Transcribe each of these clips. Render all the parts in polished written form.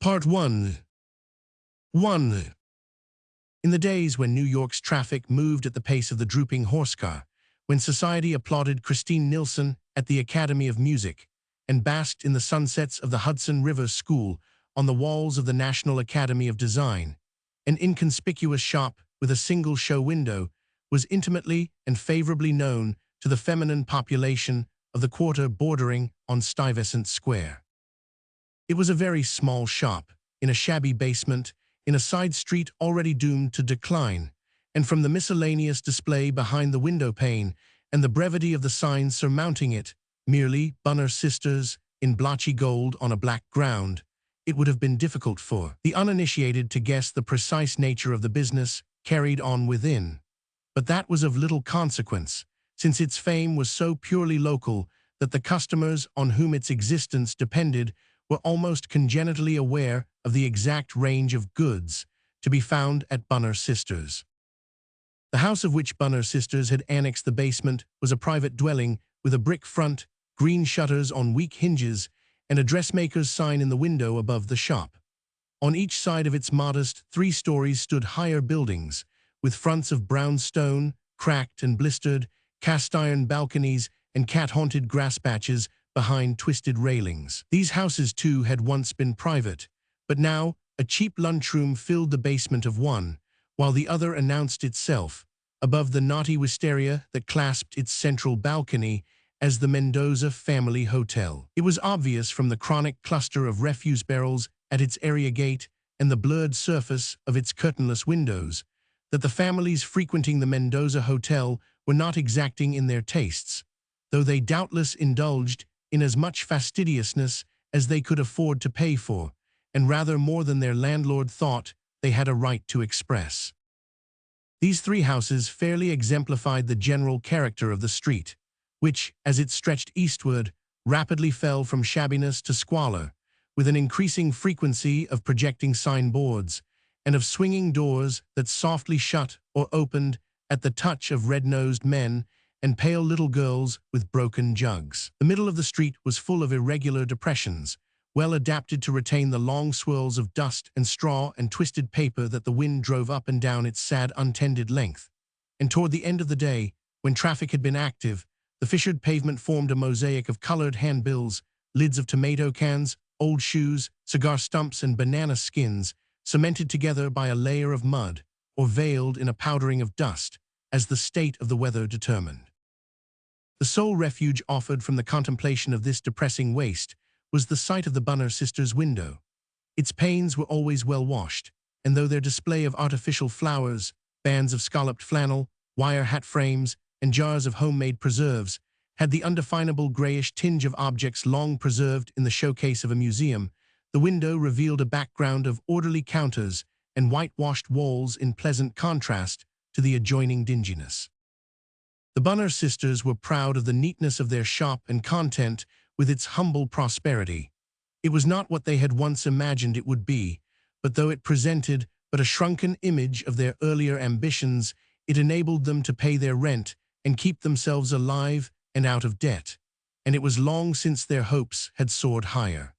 Part 1. 1. In the days when New York's traffic moved at the pace of the drooping horsecar, when society applauded Christine Nilsson at the Academy of Music and basked in the sunsets of the Hudson River School on the walls of the National Academy of Design, an inconspicuous shop with a single show window was intimately and favorably known to the feminine population of the quarter bordering on Stuyvesant Square. It was a very small shop, in a shabby basement, in a side street already doomed to decline, and from the miscellaneous display behind the window pane and the brevity of the sign surmounting it, merely Bunner Sisters in blotchy gold on a black ground, it would have been difficult for the uninitiated to guess the precise nature of the business carried on within. But that was of little consequence, since its fame was so purely local that the customers on whom its existence depended were almost congenitally aware of the exact range of goods to be found at Bunner Sisters. The house of which Bunner Sisters had annexed the basement was a private dwelling with a brick front, green shutters on weak hinges, and a dressmaker's sign in the window above the shop. On each side of its modest 3 stories stood higher buildings, with fronts of brown stone, cracked and blistered, cast-iron balconies, and cat-haunted grass patches behind twisted railings. These houses, too, had once been private, but now a cheap lunchroom filled the basement of one, while the other announced itself, above the naughty wisteria that clasped its central balcony, as the Mendoza Family Hotel. It was obvious from the chronic cluster of refuse barrels at its area gate and the blurred surface of its curtainless windows that the families frequenting the Mendoza Hotel were not exacting in their tastes, though they doubtless indulged in as much fastidiousness as they could afford to pay for, and rather more than their landlord thought they had a right to express. These 3 houses fairly exemplified the general character of the street, which, as it stretched eastward, rapidly fell from shabbiness to squalor, with an increasing frequency of projecting signboards and of swinging doors that softly shut or opened at the touch of red-nosed men and pale little girls with broken jugs. The middle of the street was full of irregular depressions, well adapted to retain the long swirls of dust and straw and twisted paper that the wind drove up and down its sad, untended length. And toward the end of the day, when traffic had been active, the fissured pavement formed a mosaic of colored handbills, lids of tomato cans, old shoes, cigar stumps, and banana skins, cemented together by a layer of mud, or veiled in a powdering of dust, as the state of the weather determined. The sole refuge offered from the contemplation of this depressing waste was the sight of the Bunner Sisters' window. Its panes were always well washed, and though their display of artificial flowers, bands of scalloped flannel, wire hat frames, and jars of homemade preserves had the undefinable grayish tinge of objects long preserved in the showcase of a museum, the window revealed a background of orderly counters and whitewashed walls in pleasant contrast to the adjoining dinginess. The Bunner Sisters were proud of the neatness of their shop and content with its humble prosperity. It was not what they had once imagined it would be, but though it presented but a shrunken image of their earlier ambitions, it enabled them to pay their rent and keep themselves alive and out of debt, and it was long since their hopes had soared higher.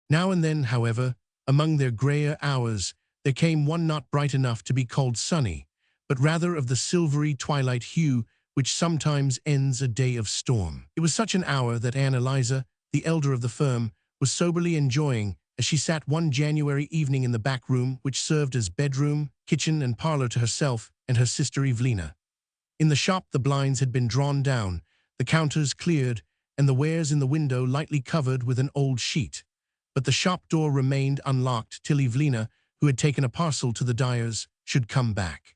Now and then, however, among their grayer hours, there came one not bright enough to be called sunny, but rather of the silvery twilight hue which sometimes ends a day of storm. It was such an hour that Anne Eliza, the elder of the firm, was soberly enjoying as she sat one January evening in the back room which served as bedroom, kitchen, and parlor to herself and her sister Evelina. In the shop the blinds had been drawn down, the counters cleared, and the wares in the window lightly covered with an old sheet. But the shop door remained unlocked till Evelina, who had taken a parcel to the dyer's, should come back.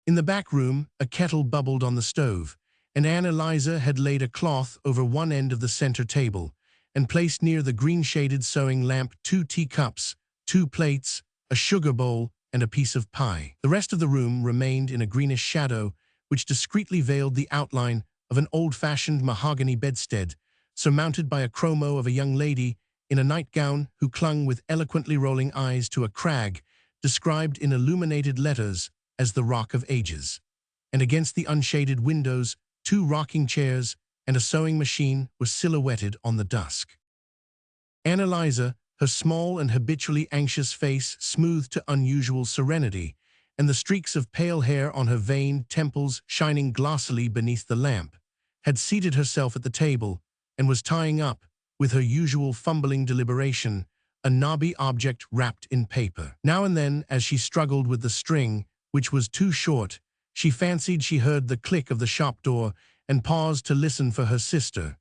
In the back room, a kettle bubbled on the stove, and Anne Eliza had laid a cloth over one end of the center table, and placed near the green-shaded sewing lamp 2 teacups, 2 plates, a sugar bowl, and a piece of pie. The rest of the room remained in a greenish shadow, which discreetly veiled the outline of an old-fashioned mahogany bedstead, surmounted by a chromo of a young lady in a nightgown who clung with eloquently rolling eyes to a crag, described in illuminated letters as the Rock of Ages. And against the unshaded windows, 2 rocking chairs and a sewing machine were silhouetted on the dusk. Anne Eliza, her small and habitually anxious face smoothed to unusual serenity, and the streaks of pale hair on her veined temples shining glossily beneath the lamp, had seated herself at the table and was tying up, with her usual fumbling deliberation, a knobby object wrapped in paper. Now and then, as she struggled with the string, which was too short, she fancied she heard the click of the shop door and paused to listen for her sister.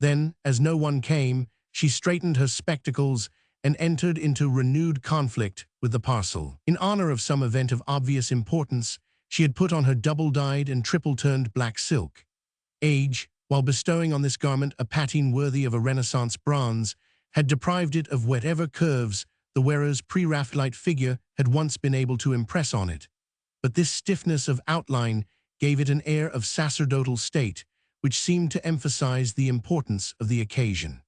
Then, as no one came, she straightened her spectacles and entered into renewed conflict with the parcel. In honor of some event of obvious importance, she had put on her double-dyed and triple-turned black silk. Age, while bestowing on this garment a patina worthy of a Renaissance bronze, had deprived it of whatever curves the wearer's pre-Raphaelite figure had once been able to impress on it. But this stiffness of outline gave it an air of sacerdotal state, which seemed to emphasize the importance of the occasion.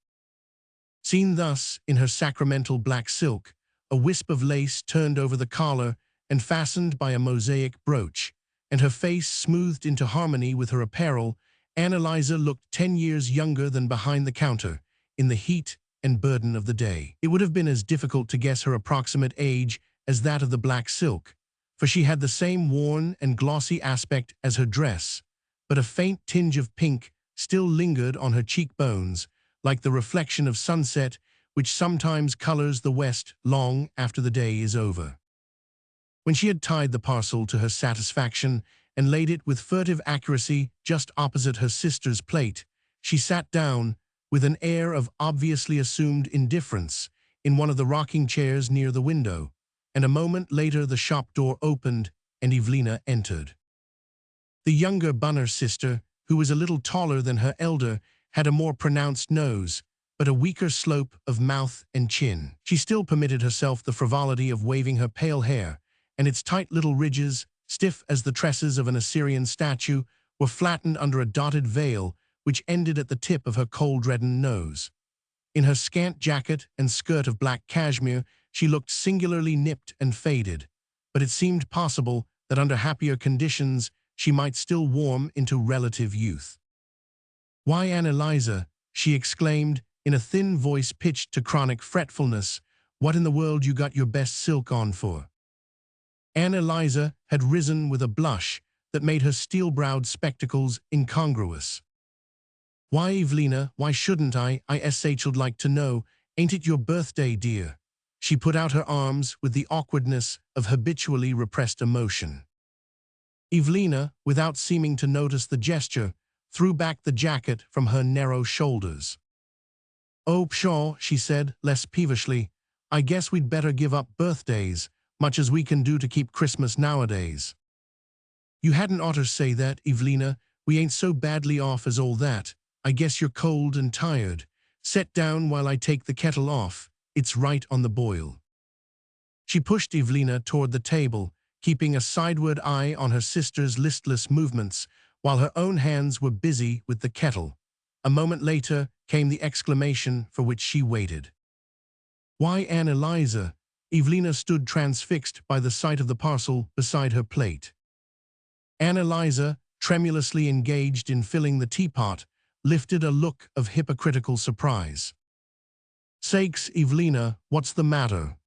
Seen thus, in her sacramental black silk, a wisp of lace turned over the collar and fastened by a mosaic brooch, and her face smoothed into harmony with her apparel, Annalisa looked 10 years younger than behind the counter, in the heat and burden of the day. It would have been as difficult to guess her approximate age as that of the black silk, for she had the same worn and glossy aspect as her dress, but a faint tinge of pink still lingered on her cheekbones, like the reflection of sunset which sometimes colors the west long after the day is over. When she had tied the parcel to her satisfaction and laid it with furtive accuracy just opposite her sister's plate, she sat down, with an air of obviously assumed indifference, in one of the rocking chairs near the window, and a moment later the shop door opened and Evelina entered. The younger Bunner sister, who was a little taller than her elder, had a more pronounced nose, but a weaker slope of mouth and chin. She still permitted herself the frivolity of waving her pale hair, and its tight little ridges, stiff as the tresses of an Assyrian statue, were flattened under a dotted veil which ended at the tip of her cold-reddened nose. In her scant jacket and skirt of black cashmere, she looked singularly nipped and faded, but it seemed possible that under happier conditions she might still warm into relative youth. "Why, Annalisa," she exclaimed, in a thin voice pitched to chronic fretfulness, "what in the world you got your best silk on for?" Annalisa had risen with a blush that made her steel-browed spectacles incongruous. "Why, Evelina, why shouldn't I should like to know, ain't it your birthday, dear?" She put out her arms with the awkwardness of habitually repressed emotion. Evelina, without seeming to notice the gesture, threw back the jacket from her narrow shoulders. "Oh, pshaw," she said, less peevishly, "I guess we'd better give up birthdays, much as we can do to keep Christmas nowadays." "You hadn't oughter say that, Evelina. We ain't so badly off as all that. I guess you're cold and tired. Set down while I take the kettle off. It's right on the boil." She pushed Evelina toward the table, keeping a sideward eye on her sister's listless movements, while her own hands were busy with the kettle. A moment later came the exclamation for which she waited. "Why, Annalisa!" Evelina stood transfixed by the sight of the parcel beside her plate. Annalisa, tremulously engaged in filling the teapot, lifted a look of hypocritical surprise. "Sakes, Evelina, what's the matter?"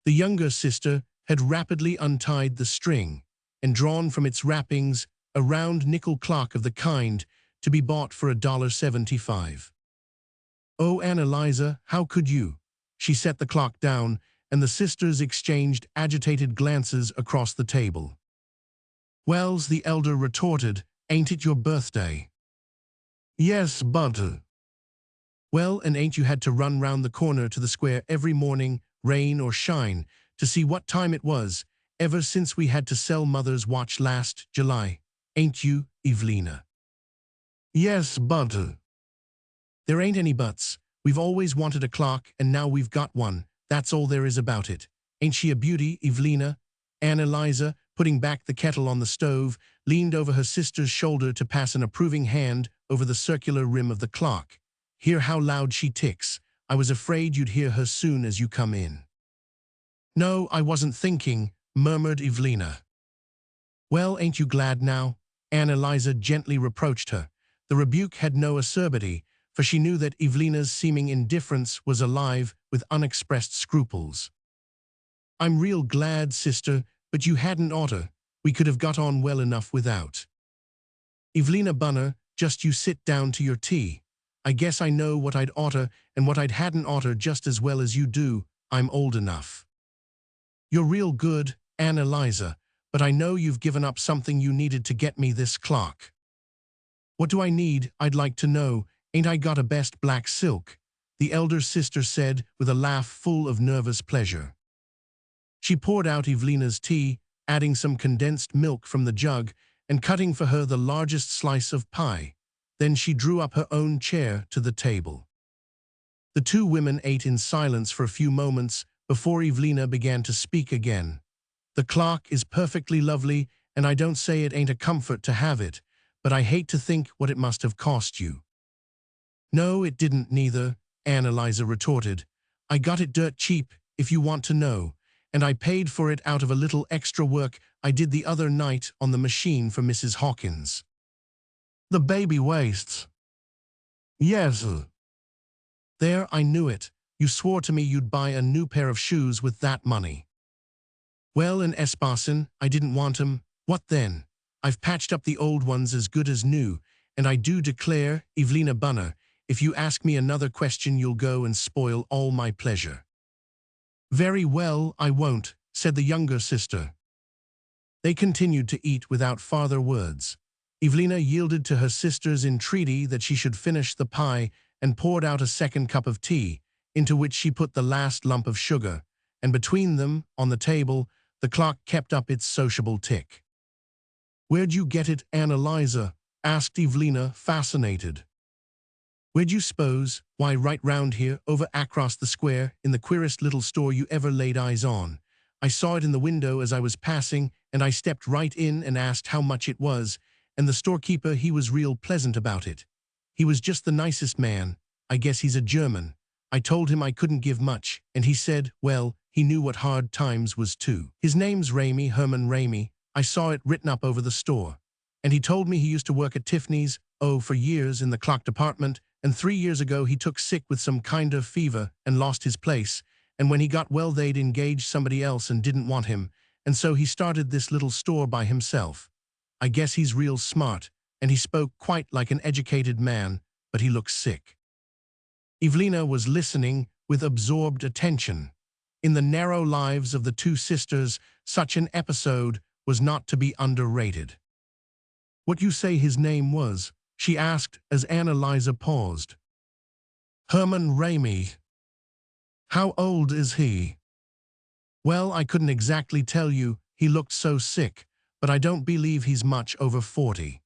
The younger sister had rapidly untied the string and drawn from its wrappings a round nickel clock of the kind to be bought for $1.75. "Oh, Annalisa, how could you?" She set the clock down, and the sisters exchanged agitated glances across the table. "Wells," the elder retorted, "ain't it your birthday?" "Yes, but—" "Well, and ain't you had to run round the corner to the square every morning, rain or shine, to see what time it was, ever since we had to sell Mother's watch last July? Ain't you, Evelina?" "Yes, but—" "There ain't any buts. We've always wanted a clock, and now we've got one. That's all there is about it. Ain't she a beauty, Evelina?" Annalisa, putting back the kettle on the stove, leaned over her sister's shoulder to pass an approving hand over the circular rim of the clock. "Hear how loud she ticks. I was afraid you'd hear her soon as you come in." "No, I wasn't thinking," murmured Evelina. "Well, ain't you glad now?" Annalisa gently reproached her. The rebuke had no acerbity, for she knew that Evelina's seeming indifference was alive with unexpressed scruples. "I'm real glad, sister, but you hadn't oughter. We could have got on well enough without." "Evelina Bunner, just you sit down to your tea. I guess I know what I'd oughter and what I'd hadn't oughter just as well as you do. I'm old enough." "You're real good, Ann Eliza, but I know you've given up something you needed to get me this clock." "What do I need, I'd like to know? Ain't I got a best black silk?" the elder sister said with a laugh full of nervous pleasure. She poured out Evelina's tea, adding some condensed milk from the jug and cutting for her the largest slice of pie. Then she drew up her own chair to the table. The two women ate in silence for a few moments before Evelina began to speak again. "The clock is perfectly lovely, and I don't say it ain't a comfort to have it, but I hate to think what it must have cost you." "No, it didn't neither," Ann Eliza retorted. "I got it dirt cheap, if you want to know, and I paid for it out of a little extra work I did the other night on the machine for Mrs. Hawkins." "The baby wastes." "Yes." "There, I knew it. You swore to me you'd buy a new pair of shoes with that money." "Well, and Esparson, I didn't want 'em. What then? I've patched up the old ones as good as new, and I do declare, Evelina Bunner, if you ask me another question you'll go and spoil all my pleasure." "Very well, I won't," said the younger sister. They continued to eat without farther words. Evelina yielded to her sister's entreaty that she should finish the pie and poured out a second cup of tea, into which she put the last lump of sugar, and between them, on the table, the clock kept up its sociable tick. "Where'd you get it, Ann Eliza?" asked Evelina, fascinated. "Where'd you s'pose? Why, right round here, over across the square, in the queerest little store you ever laid eyes on. I saw it in the window as I was passing, and I stepped right in and asked how much it was, and the storekeeper he was real pleasant about it. He was just the nicest man. I guess he's a German. I told him I couldn't give much, and he said, well, he knew what hard times was too. His name's Ramey, Herman Ramey. I saw it written up over the store. And he told me he used to work at Tiffany's, for years in the clock department, and 3 years ago he took sick with some kind of fever and lost his place, and when he got well they'd engaged somebody else and didn't want him, and so he started this little store by himself. I guess he's real smart, and he spoke quite like an educated man, but he looks sick." Evelina was listening with absorbed attention. In the narrow lives of the two sisters, such an episode was not to be underrated. "What you say his name was?" she asked as Ann Eliza paused. "Herman Ramey." "How old is he?" "Well, I couldn't exactly tell you. He looked so sick, but I don't believe he's much over 40.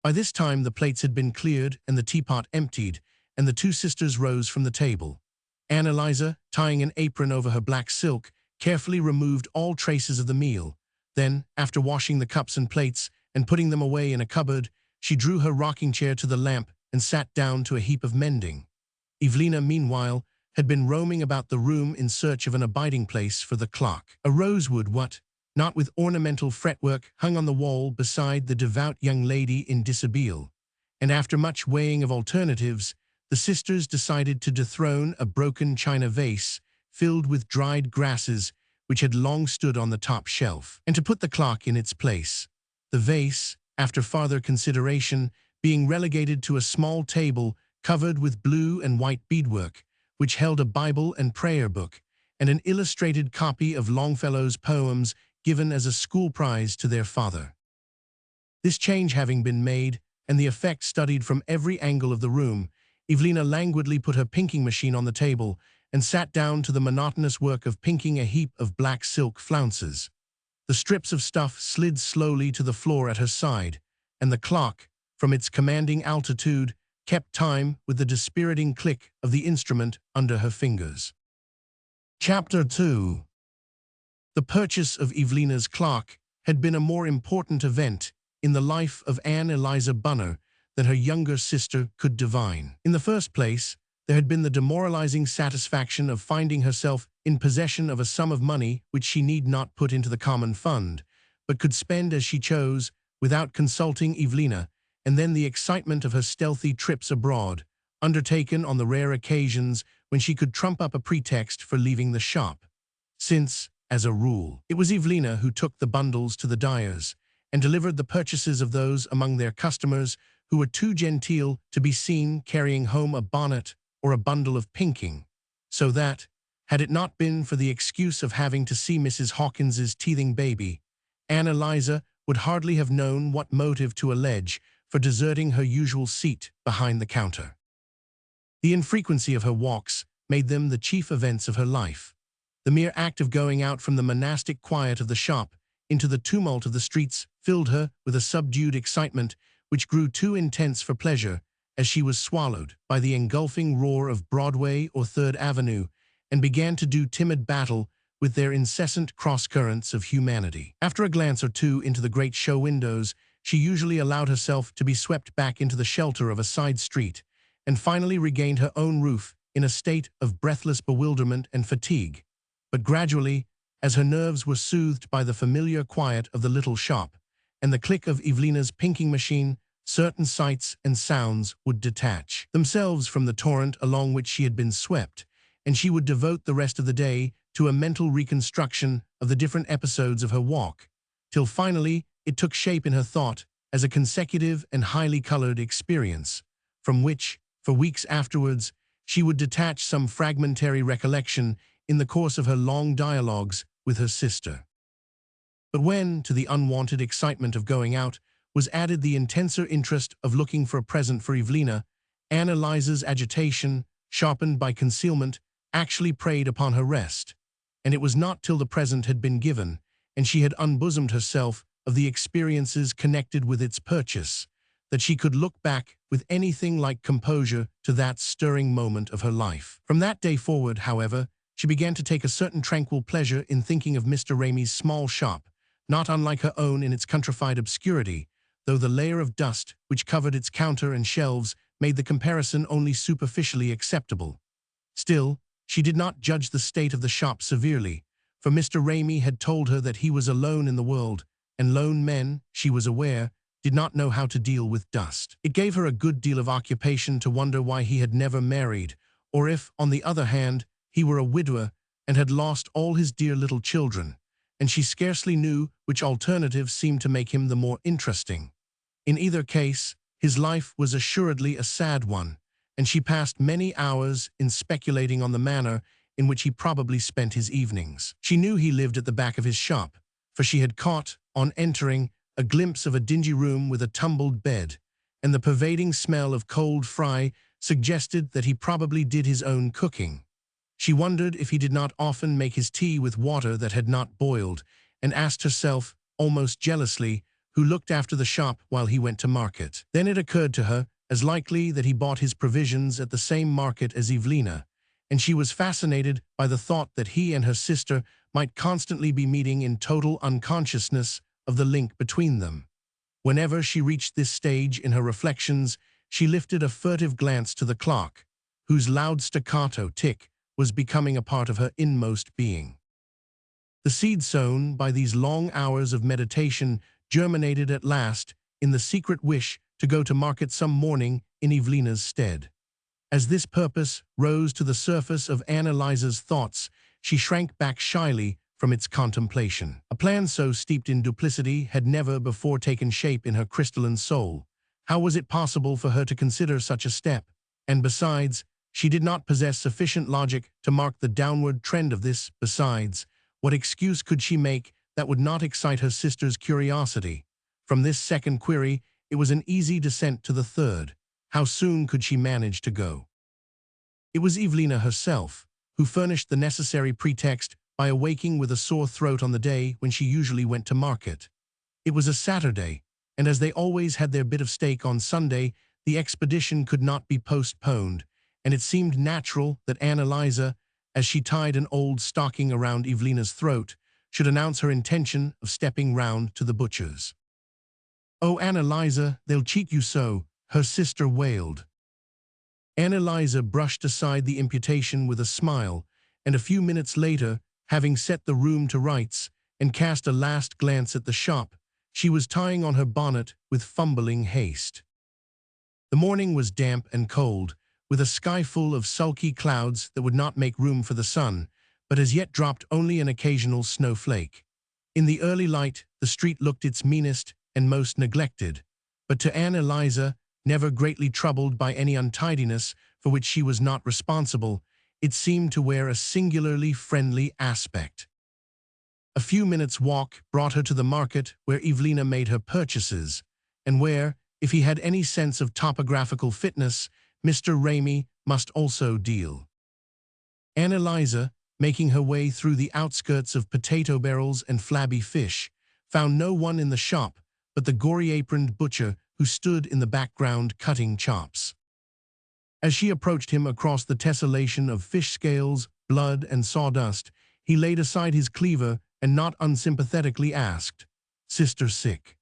By this time the plates had been cleared and the teapot emptied, and the two sisters rose from the table. Ann Eliza, tying an apron over her black silk, carefully removed all traces of the meal. Then, after washing the cups and plates and putting them away in a cupboard, she drew her rocking chair to the lamp and sat down to a heap of mending. Evelina, meanwhile, had been roaming about the room in search of an abiding place for the clock. A rosewood not with ornamental fretwork, hung on the wall beside the devout young lady in dishabille. And after much weighing of alternatives, the sisters decided to dethrone a broken china vase filled with dried grasses which had long stood on the top shelf, and to put the clock in its place. The vase, after farther consideration, being relegated to a small table covered with blue and white beadwork, which held a Bible and prayer book, and an illustrated copy of Longfellow's poems given as a school prize to their father. This change having been made, and the effect studied from every angle of the room, Evelina languidly put her pinking machine on the table and sat down to the monotonous work of pinking a heap of black silk flounces. The strips of stuff slid slowly to the floor at her side, and the clock, from its commanding altitude, kept time with the dispiriting click of the instrument under her fingers. Chapter 2. The purchase of Evelina's clock had been a more important event in the life of Ann Eliza Bunner than her younger sister could divine. In the first place, there had been the demoralizing satisfaction of finding herself in possession of a sum of money which she need not put into the common fund, but could spend as she chose without consulting Evelina, and then the excitement of her stealthy trips abroad, undertaken on the rare occasions when she could trump up a pretext for leaving the shop, since, as a rule, it was Evelina who took the bundles to the dyers and delivered the purchases of those among their customers who were too genteel to be seen carrying home a bonnet or a bundle of pinking, so that, had it not been for the excuse of having to see Mrs. Hawkins's teething baby, Ann Eliza would hardly have known what motive to allege for deserting her usual seat behind the counter. The infrequency of her walks made them the chief events of her life. The mere act of going out from the monastic quiet of the shop into the tumult of the streets filled her with a subdued excitement which grew too intense for pleasure as she was swallowed by the engulfing roar of Broadway or Third Avenue and began to do timid battle with their incessant cross-currents of humanity. After a glance or two into the great show windows, she usually allowed herself to be swept back into the shelter of a side street and finally regained her own roof in a state of breathless bewilderment and fatigue. But gradually, as her nerves were soothed by the familiar quiet of the little shop and the click of Evelina's pinking machine, certain sights and sounds would detach themselves from the torrent along which she had been swept, and she would devote the rest of the day to a mental reconstruction of the different episodes of her walk, till finally it took shape in her thought as a consecutive and highly colored experience, from which, for weeks afterwards, she would detach some fragmentary recollection in the course of her long dialogues with her sister. But when, to the unwanted excitement of going out, was added the intenser interest of looking for a present for Evelina, Ann Eliza's agitation, sharpened by concealment, actually preyed upon her rest, and it was not till the present had been given, and she had unbosomed herself of the experiences connected with its purchase, that she could look back with anything like composure to that stirring moment of her life. From that day forward, however, she began to take a certain tranquil pleasure in thinking of Mr. Ramey's small shop, not unlike her own in its countrified obscurity, though the layer of dust which covered its counter and shelves made the comparison only superficially acceptable. Still, she did not judge the state of the shop severely, for Mr. Ramey had told her that he was alone in the world, and lone men, she was aware, did not know how to deal with dust. It gave her a good deal of occupation to wonder why he had never married, or if, on the other hand, he were a widower and had lost all his dear little children, and she scarcely knew which alternative seemed to make him the more interesting. In either case, his life was assuredly a sad one, and she passed many hours in speculating on the manner in which he probably spent his evenings. She knew he lived at the back of his shop, for she had caught, on entering, a glimpse of a dingy room with a tumbled bed, and the pervading smell of cold fry suggested that he probably did his own cooking. She wondered if he did not often make his tea with water that had not boiled, and asked herself, almost jealously, who looked after the shop while he went to market. Then it occurred to her as likely that he bought his provisions at the same market as Evelina, and she was fascinated by the thought that he and her sister might constantly be meeting in total unconsciousness of the link between them. Whenever she reached this stage in her reflections, she lifted a furtive glance to the clock, whose loud staccato tick was becoming a part of her inmost being. The seed sown by these long hours of meditation germinated at last in the secret wish to go to market some morning in Evelina's stead. As this purpose rose to the surface of Ann Eliza's thoughts, she shrank back shyly from its contemplation. A plan so steeped in duplicity had never before taken shape in her crystalline soul. How was it possible for her to consider such a step? And besides, she did not possess sufficient logic to mark the downward trend of this. Besides, what excuse could she make that would not excite her sister's curiosity? From this second query, it was an easy descent to the third. How soon could she manage to go? It was Evelina herself who furnished the necessary pretext by awaking with a sore throat on the day when she usually went to market. It was a Saturday, and as they always had their bit of steak on Sunday, the expedition could not be postponed, and it seemed natural that Ann Eliza, as she tied an old stocking around Evelina's throat, should announce her intention of stepping round to the butcher's. "Oh, Ann Eliza, they'll cheat you so," her sister wailed. Ann Eliza brushed aside the imputation with a smile, and a few minutes later, having set the room to rights and cast a last glance at the shop, she was tying on her bonnet with fumbling haste. The morning was damp and cold, with a sky full of sulky clouds that would not make room for the sun, but as yet dropped only an occasional snowflake. In the early light, the street looked its meanest and most neglected, but to Anne Eliza, never greatly troubled by any untidiness for which she was not responsible, it seemed to wear a singularly friendly aspect. A few minutes' walk brought her to the market where Evelina made her purchases, and where, if he had any sense of topographical fitness, Mr. Ramey must also deal. Anne Eliza, making her way through the outskirts of potato barrels and flabby fish, found no one in the shop but the gory-aproned butcher who stood in the background cutting chops. As she approached him across the tessellation of fish scales, blood, and sawdust, he laid aside his cleaver and not unsympathetically asked, "Sister sick?"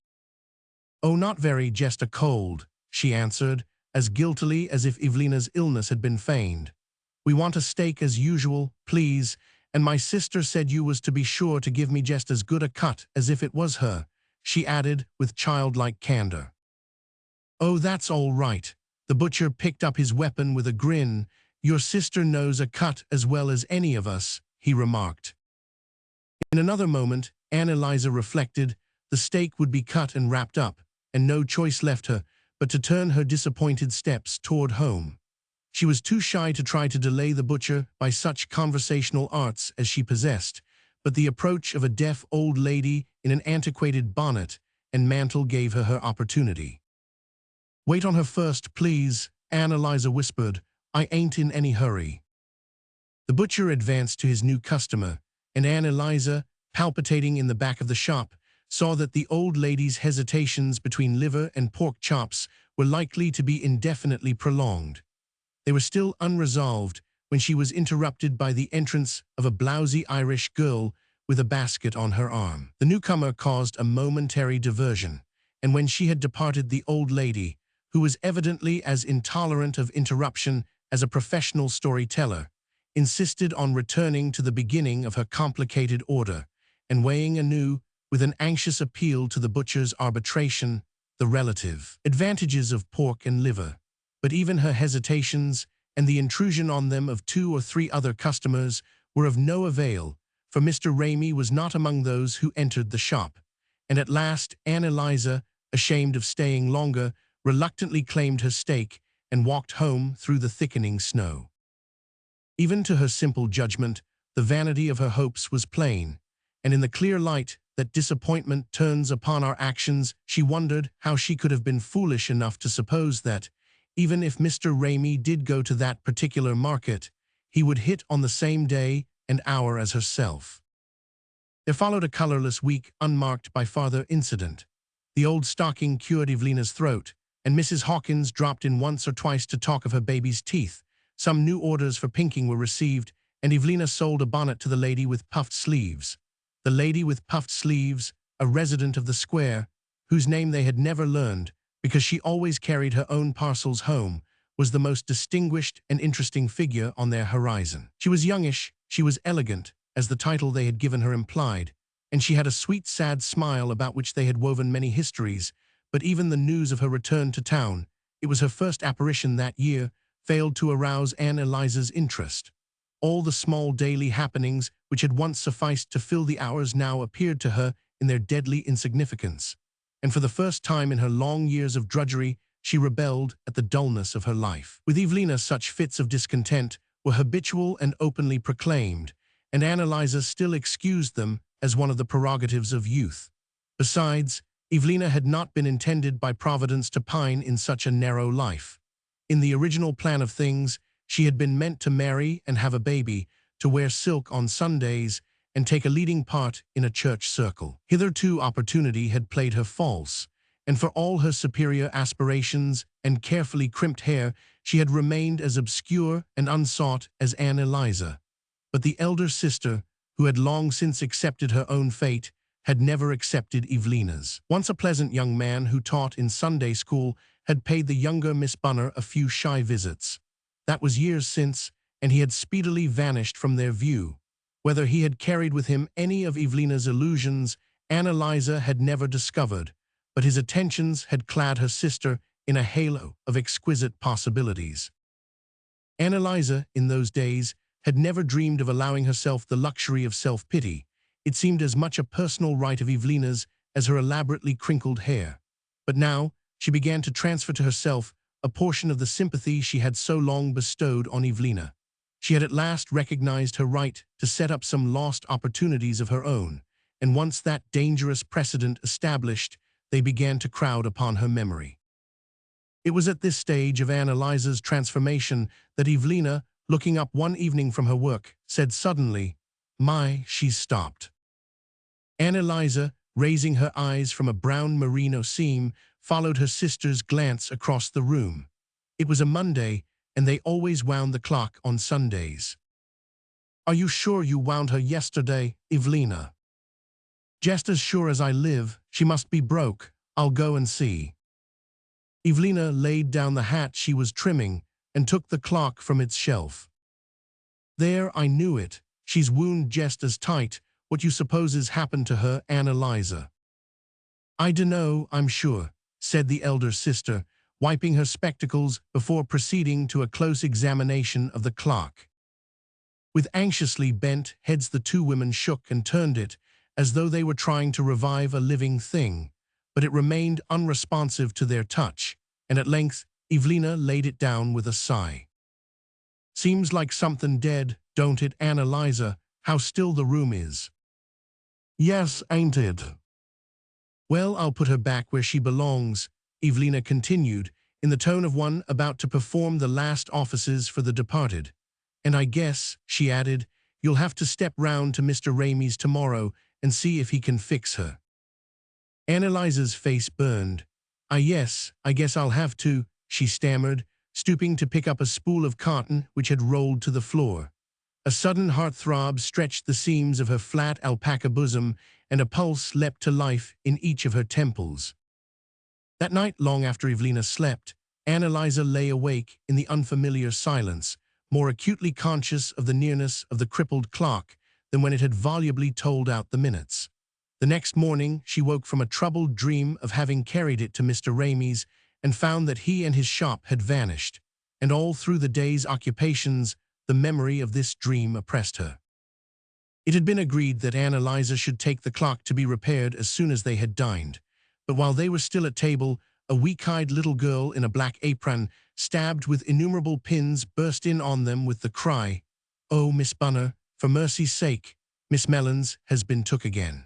"Oh, not very, just a cold," she answered, as guiltily as if Evelina's illness had been feigned. "We want a steak as usual, please, and my sister said you was to be sure to give me just as good a cut as if it was her," she added with childlike candor. "Oh, that's all right." The butcher picked up his weapon with a grin. "Your sister knows a cut as well as any of us," he remarked. In another moment, Anne Eliza reflected, the steak would be cut and wrapped up, and no choice left her but to turn her disappointed steps toward home. She was too shy to try to delay the butcher by such conversational arts as she possessed, but the approach of a deaf old lady in an antiquated bonnet and mantle gave her her opportunity. "Wait on her first, please," Anne Eliza whispered. "I ain't in any hurry." The butcher advanced to his new customer, and Anne Eliza, palpitating in the back of the shop, saw that the old lady's hesitations between liver and pork chops were likely to be indefinitely prolonged. They were still unresolved when she was interrupted by the entrance of a blousy Irish girl with a basket on her arm. The newcomer caused a momentary diversion, and when she had departed, the old lady, who was evidently as intolerant of interruption as a professional storyteller, insisted on returning to the beginning of her complicated order and weighing anew, with an anxious appeal to the butcher's arbitration, the relative advantages of pork and liver. But even her hesitations and the intrusion on them of 2 or 3 other customers were of no avail, for Mr. Ramey was not among those who entered the shop, and at last Anne Eliza, ashamed of staying longer, reluctantly claimed her steak and walked home through the thickening snow. Even to her simple judgment, the vanity of her hopes was plain, and in the clear light that disappointment turns upon our actions, she wondered how she could have been foolish enough to suppose that, even if Mr. Ramey did go to that particular market, he would hit on the same day and hour as herself. There followed a colorless week unmarked by farther incident. The old stocking cured Evelina's throat, and Mrs. Hawkins dropped in once or twice to talk of her baby's teeth. Some new orders for pinking were received, and Evelina sold a bonnet to the lady with puffed sleeves. The lady with puffed sleeves, a resident of the square, whose name they had never learned, because she always carried her own parcels home, was the most distinguished and interesting figure on their horizon. She was youngish, she was elegant, as the title they had given her implied, and she had a sweet, sad smile about which they had woven many histories, but even the news of her return to town, it was her first apparition that year, failed to arouse Anne Eliza's interest. All the small daily happenings which had once sufficed to fill the hours now appeared to her in their deadly insignificance, and for the first time in her long years of drudgery, she rebelled at the dullness of her life. With Evelina, such fits of discontent were habitual and openly proclaimed, and Anne Eliza still excused them as one of the prerogatives of youth. Besides, Evelina had not been intended by Providence to pine in such a narrow life. In the original plan of things, she had been meant to marry and have a baby, to wear silk on Sundays, and take a leading part in a church circle. Hitherto opportunity had played her false, and for all her superior aspirations and carefully crimped hair, she had remained as obscure and unsought as Anne Eliza. But the elder sister, who had long since accepted her own fate, had never accepted Evelina's. Once a pleasant young man who taught in Sunday school had paid the younger Miss Bunner a few shy visits. That was years since, and he had speedily vanished from their view. Whether he had carried with him any of Evelina's illusions, Anne Eliza had never discovered, but his attentions had clad her sister in a halo of exquisite possibilities. Annalisa, in those days, had never dreamed of allowing herself the luxury of self-pity. It seemed as much a personal right of Evelina's as her elaborately crinkled hair. But now, she began to transfer to herself a portion of the sympathy she had so long bestowed on Evelina. She had at last recognized her right to set up some lost opportunities of her own, and once that dangerous precedent established, they began to crowd upon her memory. It was at this stage of Annalisa's transformation that Evelina, looking up one evening from her work, said suddenly, "My, she's stopped." Annalisa, raising her eyes from a brown merino seam, followed her sister's glance across the room. It was a Monday, and they always wound the clock on Sundays. "Are you sure you wound her yesterday, Evelina?" "Just as sure as I live. She must be broke. I'll go and see." Evelina laid down the hat she was trimming and took the clock from its shelf. "There, I knew it. She's wound just as tight. What you supposes happened to her, Annalisa?" "I dunno, I'm sure," said the elder sister, wiping her spectacles before proceeding to a close examination of the clock. With anxiously bent heads the two women shook and turned it, as though they were trying to revive a living thing, but it remained unresponsive to their touch, and at length Evelina laid it down with a sigh. "Seems like something dead, don't it, Annalisa? How still the room is." "Yes, ain't it?" "Well, I'll put her back where she belongs," Evelina continued, in the tone of one about to perform the last offices for the departed. "And I guess," she added, "you'll have to step round to Mr. Ramey's tomorrow and see if he can fix her." Annalisa's face burned. Yes, I guess I'll have to," she stammered, stooping to pick up a spool of cotton which had rolled to the floor. A sudden heart-throb stretched the seams of her flat alpaca bosom, and a pulse leapt to life in each of her temples. That night, long after Evelina slept, Annalisa lay awake in the unfamiliar silence, more acutely conscious of the nearness of the crippled clock than when it had volubly tolled out the minutes. The next morning, she woke from a troubled dream of having carried it to Mr. Ramey's and found that he and his shop had vanished, and all through the day's occupations, the memory of this dream oppressed her. It had been agreed that Annalisa should take the clock to be repaired as soon as they had dined, but while they were still at table, a weak-eyed little girl in a black apron, stabbed with innumerable pins, burst in on them with the cry, "Oh, Miss Bunner, for mercy's sake, Miss Mellons has been took again."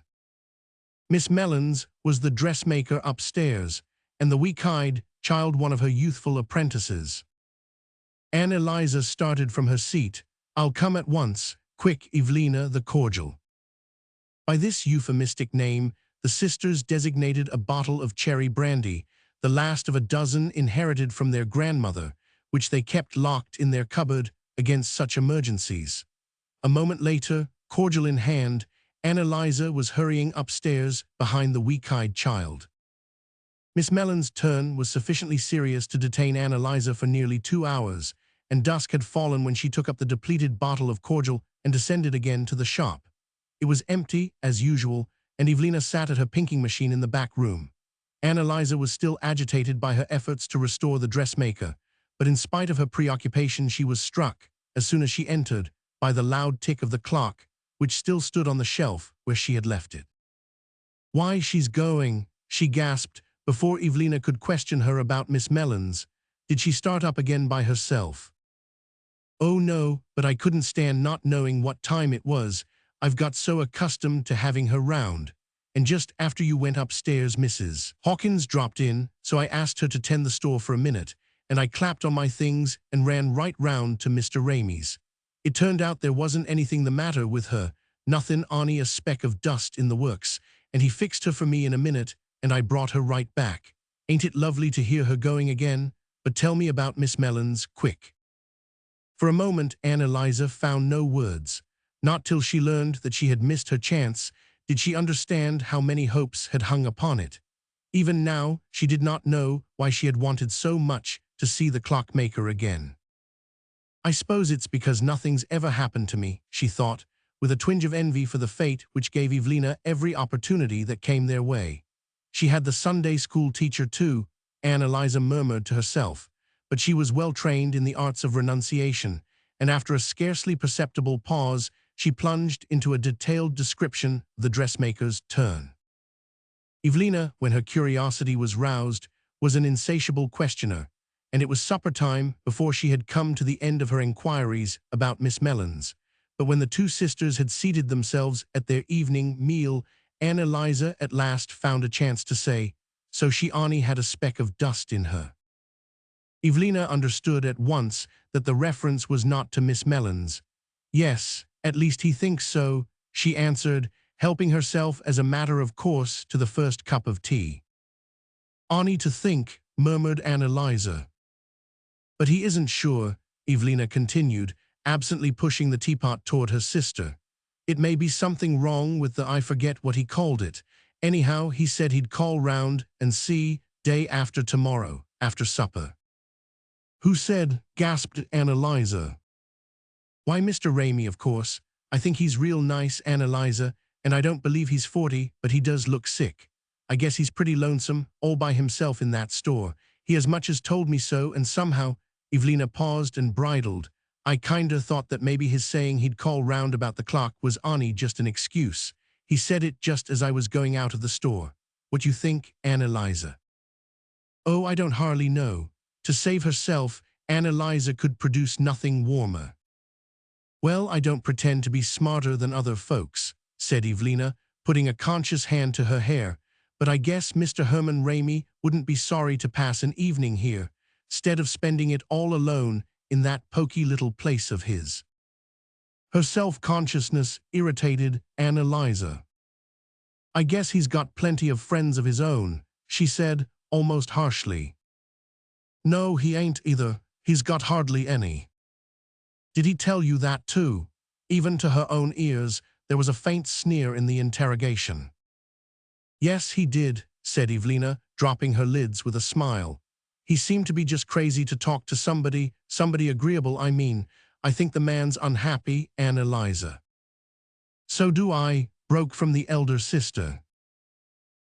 Miss Mellons was the dressmaker upstairs, and the weak-eyed child one of her youthful apprentices. Annalisa started from her seat. "I'll come at once. Quick, Evelina the cordial." By this euphemistic name, the sisters designated a bottle of cherry brandy, the last of a dozen inherited from their grandmother, which they kept locked in their cupboard against such emergencies. A moment later, cordial in hand, Annalisa was hurrying upstairs behind the weak-eyed child. Miss Mellon's turn was sufficiently serious to detain Annalisa for nearly 2 hours, and dusk had fallen when she took up the depleted bottle of cordial and descended again to the shop. It was empty, as usual, and Evelina sat at her pinking machine in the back room. Annalisa was still agitated by her efforts to restore the dressmaker, but in spite of her preoccupation she was struck, as soon as she entered, by the loud tick of the clock, which still stood on the shelf where she had left it. "Why, she's going," she gasped, before Evelina could question her about Miss Mellons. "Did she start up again by herself?" "Oh no, but I couldn't stand not knowing what time it was. I've got so accustomed to having her round. And just after you went upstairs, Mrs. Hawkins dropped in, so I asked her to tend the store for a minute, and I clapped on my things and ran right round to Mr. Ramey's. It turned out there wasn't anything the matter with her, nothing only a speck of dust in the works, and he fixed her for me in a minute, and I brought her right back. Ain't it lovely to hear her going again? But tell me about Miss Mellons, quick." For a moment, Annalisa found no words. Not till she learned that she had missed her chance did she understand how many hopes had hung upon it. Even now, she did not know why she had wanted so much to see the clockmaker again. "I suppose it's because nothing's ever happened to me," she thought, with a twinge of envy for the fate which gave Evelina every opportunity that came their way. She had the Sunday school teacher too, Annalisa murmured to herself, but she was well trained in the arts of renunciation, and after a scarcely perceptible pause, she plunged into a detailed description of the dressmaker's turn. Evelina, when her curiosity was roused, was an insatiable questioner, and it was supper time before she had come to the end of her inquiries about Miss Mellons. But when the two sisters had seated themselves at their evening meal, Anne Eliza at last found a chance to say, "So she only had a speck of dust in her." Evelina understood at once that the reference was not to Miss Mellons. "Yes, at least he thinks so," she answered, helping herself as a matter of course to the first cup of tea. "Only to think," murmured Anne Eliza. "But he isn't sure," Evelina continued, absently pushing the teapot toward her sister. "It may be something wrong with the I forget what he called it. Anyhow, he said he'd call round and see day after tomorrow, after supper." "Who said?" gasped Anne Eliza. "Why, Mr. Ramey, of course. I think he's real nice, Anne Eliza, and I don't believe he's 40, but he does look sick. I guess he's pretty lonesome, all by himself in that store. He as much as told me so, and somehow—" Evelina paused and bridled. "I kinda thought that maybe his saying he'd call round about the clock was only just an excuse. He said it just as I was going out of the store. What you think, Anne Eliza?" "Oh, I don't hardly know." To save herself, Anne Eliza could produce nothing warmer. "Well, I don't pretend to be smarter than other folks," said Evelina, putting a conscious hand to her hair, "but I guess Mr. Herman Ramey wouldn't be sorry to pass an evening here, 'stead of spending it all alone in that poky little place of his." Her self-consciousness irritated Anne Eliza. "I guess he's got plenty of friends of his own," she said, almost harshly. "No, he ain't either. He's got hardly any." "Did he tell you that too?" Even to her own ears, there was a faint sneer in the interrogation. "Yes, he did," said Evelina, dropping her lids with a smile. "He seemed to be just crazy to talk to somebody agreeable, I mean. I think the man's unhappy, Anne Eliza." "So do I," broke from the elder sister.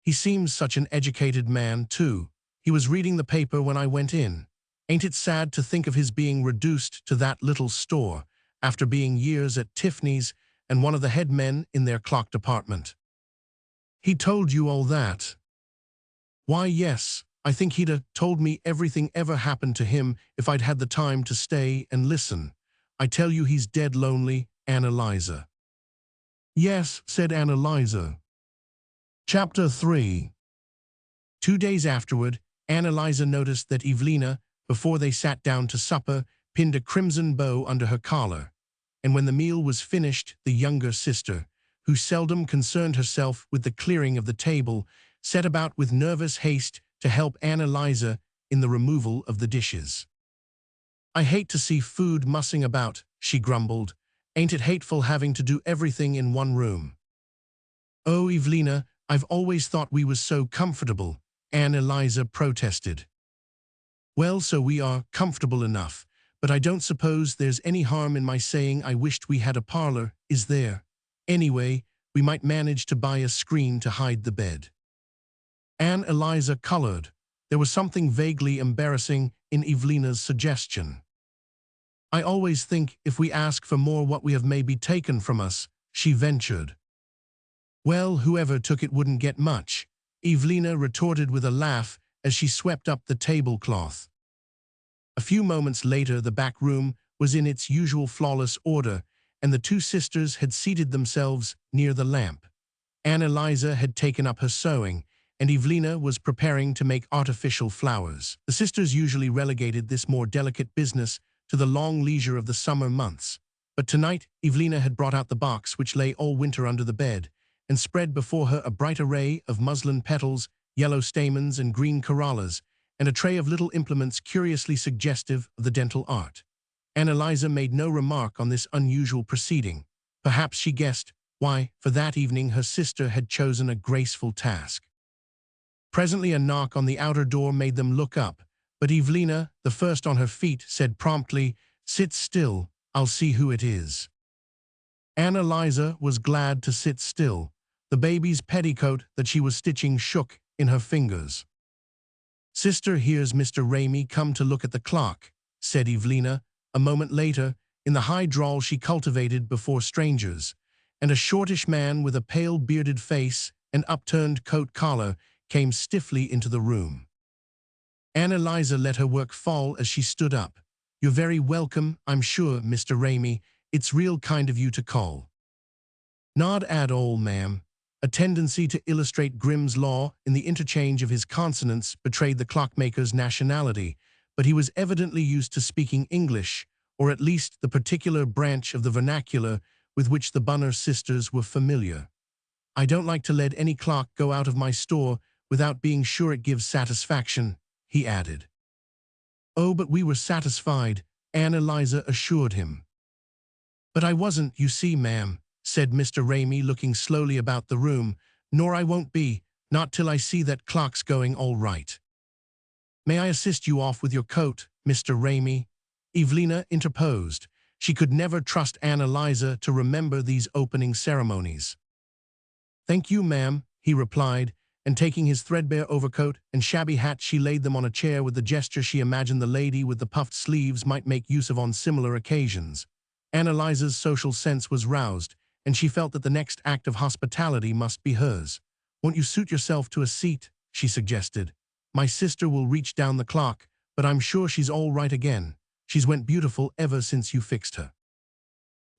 "He seems such an educated man, too. He was reading the paper when I went in. Ain't it sad to think of his being reduced to that little store, after being years at Tiffany's and one of the head men in their clock department?" "He told you all that?" "Why, yes. I think he'd have told me everything ever happened to him if I'd had the time to stay and listen. I tell you he's dead lonely, Anne Eliza." "Yes," said Anne Eliza. Chapter 3. 2 days afterward, Anne Eliza noticed that Evelina, before they sat down to supper, pinned a crimson bow under her collar, and when the meal was finished, the younger sister, who seldom concerned herself with the clearing of the table, set about with nervous haste to help Anne Eliza in the removal of the dishes. "I hate to see food mussing about," she grumbled. "Ain't it hateful having to do everything in one room?" "Oh, Evelina, I've always thought we was so comfortable," Anne Eliza protested. "Well, so we are comfortable enough, but I don't suppose there's any harm in my saying I wished we had a parlor, is there? Anyway, we might manage to buy a screen to hide the bed." Anne Eliza colored. There was something vaguely embarrassing in Evelina's suggestion. "I always think if we ask for more what we have maybe taken from us," she ventured. "Well, whoever took it wouldn't get much," Evelina retorted with a laugh as she swept up the tablecloth. A few moments later, the back room was in its usual flawless order, and the two sisters had seated themselves near the lamp. Anne Eliza had taken up her sewing, and Evelina was preparing to make artificial flowers. The sisters usually relegated this more delicate business to the long leisure of the summer months. But tonight, Evelina had brought out the box which lay all winter under the bed, and spread before her a bright array of muslin petals, yellow stamens, and green corollas, and a tray of little implements curiously suggestive of the dental art. Anne Eliza made no remark on this unusual proceeding. Perhaps she guessed why, for that evening her sister had chosen a graceful task. Presently a knock on the outer door made them look up, but Evelina, the first on her feet, said promptly, "Sit still, I'll see who it is." Anne Eliza was glad to sit still. The baby's petticoat that she was stitching shook in her fingers. "Sister, here's Mr. Raimi come to look at the clock," said Evelina, a moment later, in the high drawl she cultivated before strangers, and a shortish man with a pale bearded face and upturned coat collar came stiffly into the room. Ann Eliza let her work fall as she stood up. "You're very welcome, I'm sure, Mr. Raimi. It's real kind of you to call." "Not at all, ma'am." A tendency to illustrate Grimm's law in the interchange of his consonants betrayed the clockmaker's nationality, but he was evidently used to speaking English, or at least the particular branch of the vernacular with which the Bunner sisters were familiar. "I don't like to let any clock go out of my store without being sure it gives satisfaction," he added. "Oh, but we were satisfied," Ann Eliza assured him. "But I wasn't, you see, ma'am," said Mr. Raimi, looking slowly about the room, "nor I won't be, not till I see that clock's going all right." "May I assist you off with your coat, Mr. Raimi?" Evelina interposed. She could never trust Ann Eliza to remember these opening ceremonies. "Thank you, ma'am," he replied, and taking his threadbare overcoat and shabby hat she laid them on a chair with the gesture she imagined the lady with the puffed sleeves might make use of on similar occasions. Ann Eliza's social sense was roused, and she felt that the next act of hospitality must be hers. "Won't you suit yourself to a seat?" she suggested. "My sister will reach down the clock, but I'm sure she's all right again. She's went beautiful ever since you fixed her."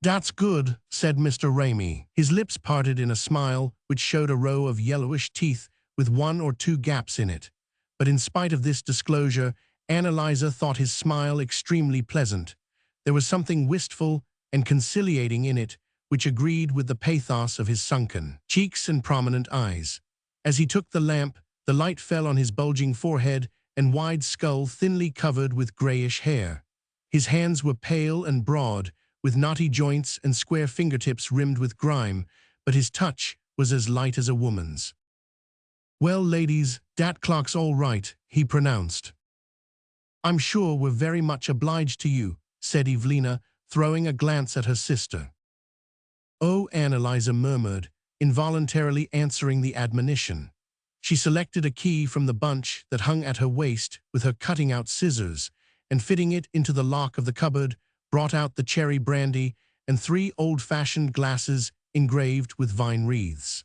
"That's good," said Mr. Raimi. His lips parted in a smile which showed a row of yellowish teeth with 1 or 2 gaps in it. But in spite of this disclosure, Ann Eliza thought his smile extremely pleasant. There was something wistful and conciliating in it, which agreed with the pathos of his sunken cheeks and prominent eyes. As he took the lamp, the light fell on his bulging forehead and wide skull thinly covered with grayish hair. His hands were pale and broad, with knotty joints and square fingertips rimmed with grime, but his touch was as light as a woman's. "Well, ladies, dat clock's all right," he pronounced. "I'm sure we're very much obliged to you," said Evelina, throwing a glance at her sister. "Oh," Ann Eliza murmured, involuntarily answering the admonition. She selected a key from the bunch that hung at her waist with her cutting-out scissors, and fitting it into the lock of the cupboard, brought out the cherry brandy and 3 old-fashioned glasses engraved with vine wreaths.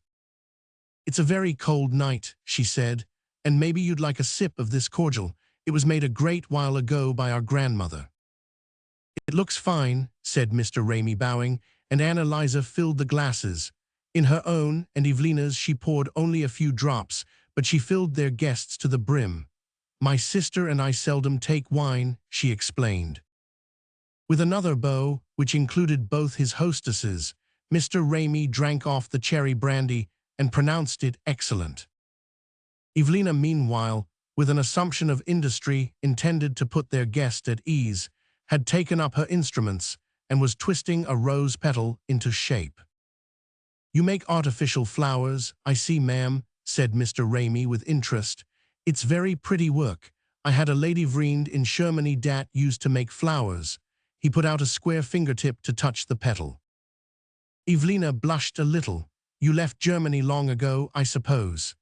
"It's a very cold night," she said, "and maybe you'd like a sip of this cordial. It was made a great while ago by our grandmother." "It looks fine," said Mr. Raimi, bowing, and Ann Eliza filled the glasses. In her own and Evelina's she poured only a few drops, but she filled their guests to the brim. "My sister and I seldom take wine," she explained. With another bow, which included both his hostesses, Mr. Raimi drank off the cherry brandy and pronounced it excellent. Evelina, meanwhile, with an assumption of industry intended to put their guest at ease, had taken up her instruments and was twisting a rose petal into shape. "You make artificial flowers, I see, ma'am," said Mr. Raimi with interest. "It's very pretty work. I had a lady vriend in Germany dat used to make flowers." He put out a square fingertip to touch the petal. Evelina blushed a little. "You left Germany long ago, I suppose?"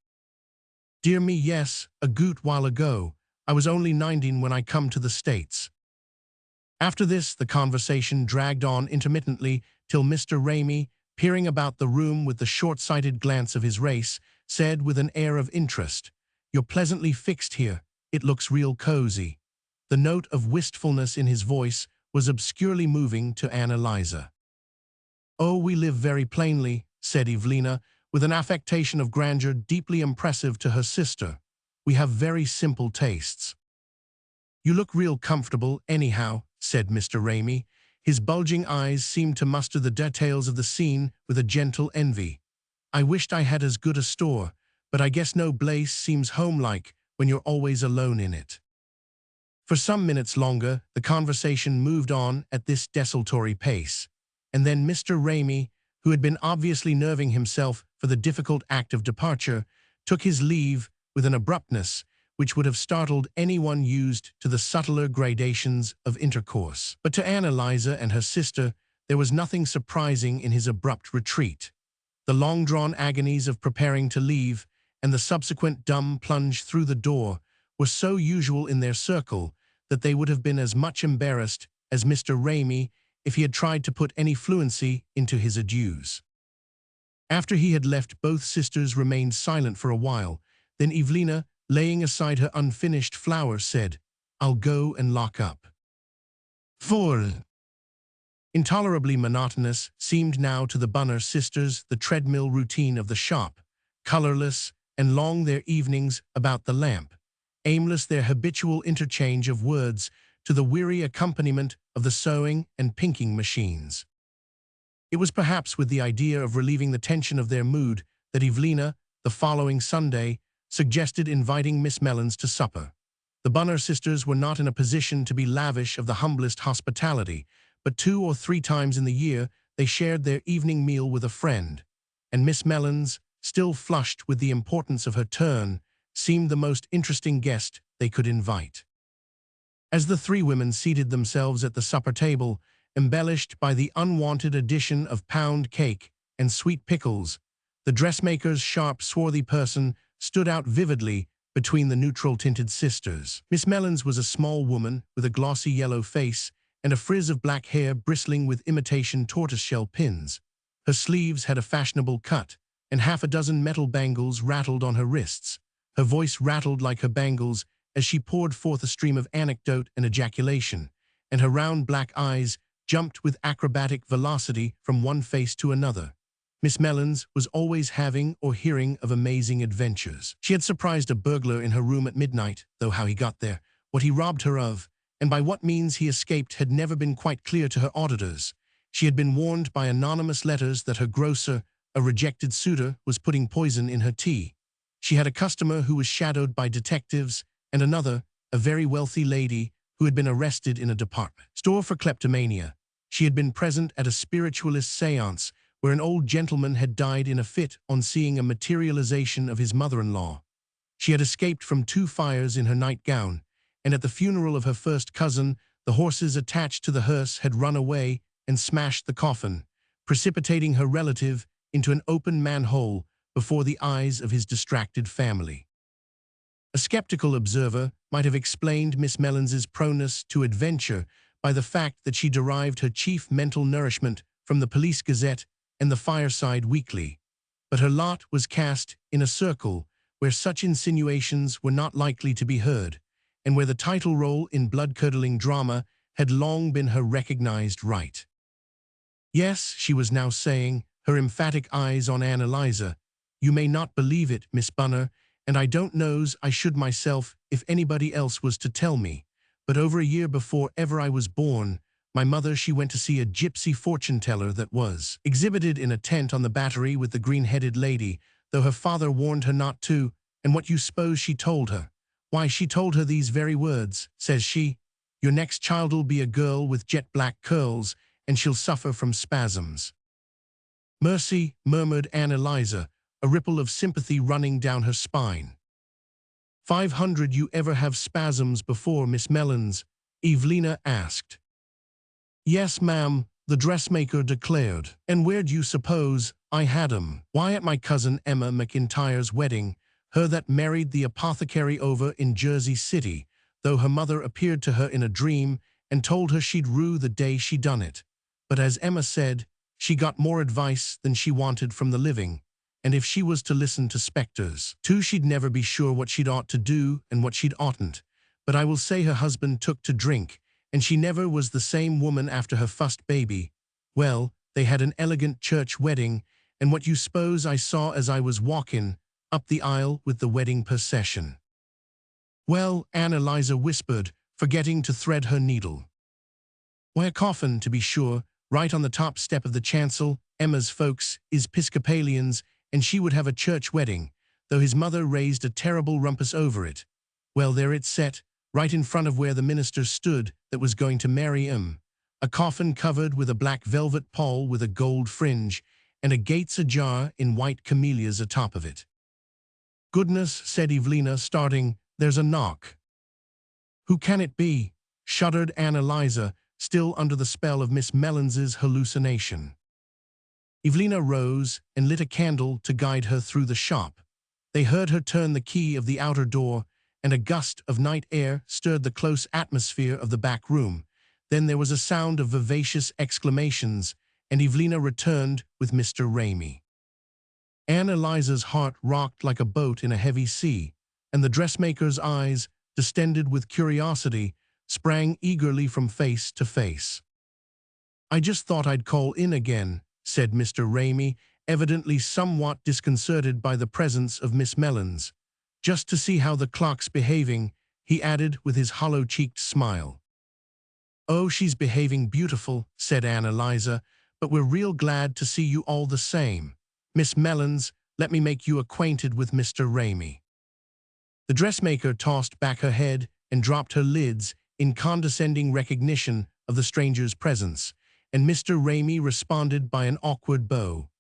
"Dear me, yes, a good while ago. I was only 19 when I come to the States." After this, the conversation dragged on intermittently till Mr. Raimi, peering about the room with the short-sighted glance of his race, said with an air of interest, "You're pleasantly fixed here. It looks real cozy." The note of wistfulness in his voice was obscurely moving to Ann Eliza. "Oh, we live very plainly," said Evelina, with an affectation of grandeur deeply impressive to her sister. "We have very simple tastes." "You look real comfortable, anyhow," said Mr. Raimi. His bulging eyes seemed to muster the details of the scene with a gentle envy. "I wished I had as good a store, but I guess no place seems home-like when you're always alone in it." For some minutes longer, the conversation moved on at this desultory pace, and then Mr. Raimi, who had been obviously nerving himself for the difficult act of departure, took his leave with an abruptness which would have startled anyone used to the subtler gradations of intercourse. But to Ann Eliza and her sister, there was nothing surprising in his abrupt retreat. The long-drawn agonies of preparing to leave, and the subsequent dumb plunge through the door, were so usual in their circle that they would have been as much embarrassed as Mr. Ramey if he had tried to put any fluency into his adieus. After he had left, both sisters remained silent for a while. Then Evelina, laying aside her unfinished flower, said, "I'll go and lock up." 4. Intolerably monotonous seemed now to the Bunner sisters the treadmill routine of the shop, colorless and long their evenings about the lamp, aimless their habitual interchange of words to the weary accompaniment of the sewing and pinking machines. It was perhaps with the idea of relieving the tension of their mood that Evelina, the following Sunday, suggested inviting Miss Mellons to supper. The Bunner sisters were not in a position to be lavish of the humblest hospitality, but 2 or 3 times in the year they shared their evening meal with a friend, and Miss Mellons, still flushed with the importance of her turn, seemed the most interesting guest they could invite. As the 3 women seated themselves at the supper table, embellished by the unwanted addition of pound cake and sweet pickles, the dressmaker's sharp, swarthy person stood out vividly between the neutral-tinted sisters. Miss Mellons was a small woman with a glossy yellow face and a frizz of black hair bristling with imitation tortoiseshell pins. Her sleeves had a fashionable cut, and half a dozen metal bangles rattled on her wrists. Her voice rattled like her bangles as she poured forth a stream of anecdote and ejaculation, and her round black eyes jumped with acrobatic velocity from one face to another. Miss Mellons was always having or hearing of amazing adventures. She had surprised a burglar in her room at midnight, though how he got there, what he robbed her of, and by what means he escaped had never been quite clear to her auditors. She had been warned by anonymous letters that her grocer, a rejected suitor, was putting poison in her tea. She had a customer who was shadowed by detectives, and another, a very wealthy lady, who had been arrested in a department store for kleptomania. She had been present at a spiritualist séance where an old gentleman had died in a fit on seeing a materialization of his mother-in-law. She had escaped from 2 fires in her nightgown, and at the funeral of her first cousin, the horses attached to the hearse had run away and smashed the coffin, precipitating her relative into an open manhole before the eyes of his distracted family. A skeptical observer might have explained Miss Mellons's proneness to adventure by the fact that she derived her chief mental nourishment from the Police Gazette and the Fireside Weekly, but her lot was cast in a circle where such insinuations were not likely to be heard, and where the title role in blood-curdling drama had long been her recognized right. "Yes," she was now saying, her emphatic eyes on Ann Eliza, "you may not believe it, Miss Bunner, and I don't knows I should myself if anybody else was to tell me, but over a year before ever I was born, my mother she went to see a gypsy fortune-teller that was exhibited in a tent on the Battery with the green-headed lady, though her father warned her not to, and what you suppose she told her? Why, she told her these very words, says she, 'Your next child'll be a girl with jet-black curls, and she'll suffer from spasms.'" "Mercy," murmured Ann Eliza, a ripple of sympathy running down her spine. 500 you ever have spasms before, Miss Mellons?" Evelina asked. "Yes, ma'am," the dressmaker declared. "And where'd you suppose I had 'em? Why, at my cousin Emma McIntyre's wedding, her that married the apothecary over in Jersey City, though her mother appeared to her in a dream and told her she'd rue the day she done it. But as Emma said, she got more advice than she wanted from the living, and if she was to listen to specters, too, she'd never be sure what she'd ought to do and what she'd oughtn't. But I will say her husband took to drink, and she never was the same woman after her first baby. Well, they had an elegant church wedding, and what you suppose I saw as I was walking up the aisle with the wedding procession?" "Well," Ann Eliza whispered, forgetting to thread her needle. "Why, a coffin, to be sure, right on the top step of the chancel. Emma's folks is Episcopalians, and she would have a church wedding, though his mother raised a terrible rumpus over it. Well, there it set, right in front of where the minister stood that was going to marry him. A coffin covered with a black velvet pall with a gold fringe, and a gates ajar in white camellias atop of it." "Goodness," said Evelina, starting, "there's a knock." "Who can it be?" shuddered Ann Eliza, still under the spell of Miss Mellons's hallucination. Evelina rose and lit a candle to guide her through the shop. They heard her turn the key of the outer door, and a gust of night air stirred the close atmosphere of the back room. Then there was a sound of vivacious exclamations, and Evelina returned with Mr. Ramey. Anne Eliza's heart rocked like a boat in a heavy sea, and the dressmaker's eyes, distended with curiosity, sprang eagerly from face to face. "I just thought I'd call in again," said Mr. Ramey, evidently somewhat disconcerted by the presence of Miss Mellons. "Just to see how the clock's behaving," he added with his hollow-cheeked smile. "Oh, she's behaving beautiful," said Anne Eliza, "but we're real glad to see you all the same. Miss Mellons, let me make you acquainted with Mr. Ramey." The dressmaker tossed back her head and dropped her lids in condescending recognition of the stranger's presence, and Mr. Ramey responded by an awkward bow.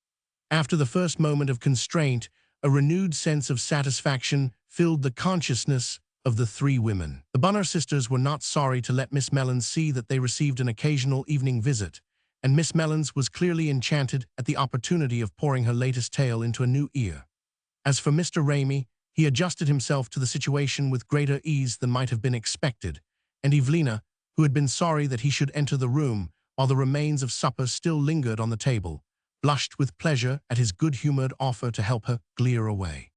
After the first moment of constraint, a renewed sense of satisfaction filled the consciousness of the three women. The Bunner sisters were not sorry to let Miss Mellons see that they received an occasional evening visit, and Miss Mellons was clearly enchanted at the opportunity of pouring her latest tale into a new ear. As for Mr. Ramey, he adjusted himself to the situation with greater ease than might have been expected, and Evelina, who had been sorry that he should enter the room while the remains of supper still lingered on the table, blushed with pleasure at his good-humored offer to help her glear away.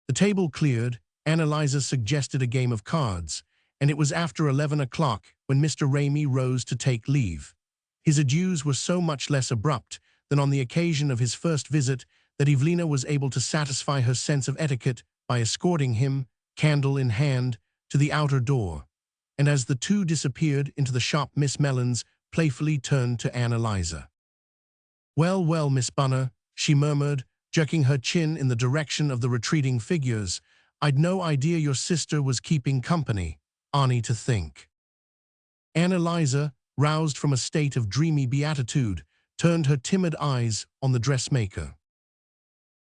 The table cleared, Anne Eliza suggested a game of cards, and it was after 11 o'clock when Mr. Ramey rose to take leave. His adieus were so much less abrupt than on the occasion of his first visit that Evelina was able to satisfy her sense of etiquette by escorting him, candle in hand, to the outer door. And as the two disappeared into the shop, Miss Mellons playfully turned to Anne Eliza. "Well, well, Miss Bunner," she murmured, jerking her chin in the direction of the retreating figures, "I'd no idea your sister was keeping company. Ani to think." Anne Eliza, roused from a state of dreamy beatitude, turned her timid eyes on the dressmaker.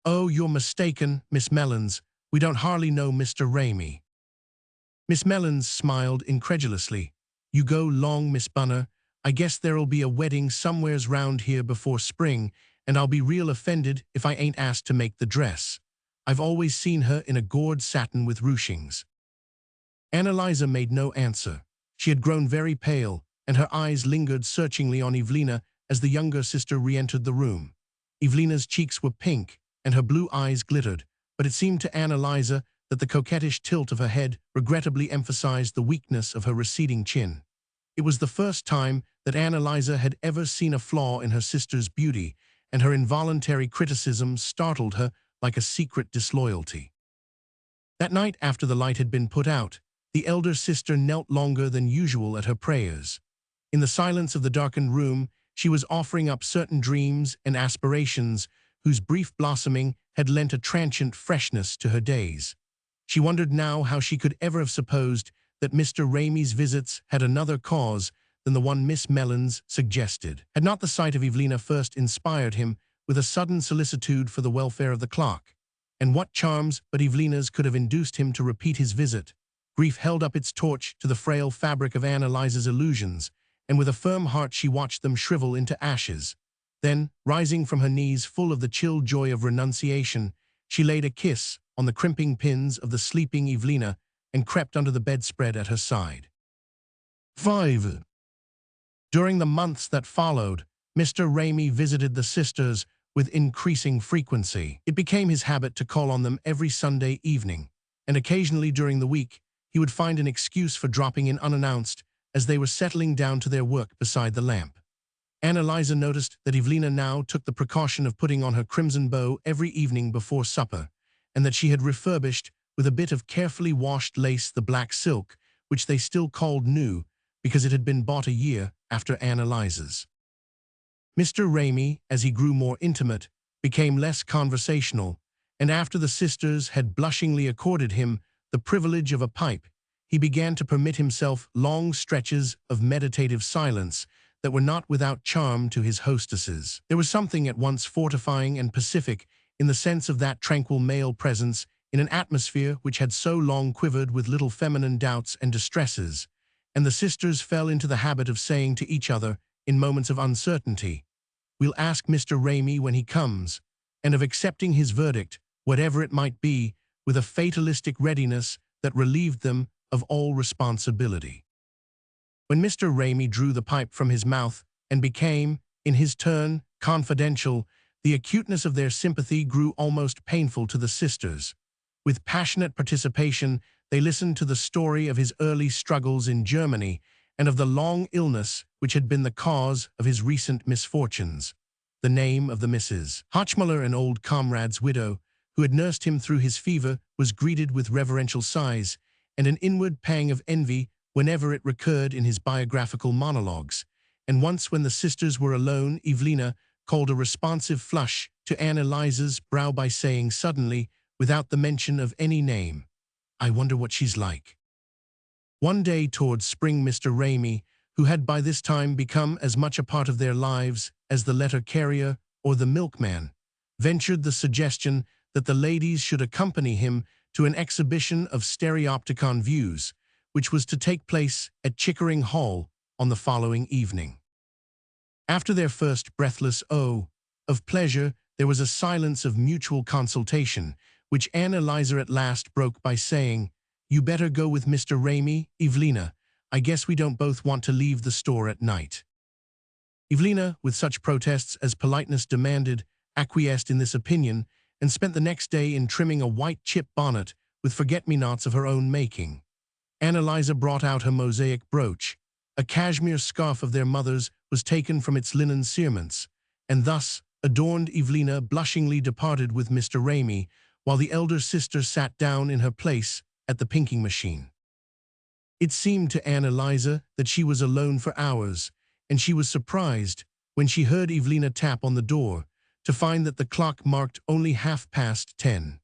"Oh, you're mistaken, Miss Mellons. We don't hardly know Mr. Ramey." Miss Mellons smiled incredulously. "You go long, Miss Bunner. I guess there'll be a wedding somewheres round here before spring, and I'll be real offended if I ain't asked to make the dress. I've always seen her in a gored satin with ruchings." Anne Eliza made no answer. She had grown very pale, and her eyes lingered searchingly on Evelina as the younger sister re-entered the room. Evelina's cheeks were pink, and her blue eyes glittered, but it seemed to Anne Eliza that the coquettish tilt of her head regrettably emphasized the weakness of her receding chin. It was the first time that Anne Eliza had ever seen a flaw in her sister's beauty, and her involuntary criticism startled her like a secret disloyalty. That night, after the light had been put out, the elder sister knelt longer than usual at her prayers. In the silence of the darkened room, she was offering up certain dreams and aspirations whose brief blossoming had lent a transient freshness to her days. She wondered now how she could ever have supposed that Mr. Ramey's visits had another cause than the one Miss Mellons suggested. Had not the sight of Evelina first inspired him with a sudden solicitude for the welfare of the clock? And what charms but Evelina's could have induced him to repeat his visit? Grief held up its torch to the frail fabric of Anne Eliza's illusions, and with a firm heart she watched them shrivel into ashes. Then, rising from her knees full of the chill joy of renunciation, she laid a kiss on the crimping pins of the sleeping Evelina and crept under the bedspread at her side. 5. During the months that followed, Mr. Ramey visited the sisters with increasing frequency. It became his habit to call on them every Sunday evening, and occasionally during the week he would find an excuse for dropping in unannounced as they were settling down to their work beside the lamp. Anne Eliza noticed that Evelina now took the precaution of putting on her crimson bow every evening before supper, and that she had refurbished with a bit of carefully washed lace the black silk, which they still called new because it had been bought a year after Anne Eliza's. Mr. Ramey, as he grew more intimate, became less conversational, and after the sisters had blushingly accorded him the privilege of a pipe, he began to permit himself long stretches of meditative silence that were not without charm to his hostesses. There was something at once fortifying and pacific in the sense of that tranquil male presence in an atmosphere which had so long quivered with little feminine doubts and distresses, and the sisters fell into the habit of saying to each other in moments of uncertainty, "We'll ask Mr. Ramey when he comes," and of accepting his verdict, whatever it might be, with a fatalistic readiness that relieved them of all responsibility. When Mr. Ramey drew the pipe from his mouth and became, in his turn, confidential, the acuteness of their sympathy grew almost painful to the sisters. With passionate participation, they listened to the story of his early struggles in Germany and of the long illness which had been the cause of his recent misfortunes. The name of the Mrs. Hotchmuller, an old comrade's widow, who had nursed him through his fever, was greeted with reverential sighs and an inward pang of envy whenever it recurred in his biographical monologues. And once when the sisters were alone, Evelina called a responsive flush to Anne Eliza's brow by saying suddenly, without the mention of any name, "I wonder what she's like." One day towards spring, Mr. Ramey, who had by this time become as much a part of their lives as the letter carrier or the milkman, ventured the suggestion that the ladies should accompany him to an exhibition of stereopticon views, which was to take place at Chickering Hall on the following evening. After their first breathless "oh" of pleasure, there was a silence of mutual consultation, which Anne Eliza at last broke by saying, "You better go with Mr. Ramey, Evelina. I guess we don't both want to leave the store at night." Evelina, with such protests as politeness demanded, acquiesced in this opinion and spent the next day in trimming a white chip bonnet with forget-me-nots of her own making. Anne Eliza brought out her mosaic brooch. A cashmere scarf of their mother's was taken from its linen cerements, and thus adorned Evelina blushingly departed with Mr. Ramey, while the elder sister sat down in her place at the pinking machine. It seemed to Anne Eliza that she was alone for hours, and she was surprised, when she heard Evelina tap on the door, to find that the clock marked only 10:30.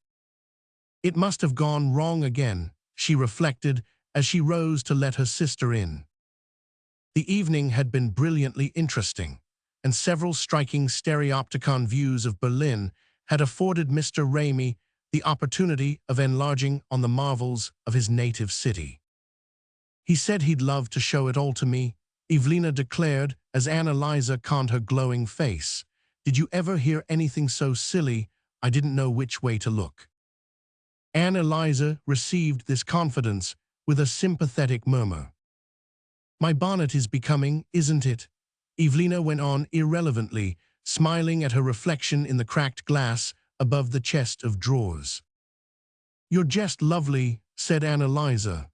It must have gone wrong again, she reflected, as she rose to let her sister in. The evening had been brilliantly interesting, and several striking stereopticon views of Berlin had afforded Mr. Ramey the opportunity of enlarging on the marvels of his native city. "He said he'd love to show it all to me," Evelina declared as Anne Eliza conned her glowing face. "Did you ever hear anything so silly? I didn't know which way to look." Anne Eliza received this confidence with a sympathetic murmur. "My bonnet is becoming, isn't it?" Evelina went on irrelevantly, smiling at her reflection in the cracked glass above the chest of drawers. "You're just lovely," said Anne Eliza.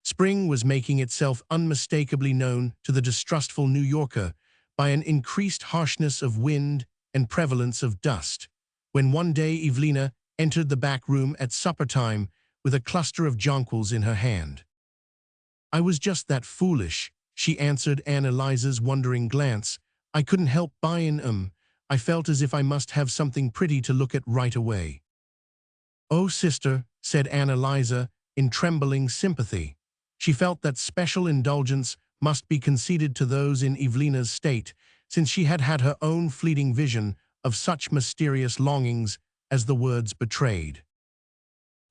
Spring was making itself unmistakably known to the distrustful New Yorker by an increased harshness of wind and prevalence of dust, when one day Evelina entered the back room at supper time with a cluster of jonquils in her hand. "I was just that foolish," she answered Anne Eliza's wondering glance. "I couldn't help buying 'em. I felt as if I must have something pretty to look at right away." "Oh, sister," said Anne Eliza in trembling sympathy. She felt that special indulgence must be conceded to those in Evelina's state, since she had had her own fleeting vision of such mysterious longings as the words betrayed.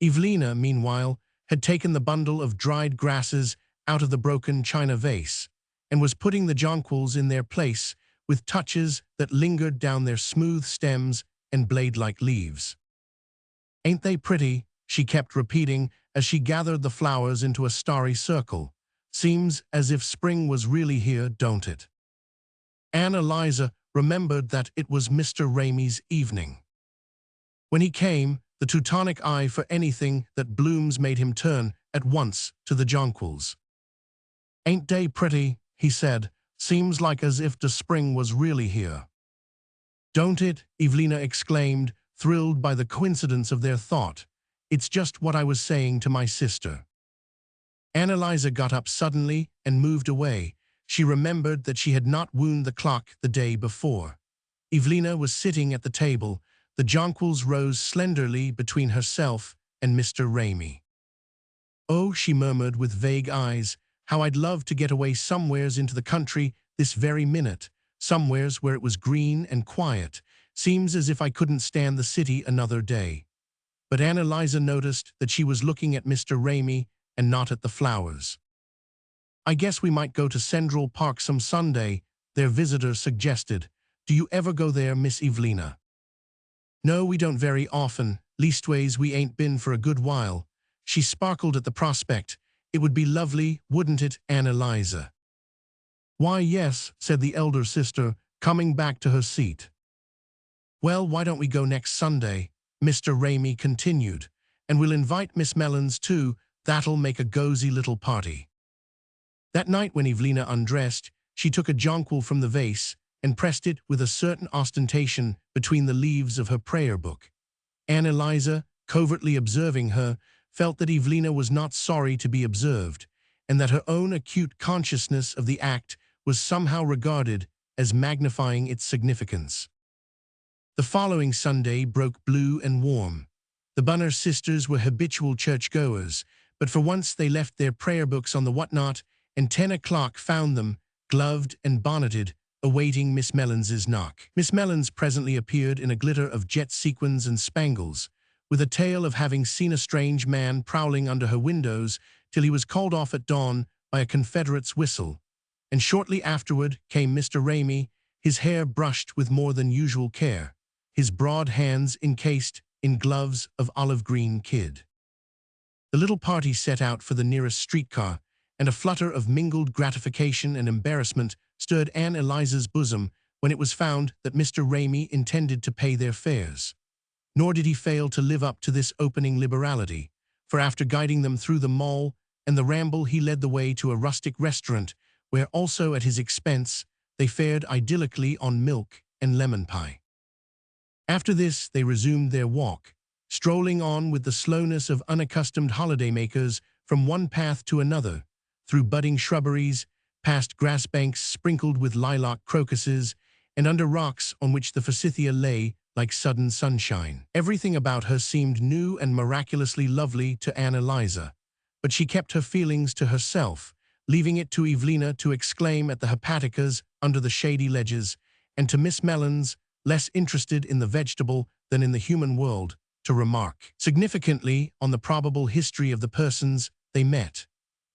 Evelina, meanwhile, had taken the bundle of dried grasses out of the broken china vase, and was putting the jonquils in their place with touches that lingered down their smooth stems and blade-like leaves. "Ain't they pretty?" she kept repeating as she gathered the flowers into a starry circle. "Seems as if spring was really here, don't it?" Anne Eliza remembered that it was Mr. Ramey's evening. When he came, the Teutonic eye for anything that blooms made him turn at once to the jonquils. "Ain't they pretty?" he said. "Seems like as if the spring was really here." "Don't it?" Evelina exclaimed, thrilled by the coincidence of their thought. "It's just what I was saying to my sister." Anne Eliza got up suddenly and moved away. She remembered that she had not wound the clock the day before. Evelina was sitting at the table. The jonquils rose slenderly between herself and Mr. Ramey. "Oh," she murmured with vague eyes, "how I'd love to get away somewheres into the country this very minute, somewheres where it was green and quiet. Seems as if I couldn't stand the city another day." But Anne Eliza noticed that she was looking at Mr. Ramey and not at the flowers. "I guess we might go to Central Park some Sunday," their visitor suggested. "Do you ever go there, Miss Evelina?" "No, we don't very often. Leastways, we ain't been for a good while." She sparkled at the prospect. It would be lovely, wouldn't it, Ann Eliza? Why, yes, said the elder sister, coming back to her seat. Well, why don't we go next Sunday? Mr. Ramey continued. And we'll invite Miss Mellons too. That'll make a cozy little party. That night when Evelina undressed, she took a jonquil from the vase and pressed it with a certain ostentation between the leaves of her prayer book. Ann Eliza, covertly observing her, felt that Evelina was not sorry to be observed, and that her own acute consciousness of the act was somehow regarded as magnifying its significance. The following Sunday broke blue and warm. The Bunner sisters were habitual churchgoers, but for once they left their prayer books on the whatnot, and 10 o'clock found them, gloved and bonneted, awaiting Miss Mellons's knock. Miss Mellons presently appeared in a glitter of jet sequins and spangles, with a tale of having seen a strange man prowling under her windows till he was called off at dawn by a Confederate's whistle. And shortly afterward came Mr. Ramey, his hair brushed with more than usual care, his broad hands encased in gloves of olive green kid. The little party set out for the nearest streetcar, and a flutter of mingled gratification and embarrassment stirred Ann Eliza's bosom when it was found that Mr. Ramey intended to pay their fares. Nor did he fail to live up to this opening liberality, for after guiding them through the mall and the ramble he led the way to a rustic restaurant where also at his expense they fared idyllically on milk and lemon pie. After this they resumed their walk, strolling on with the slowness of unaccustomed holidaymakers from one path to another, through budding shrubberies, past grass banks sprinkled with lilac crocuses, and under rocks on which the forsythia lay like sudden sunshine. Everything about her seemed new and miraculously lovely to Ann Eliza, but she kept her feelings to herself, leaving it to Evelina to exclaim at the hepaticas under the shady ledges, and to Miss Mellons, less interested in the vegetable than in the human world, to remark significantly on the probable history of the persons they met.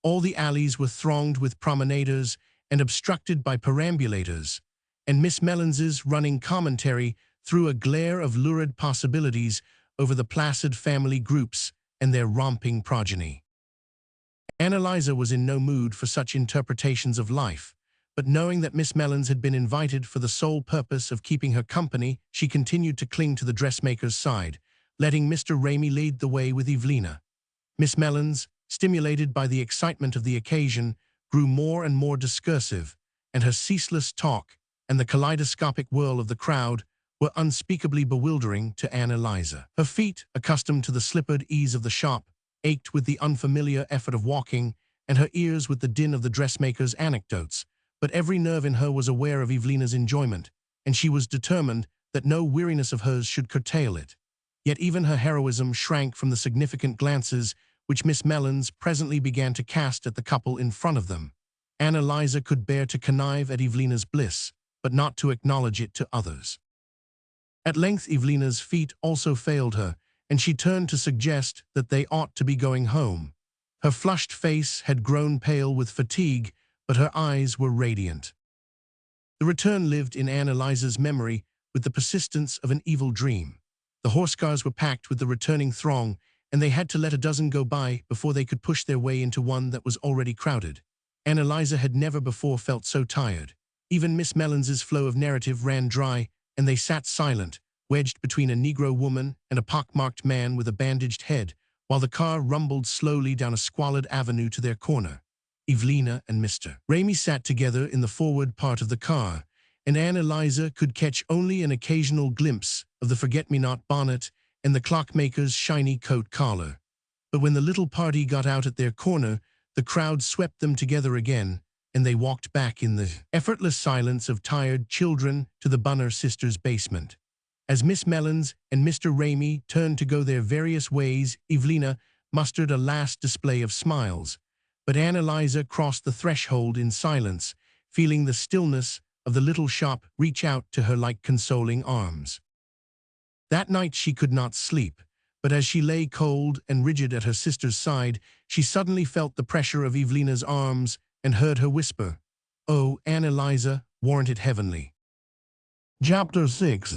All the alleys were thronged with promenaders and obstructed by perambulators, and Miss Mellons's running commentary threw a glare of lurid possibilities over the placid family groups and their romping progeny. Ann Eliza was in no mood for such interpretations of life, but knowing that Miss Mellons had been invited for the sole purpose of keeping her company, she continued to cling to the dressmaker's side, letting Mr. Ramey lead the way with Evelina. Miss Mellons, stimulated by the excitement of the occasion, grew more and more discursive, and her ceaseless talk and the kaleidoscopic whirl of the crowd were unspeakably bewildering to Ann Eliza. Her feet, accustomed to the slippered ease of the shop, ached with the unfamiliar effort of walking, and her ears with the din of the dressmaker's anecdotes, but every nerve in her was aware of Evelina's enjoyment, and she was determined that no weariness of hers should curtail it. Yet even her heroism shrank from the significant glances which Miss Mellons presently began to cast at the couple in front of them. Ann Eliza could bear to connive at Evelina's bliss, but not to acknowledge it to others. At length Evelina's feet also failed her, and she turned to suggest that they ought to be going home. Her flushed face had grown pale with fatigue, but her eyes were radiant. The return lived in Ann Eliza's memory with the persistence of an evil dream. The horsecars were packed with the returning throng, and they had to let a dozen go by before they could push their way into one that was already crowded. Ann Eliza had never before felt so tired. Even Miss Mellons's flow of narrative ran dry, and they sat silent, wedged between a Negro woman and a pockmarked man with a bandaged head, while the car rumbled slowly down a squalid avenue to their corner. Evelina and Mr. Ramey sat together in the forward part of the car, and Ann Eliza could catch only an occasional glimpse of the forget-me-not bonnet and the clockmaker's shiny coat collar. But when the little party got out at their corner, the crowd swept them together again, and they walked back in the effortless silence of tired children to the Bunner sisters' basement. As Miss Mellons and Mr. Ramey turned to go their various ways, Evelina mustered a last display of smiles, but Ann Eliza crossed the threshold in silence, feeling the stillness of the little shop reach out to her like consoling arms. That night she could not sleep, but as she lay cold and rigid at her sister's side, she suddenly felt the pressure of Evelina's arms and heard her whisper, "Oh, Ann Eliza, warn't it heavenly?" Chapter 6.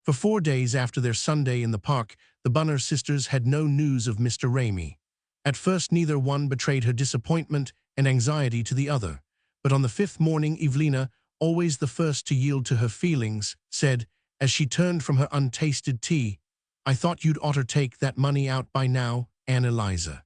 For 4 days after their Sunday in the park, the Bunner sisters had no news of Mr. Ramey. At first neither one betrayed her disappointment and anxiety to the other, but on the 5th morning Evelina, always the first to yield to her feelings, said, as she turned from her untasted tea, "I thought you'd oughter take that money out by now, Ann Eliza."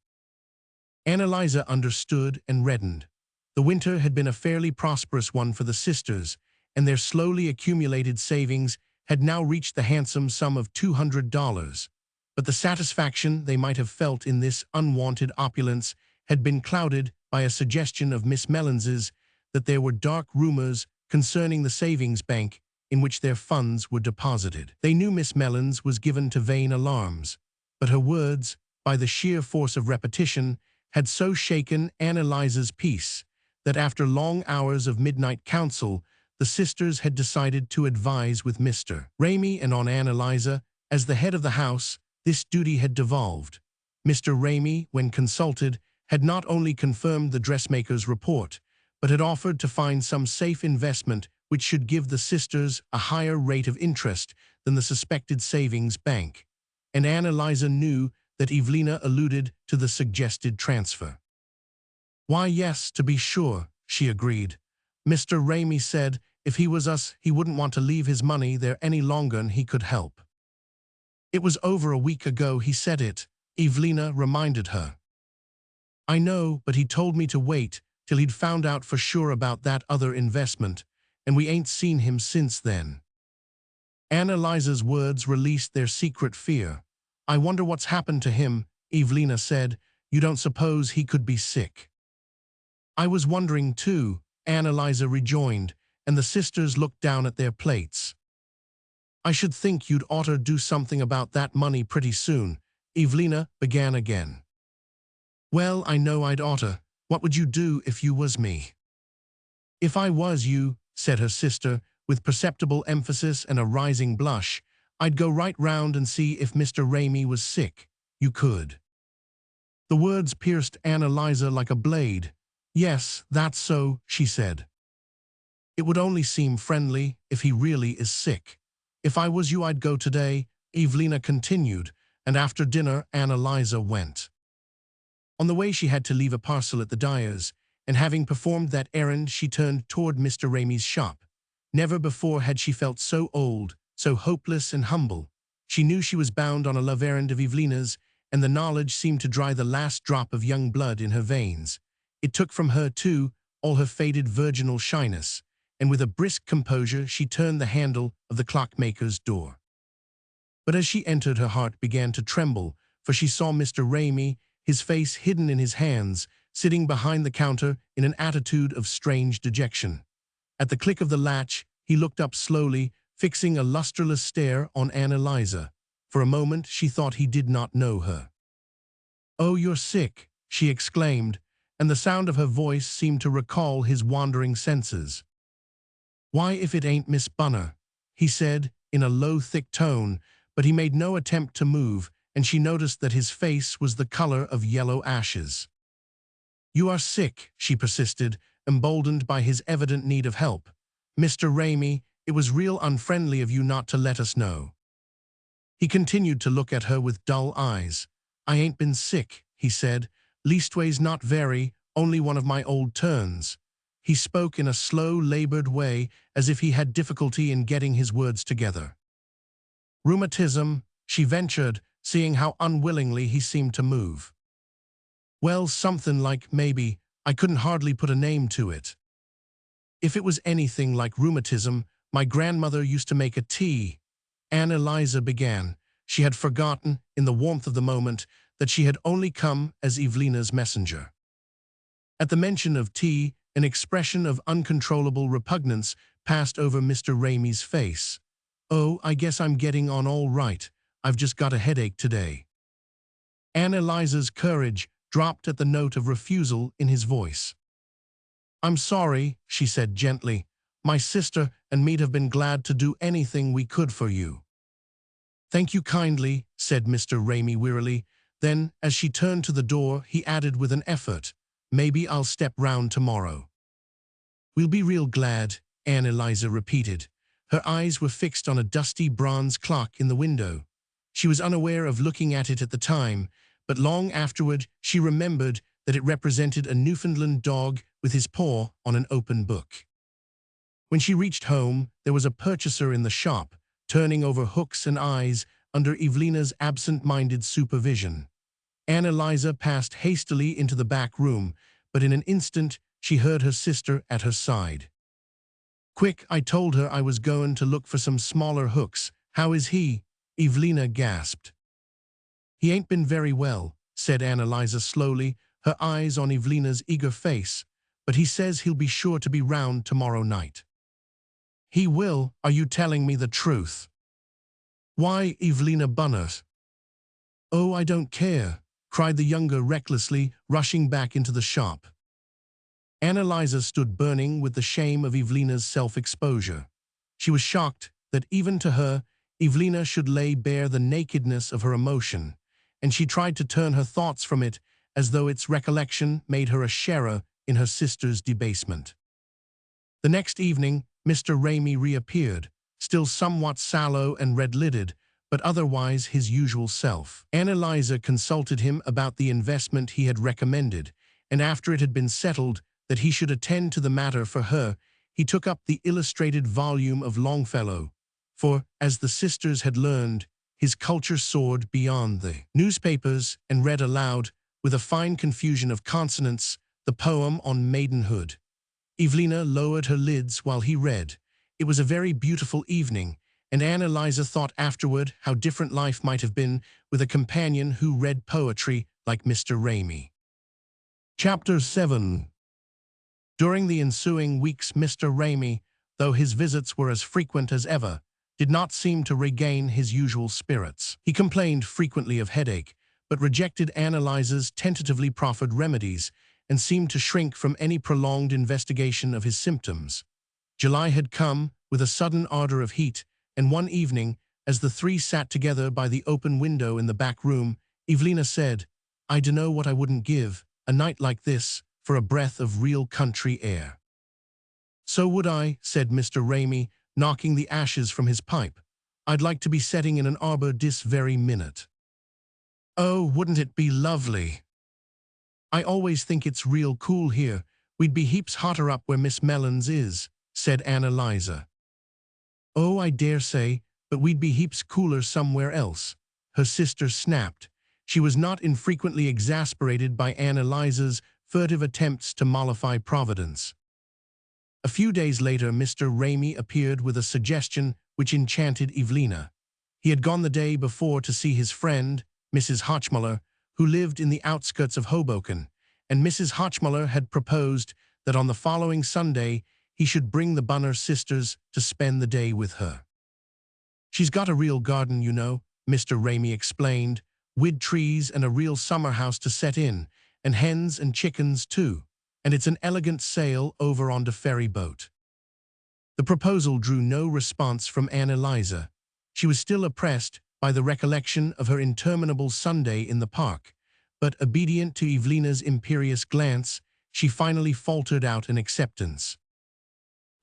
Ann Eliza understood and reddened. The winter had been a fairly prosperous one for the sisters, and their slowly accumulated savings had now reached the handsome sum of $200. But the satisfaction they might have felt in this unwanted opulence had been clouded by a suggestion of Miss Mellins's that there were dark rumors concerning the savings bank in which their funds were deposited. They knew Miss Mellins was given to vain alarms, but her words, by the sheer force of repetition, had so shaken Ann Eliza's peace that after long hours of midnight counsel, the sisters had decided to advise with Mr. Ramey and on Ann Eliza. As the head of the house, this duty had devolved. Mr. Ramey, when consulted, had not only confirmed the dressmaker's report, but had offered to find some safe investment which should give the sisters a higher rate of interest than the suspected savings bank. And Ann Eliza knew that Evelina alluded to the suggested transfer. "Why, yes, to be sure," she agreed. "Mr. Ramey said if he was us, he wouldn't want to leave his money there any longer'n he could help." "It was over a week ago he said it," Evelina reminded her. "I know, but he told me to wait till he'd found out for sure about that other investment, and we ain't seen him since then." Ann Eliza's words released their secret fear. "I wonder what's happened to him," Evelina said. "You don't suppose he could be sick?" "I was wondering too," Ann Eliza rejoined, and the sisters looked down at their plates. "I should think you'd oughter do something about that money pretty soon," Evelina began again. "Well, I know I'd oughter. What would you do if you was me?" "If I was you," said her sister, with perceptible emphasis and a rising blush, "I'd go right round and see if Mr. Ramey was sick. You could." The words pierced Ann Eliza like a blade. "Yes, that's so," she said. "It would only seem friendly if he really is sick. If I was you, I'd go today," Evelina continued, and after dinner Ann Eliza went. On the way she had to leave a parcel at the dyer's, and having performed that errand she turned toward Mr. Ramey's shop. Never before had she felt so old, so hopeless and humble. She knew she was bound on a love errand of Evelina's, and the knowledge seemed to dry the last drop of young blood in her veins. It took from her, too, all her faded virginal shyness, and with a brisk composure she turned the handle of the clockmaker's door. But as she entered, her heart began to tremble, for she saw Mr. Ramey, his face hidden in his hands, sitting behind the counter in an attitude of strange dejection. At the click of the latch, he looked up slowly, fixing a lusterless stare on Ann Eliza. For a moment she thought he did not know her. "Oh, you're sick," she exclaimed, and the sound of her voice seemed to recall his wandering senses. "Why, if it ain't Miss Bunner," he said in a low, thick tone, but he made no attempt to move, and she noticed that his face was the color of yellow ashes. "You are sick," she persisted, emboldened by his evident need of help. "Mr. Ramey, it was real unfriendly of you not to let us know." He continued to look at her with dull eyes. "I ain't been sick," he said, "leastways not very, only one of my old turns." He spoke in a slow, labored way, as if he had difficulty in getting his words together. "Rheumatism," she ventured, seeing how unwillingly he seemed to move. "Well, something like, maybe. I couldn't hardly put a name to it. If it was anything like rheumatism, my grandmother used to make a tea," Ann Eliza began. She had forgotten, in the warmth of the moment, that she had only come as Evelina's messenger. At the mention of tea, an expression of uncontrollable repugnance passed over Mr. Ramey's face. "Oh, I guess I'm getting on all right. I've just got a headache today." Ann Eliza's courage dropped at the note of refusal in his voice. "I'm sorry," she said gently. "My sister and me'd have been glad to do anything we could for you." "Thank you kindly," said Mr. Ramey wearily. Then, as she turned to the door, he added with an effort, "Maybe I'll step round tomorrow." "We'll be real glad," Ann Eliza repeated. Her eyes were fixed on a dusty bronze clock in the window. She was unaware of looking at it at the time, but long afterward she remembered that it represented a Newfoundland dog with his paw on an open book. When she reached home, there was a purchaser in the shop, turning over hooks and eyes under Evelina's absent-minded supervision. Annalisa passed hastily into the back room, but in an instant she heard her sister at her side. "Quick, I told her I was going to look for some smaller hooks. How is he?" Evelina gasped. "He ain't been very well," said Annalisa slowly, her eyes on Evelina's eager face, "but he says he'll be sure to be round tomorrow night." "He will? Are you telling me the truth?" "Why, Evelina Bunner?" "Oh, I don't care," cried the younger recklessly, rushing back into the shop. Annalisa stood burning with the shame of Evelina's self-exposure. She was shocked that even to her, Evelina should lay bare the nakedness of her emotion, and she tried to turn her thoughts from it as though its recollection made her a sharer in her sister's debasement. The next evening, Mr. Ramey reappeared, still somewhat sallow and red-lidded, but otherwise his usual self. Annalisa consulted him about the investment he had recommended, and after it had been settled that he should attend to the matter for her, he took up the illustrated volume of Longfellow, for, as the sisters had learned, his culture soared beyond the newspapers, and read aloud, with a fine confusion of consonants, the poem on maidenhood. Evelina lowered her lids while he read. It was a very beautiful evening, and Annalisa thought afterward how different life might have been with a companion who read poetry like Mr. Ramey. Chapter 7. During the ensuing weeks, Mr. Ramey, though his visits were as frequent as ever, did not seem to regain his usual spirits. He complained frequently of headache, but rejected Annalisa's tentatively proffered remedies and seemed to shrink from any prolonged investigation of his symptoms. July had come with a sudden ardor of heat, and one evening, as the three sat together by the open window in the back room, Evelina said, "I dunno what I wouldn't give, a night like this, for a breath of real country air." "So would I," said Mr. Ramey, knocking the ashes from his pipe. "I'd like to be setting in an arbor this very minute." "Oh, wouldn't it be lovely?" "I always think it's real cool here. We'd be heaps hotter up where Miss Mellons is," said Annalisa. "Oh, I dare say, but we'd be heaps cooler somewhere else," her sister snapped. She was not infrequently exasperated by Annalisa's furtive attempts to mollify Providence. A few days later, Mr. Ramey appeared with a suggestion which enchanted Evelina. He had gone the day before to see his friend, Mrs. Hotchmuller, who lived in the outskirts of Hoboken, and Mrs. Hotchmuller had proposed that on the following Sunday he should bring the Bunner sisters to spend the day with her. "She's got a real garden, you know," Mr. Ramey explained, "wid trees and a real summer house to set in, and hens and chickens too, and it's an elegant sail over on the ferry boat." The proposal drew no response from Annalisa. She was still oppressed by the recollection of her interminable Sunday in the park, but obedient to Evelina's imperious glance, she finally faltered out an acceptance.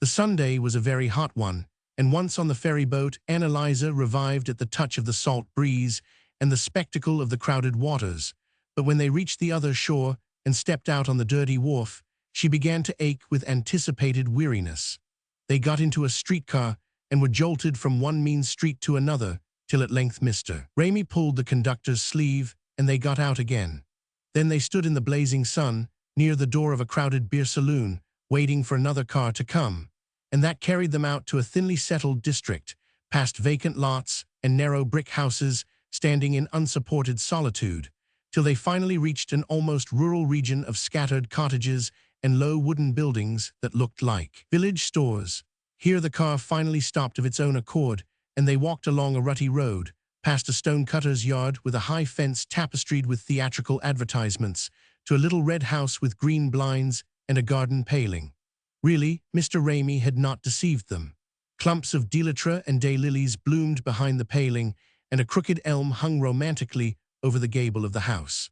The Sunday was a very hot one, and once on the ferry boat, Annalisa revived at the touch of the salt breeze and the spectacle of the crowded waters. But when they reached the other shore and stepped out on the dirty wharf, she began to ache with anticipated weariness. They got into a streetcar and were jolted from one mean street to another, till at length Mr. Ramey pulled the conductor's sleeve, and they got out again. Then they stood in the blazing sun, near the door of a crowded beer saloon, waiting for another car to come, and that carried them out to a thinly settled district, past vacant lots and narrow brick houses standing in unsupported solitude, till they finally reached an almost rural region of scattered cottages and low wooden buildings that looked like village stores. Here the car finally stopped of its own accord, and they walked along a rutty road, past a stone-cutter's yard with a high fence tapestried with theatrical advertisements, to a little red house with green blinds and a garden paling. Really, Mr. Ramey had not deceived them. Clumps of delatera and daylilies bloomed behind the paling, and a crooked elm hung romantically over the gable of the house.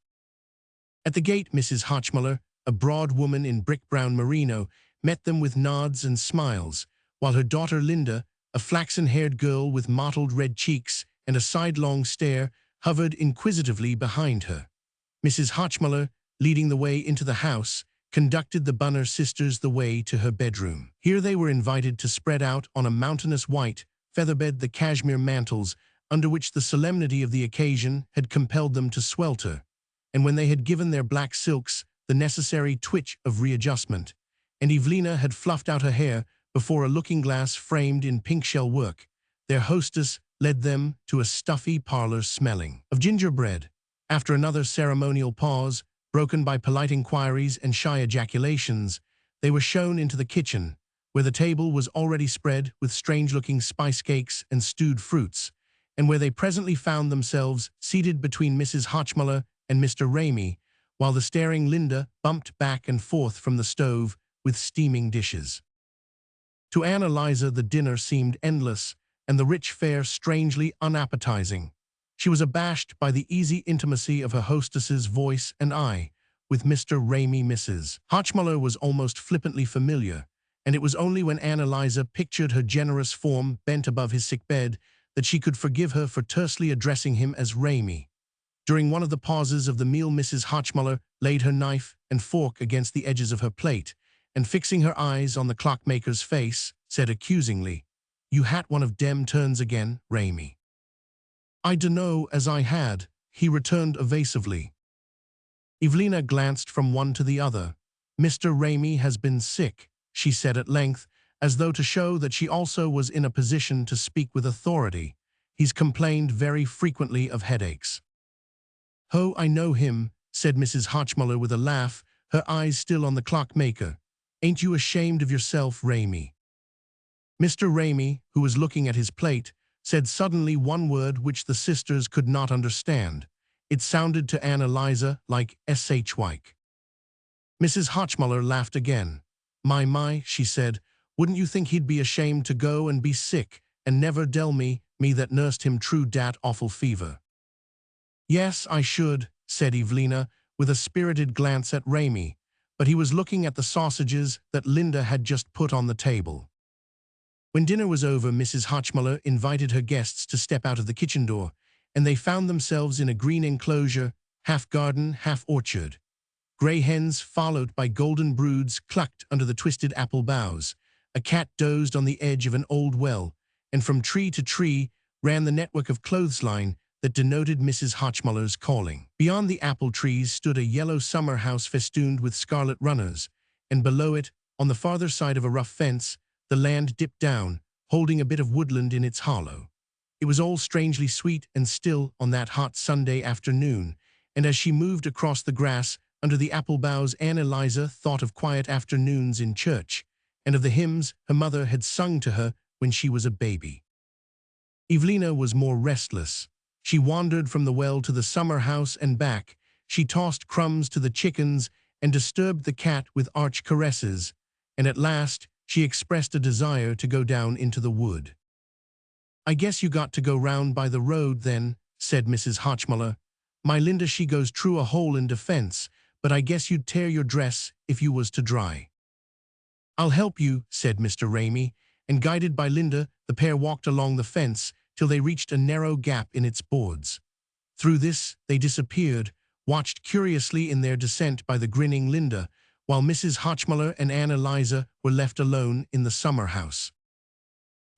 At the gate, Mrs. Hotchmuller, a broad woman in brick-brown merino, met them with nods and smiles, while her daughter Linda, A flaxen-haired girl with mottled red cheeks and a sidelong stare hovered inquisitively behind her. Mrs. Hotchmuller, leading the way into the house, conducted the Bunner sisters the way to her bedroom. Here they were invited to spread out on a mountainous white featherbed the cashmere mantles under which the solemnity of the occasion had compelled them to swelter, and when they had given their black silks the necessary twitch of readjustment, and Evelina had fluffed out her hair before a looking-glass framed in pink shell work, their hostess led them to a stuffy parlor smelling of gingerbread. After another ceremonial pause, broken by polite inquiries and shy ejaculations, they were shown into the kitchen, where the table was already spread with strange-looking spice cakes and stewed fruits, and where they presently found themselves seated between Mrs. Hotchmuller and Mr. Ramey, while the staring Linda bumped back and forth from the stove with steaming dishes. To Ann Eliza the dinner seemed endless, and the rich fare strangely unappetizing. She was abashed by the easy intimacy of her hostess's voice and eye. With Mr. Ramey, Mrs. Hotchmuller was almost flippantly familiar, and it was only when Ann Eliza pictured her generous form bent above his sick bed that she could forgive her for tersely addressing him as Ramey. During one of the pauses of the meal, Mrs. Hotchmuller laid her knife and fork against the edges of her plate, and fixing her eyes on the clockmaker's face, said accusingly, "You had one of dem turns again, Ramey." "I dunno as I had," he returned evasively. Evelina glanced from one to the other. "Mr. Ramey has been sick," she said at length, as though to show that she also was in a position to speak with authority. "He's complained very frequently of headaches." "Oh, I know him," said Mrs. Hotchmuller with a laugh, her eyes still on the clockmaker. "Ain't you ashamed of yourself, Ramey?" Mr. Ramey, who was looking at his plate, said suddenly one word which the sisters could not understand. It sounded to Ann Eliza like "shwike." Mrs. Hotchmuller laughed again. My," she said, "wouldn't you think he'd be ashamed to go and be sick, and never tell me that nursed him true dat awful fever?" "Yes, I should," said Evelina, with a spirited glance at Ramey, but he was looking at the sausages that Linda had just put on the table. When dinner was over, Mrs. Hotchmuller invited her guests to step out of the kitchen door, and they found themselves in a green enclosure, half garden, half orchard. Gray hens, followed by golden broods, clucked under the twisted apple boughs. A cat dozed on the edge of an old well, and from tree to tree ran the network of clothesline that denoted Mrs. Hotchmuller's calling. Beyond the apple trees stood a yellow summer house festooned with scarlet runners, and below it, on the farther side of a rough fence, the land dipped down, holding a bit of woodland in its hollow. It was all strangely sweet and still on that hot Sunday afternoon, and as she moved across the grass under the apple boughs, Ann Eliza thought of quiet afternoons in church, and of the hymns her mother had sung to her when she was a baby. Evelina was more restless. She wandered from the well to the summer house and back. She tossed crumbs to the chickens and disturbed the cat with arch caresses, and at last she expressed a desire to go down into the wood. "I guess you got to go round by the road then," said Mrs. Hotchmuller. "My Linda, she goes through a hole in defense, but I guess you'd tear your dress if you was to dry." "I'll help you," said Mr. Ramey, and guided by Linda, the pair walked along the fence till they reached a narrow gap in its boards. Through this they disappeared, watched curiously in their descent by the grinning Linda, while Mrs. Hotchmuller and Ann Eliza were left alone in the summer house.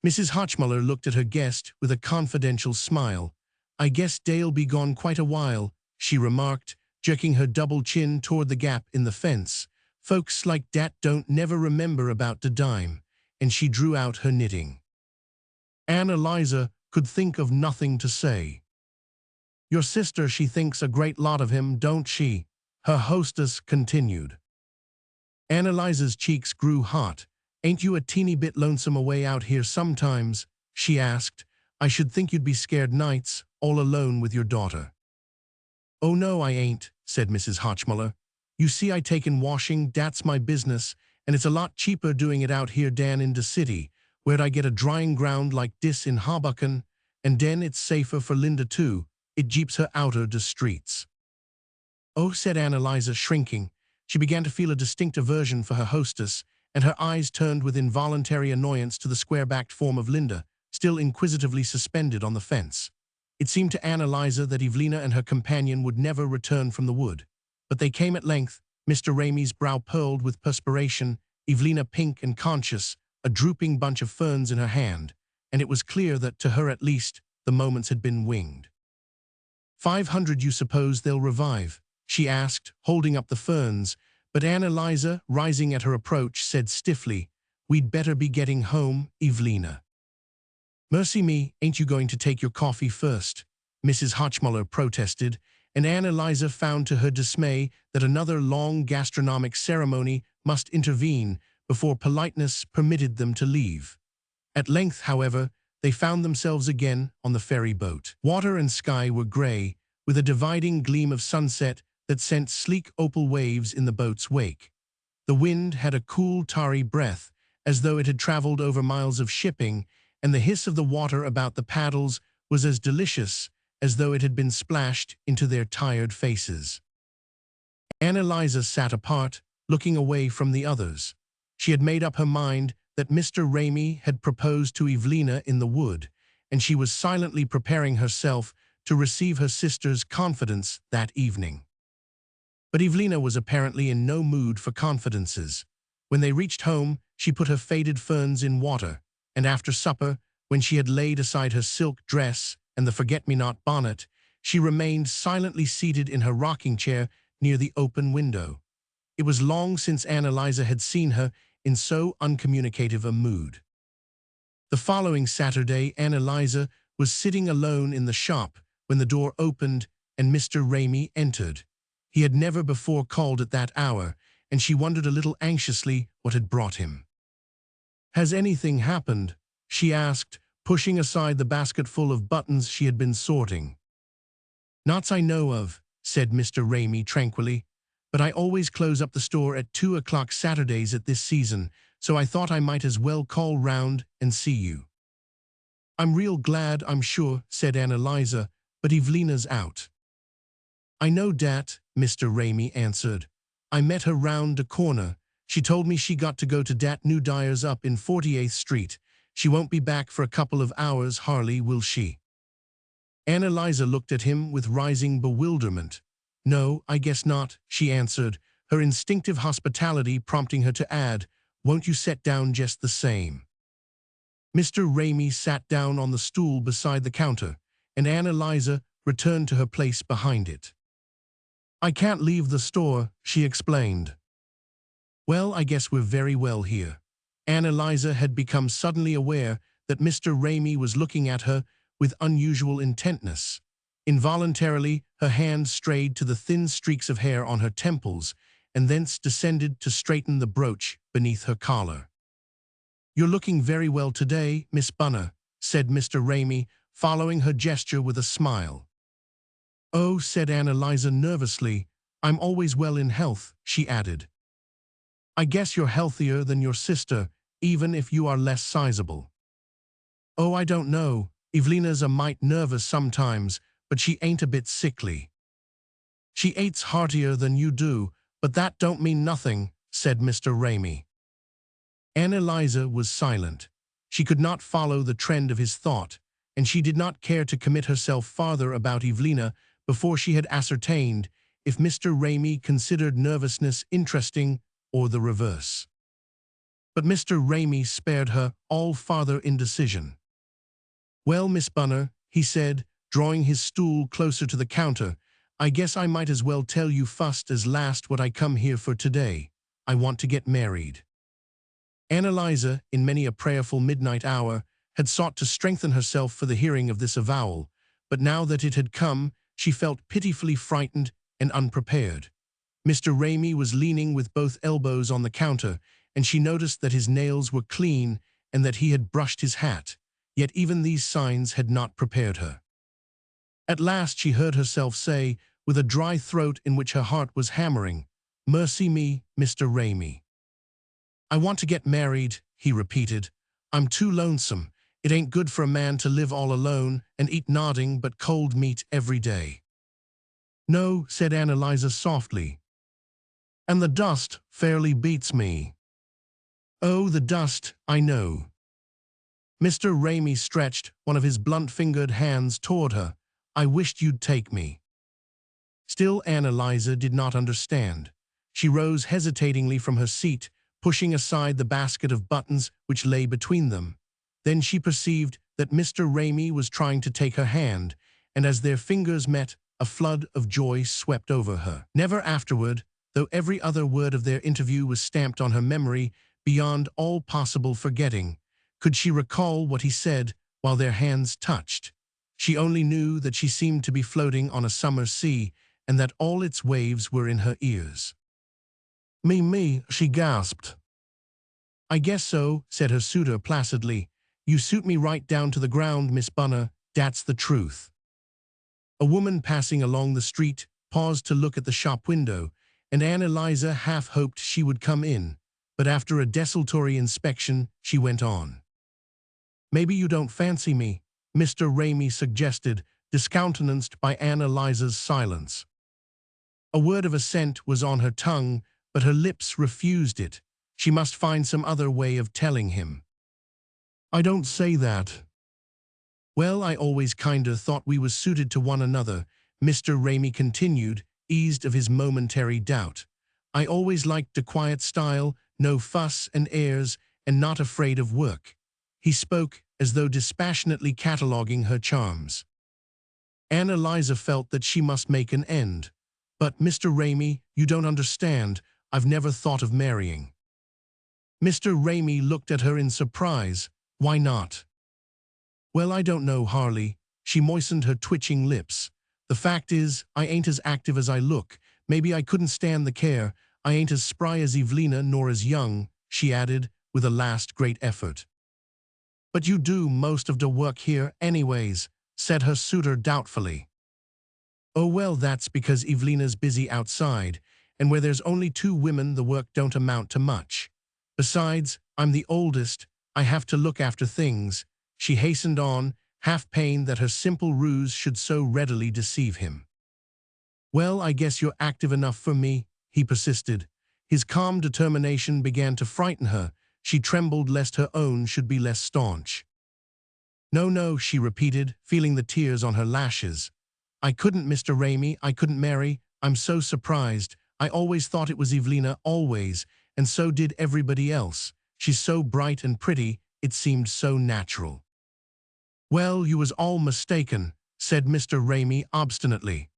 Mrs. Hotchmuller looked at her guest with a confidential smile. "I guess Dale'll be gone quite a while," she remarked, jerking her double chin toward the gap in the fence. "Folks like dat don't never remember about de dime," and she drew out her knitting. Ann Eliza could think of nothing to say. "Your sister, she thinks a great lot of him, don't she?" her hostess continued. Ann Eliza's cheeks grew hot. "Ain't you a teeny bit lonesome away out here sometimes?" she asked. "I should think you'd be scared nights, all alone with your daughter." "Oh no, I ain't," said Mrs. Hotchmuller. "You see, I taken washing, dat's my business, and it's a lot cheaper doing it out here dan in de city, where'd I get a drying ground like dis in Hoboken, and den it's safer for Linda too, it jeeps her outer de streets." "Oh," said Ann Eliza, shrinking. She began to feel a distinct aversion for her hostess, and her eyes turned with involuntary annoyance to the square-backed form of Linda. still inquisitively suspended on the fence. It seemed to Annalisa that Evelina and her companion would never return from the wood. But they came at length, Mr. Ramey's brow pearled with perspiration, Evelina pink and conscious, a drooping bunch of ferns in her hand, and it was clear that, to her at least, the moments had been winged. 500 you suppose they'll revive? She asked, holding up the ferns, but Annalisa, rising at her approach, said stiffly, "We'd better be getting home, Evelina." "Mercy me, ain't you going to take your coffee first?" Mrs. Hotchmuller protested, and Annalisa found to her dismay that another long gastronomic ceremony must intervene before politeness permitted them to leave. At length, however, they found themselves again on the ferry boat. Water and sky were gray, with a dividing gleam of sunset that sent sleek opal waves in the boat's wake. The wind had a cool, tarry breath, as though it had traveled over miles of shipping, and the hiss of the water about the paddles was as delicious as though it had been splashed into their tired faces. Annalisa sat apart, looking away from the others. She had made up her mind that Mr. Ramey had proposed to Evelina in the wood, and she was silently preparing herself to receive her sister's confidence that evening. But Evelina was apparently in no mood for confidences. When they reached home, she put her faded ferns in water, and after supper, when she had laid aside her silk dress and the forget-me-not bonnet, she remained silently seated in her rocking chair near the open window. It was long since Annalisa had seen her in so uncommunicative a mood. The following Saturday, Annalisa was sitting alone in the shop when the door opened and Mr. Ramey entered. He had never before called at that hour, and she wondered a little anxiously what had brought him. "Has anything happened?" she asked, pushing aside the basketful of buttons she had been sorting. "Nots I know of," said Mr. Ramey tranquilly, "but I always close up the store at 2 o'clock Saturdays at this season, so I thought I might as well call round and see you." "I'm real glad, I'm sure," said Annalisa, "but Evelina's out." "I know dat," Mr. Ramey answered. "I met her round de corner. She told me she got to go to dat new dyer's up in 48th Street. She won't be back for a couple of hours, hardly, will she?" Annalisa looked at him with rising bewilderment. "No, I guess not," she answered, her instinctive hospitality prompting her to add, "Won't you set down just the same?" Mr. Ramey sat down on the stool beside the counter, and Annalisa returned to her place behind it. "I can't leave the store," she explained. "Well, I guess we're very well here." Annalisa had become suddenly aware that Mr. Ramey was looking at her with unusual intentness. Involuntarily, her hand strayed to the thin streaks of hair on her temples, and thence descended to straighten the brooch beneath her collar. "You're looking very well today, Miss Bunner," said Mr. Ramey, following her gesture with a smile. "Oh," said Annalisa nervously, "I'm always well in health," she added. "I guess you're healthier than your sister, even if you are less sizable." "Oh, I don't know. Evelina's a mite nervous sometimes, but she ain't a bit sickly." "She ates heartier than you do, but that don't mean nothing," said Mr. Ramey. Annalisa was silent. She could not follow the trend of his thought, and she did not care to commit herself farther about Evelina before she had ascertained if Mr. Ramey considered nervousness interesting or the reverse. But Mr. Ramey spared her all farther indecision. "Well, Miss Bunner," he said, drawing his stool closer to the counter, "I guess I might as well tell you fust as last what I come here for today. I want to get married." Annalisa, in many a prayerful midnight hour, had sought to strengthen herself for the hearing of this avowal, but now that it had come, she felt pitifully frightened and unprepared. Mr. Ramey was leaning with both elbows on the counter, and she noticed that his nails were clean and that he had brushed his hat, yet even these signs had not prepared her. At last she heard herself say, with a dry throat in which her heart was hammering, "Mercy me, Mr. Ramey." "I want to get married," he repeated. "I'm too lonesome. It ain't good for a man to live all alone and eat nothing but cold meat every day." "No," said Annalisa softly. "And the dust fairly beats me." "Oh, the dust, I know." Mr. Ramey stretched one of his blunt-fingered hands toward her. "I wished you'd take me." Still, Annalisa did not understand. She rose hesitatingly from her seat, pushing aside the basket of buttons which lay between them. Then she perceived that Mr. Ramey was trying to take her hand, and as their fingers met, a flood of joy swept over her. Never afterward, though every other word of their interview was stamped on her memory beyond all possible forgetting, could she recall what he said while their hands touched. She only knew that she seemed to be floating on a summer sea, and that all its waves were in her ears. Me, she gasped. "I guess so," said her suitor placidly. "You suit me right down to the ground, Miss Bunner, that's the truth." A woman passing along the street paused to look at the shop window, and Annalisa half hoped she would come in, but after a desultory inspection, she went on. "Maybe you don't fancy me," Mr. Ramey suggested, discountenanced by Annalisa's silence. A word of assent was on her tongue, but her lips refused it. She must find some other way of telling him. "I don't say that." "Well, I always kinda thought we was suited to one another," Mr. Ramey continued, eased of his momentary doubt. "I always liked a quiet style, no fuss and airs, and not afraid of work." He spoke as though dispassionately cataloguing her charms. Annalisa felt that she must make an end. "But, Mr. Ramey, you don't understand. I've never thought of marrying." Mr. Ramey looked at her in surprise. "Why not?" "Well, I don't know, Harley." She moistened her twitching lips. "The fact is, I ain't as active as I look. Maybe I couldn't stand the care. I ain't as spry as Evelina nor as young," she added, with a last great effort. "But you do most of the work here anyways," said her suitor doubtfully. "Oh well, that's because Evelina's busy outside, and where there's only two women the work don't amount to much. Besides, I'm the oldest, I have to look after things," she hastened on, half pained that her simple ruse should so readily deceive him. "Well, I guess you're active enough for me," he persisted. His calm determination began to frighten her. She trembled lest her own should be less staunch. No, she repeated, feeling the tears on her lashes. "I couldn't, Mr. Ramey, I couldn't marry. I'm so surprised. I always thought it was Evelina, always, and so did everybody else. She's so bright and pretty, it seemed so natural." "Well, you was all mistaken," said Mr. Ramey obstinately.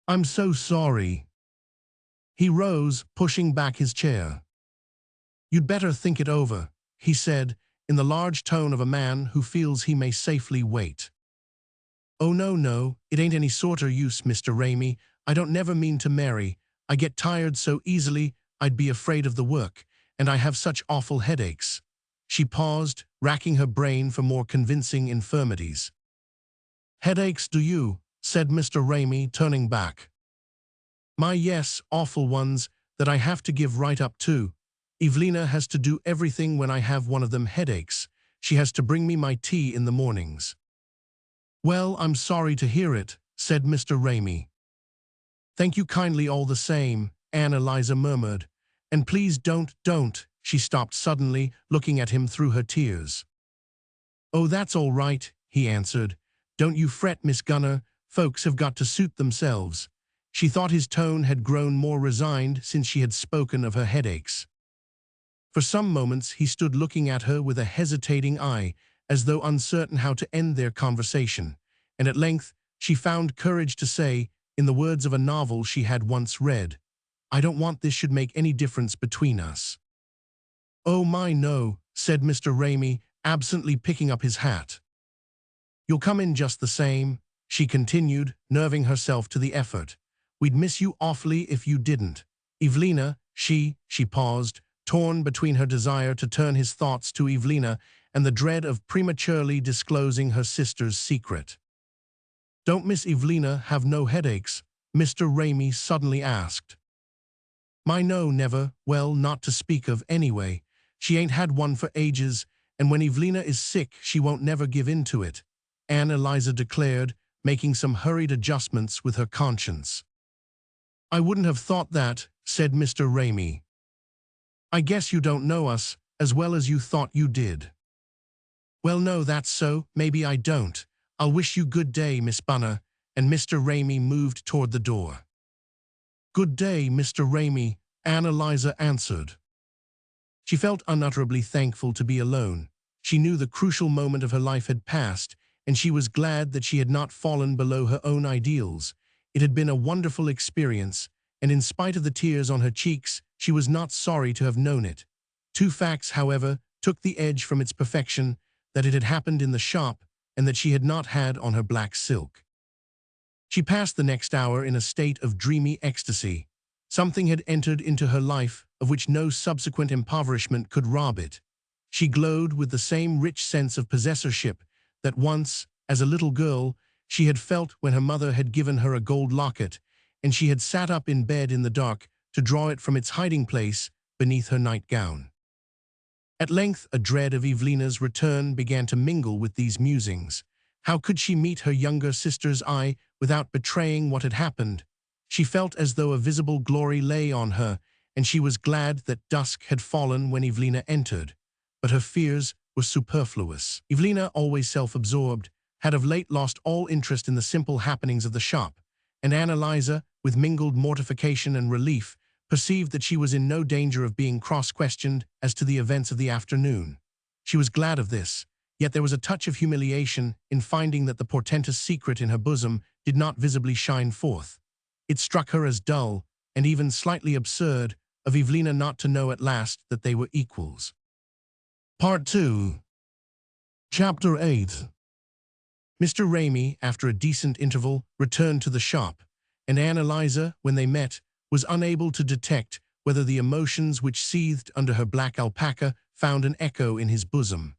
"I'm so sorry." He rose, pushing back his chair. "You'd better think it over," he said, in the large tone of a man who feels he may safely wait. "Oh, no, it ain't any sorter use, Mr. Ramey. I don't never mean to marry. I get tired so easily I'd be afraid of the work, and I have such awful headaches." She paused, racking her brain for more convincing infirmities. "Headaches, do you?" said Mr. Ramey, turning back. "My, yes, awful ones that I have to give right up to. Evelina has to do everything when I have one of them headaches. She has to bring me my tea in the mornings." "Well, I'm sorry to hear it," said Mr. Ramey. "Thank you kindly all the same," Annalisa murmured. "And please don't." She stopped suddenly, looking at him through her tears. "Oh, that's all right," he answered. "Don't you fret, Miss Gunner. Folks have got to suit themselves." She thought his tone had grown more resigned since she had spoken of her headaches. For some moments he stood looking at her with a hesitating eye, as though uncertain how to end their conversation, and at length she found courage to say, in the words of a novel she had once read, "I don't want this should make any difference between us." "Oh my, no," said Mr. Ramey, absently picking up his hat. "You'll come in just the same," she continued, nerving herself to the effort. "We'd miss you awfully if you didn't. Evelina," she paused, torn between her desire to turn his thoughts to Evelina and the dread of prematurely disclosing her sister's secret. "Don't Miss Evelina have no headaches?" Mr. Ramey suddenly asked. "My, no, never. Well, not to speak of, anyway. She ain't had one for ages, and when Evelina is sick, she won't never give in to it," Annalisa declared, making some hurried adjustments with her conscience. "I wouldn't have thought that," said Mr. Ramey. "I guess you don't know us as well as you thought you did." Well, no, that's so. Maybe I don't. I'll wish you good day, Miss Bunner, and Mr. Ramey moved toward the door. Good day, Mr. Ramey, Annalisa answered. She felt unutterably thankful to be alone. She knew the crucial moment of her life had passed, and she was glad that she had not fallen below her own ideals. It had been a wonderful experience, and in spite of the tears on her cheeks, she was not sorry to have known it. Two facts, however, took the edge from its perfection: that it had happened in the shop, and that she had not had on her black silk. She passed the next hour in a state of dreamy ecstasy. Something had entered into her life of which no subsequent impoverishment could rob it. She glowed with the same rich sense of possessorship that once, as a little girl, she had felt when her mother had given her a gold locket, and she had sat up in bed in the dark to draw it from its hiding place beneath her nightgown. At length, a dread of Evelina's return began to mingle with these musings. How could she meet her younger sister's eye without betraying what had happened? She felt as though a visible glory lay on her, and she was glad that dusk had fallen when Evelina entered. But her fears were superfluous. Evelina, always self-absorbed, had of late lost all interest in the simple happenings of the shop, and Annalisa, with mingled mortification and relief, perceived that she was in no danger of being cross-questioned as to the events of the afternoon. She was glad of this, yet there was a touch of humiliation in finding that the portentous secret in her bosom did not visibly shine forth. It struck her as dull, and even slightly absurd, of Evelina not to know at last that they were equals. Part 2. Chapter 8. Mr. Ramey, after a decent interval, returned to the shop, and Annalisa, when they met, was unable to detect whether the emotions which seethed under her black alpaca found an echo in his bosom.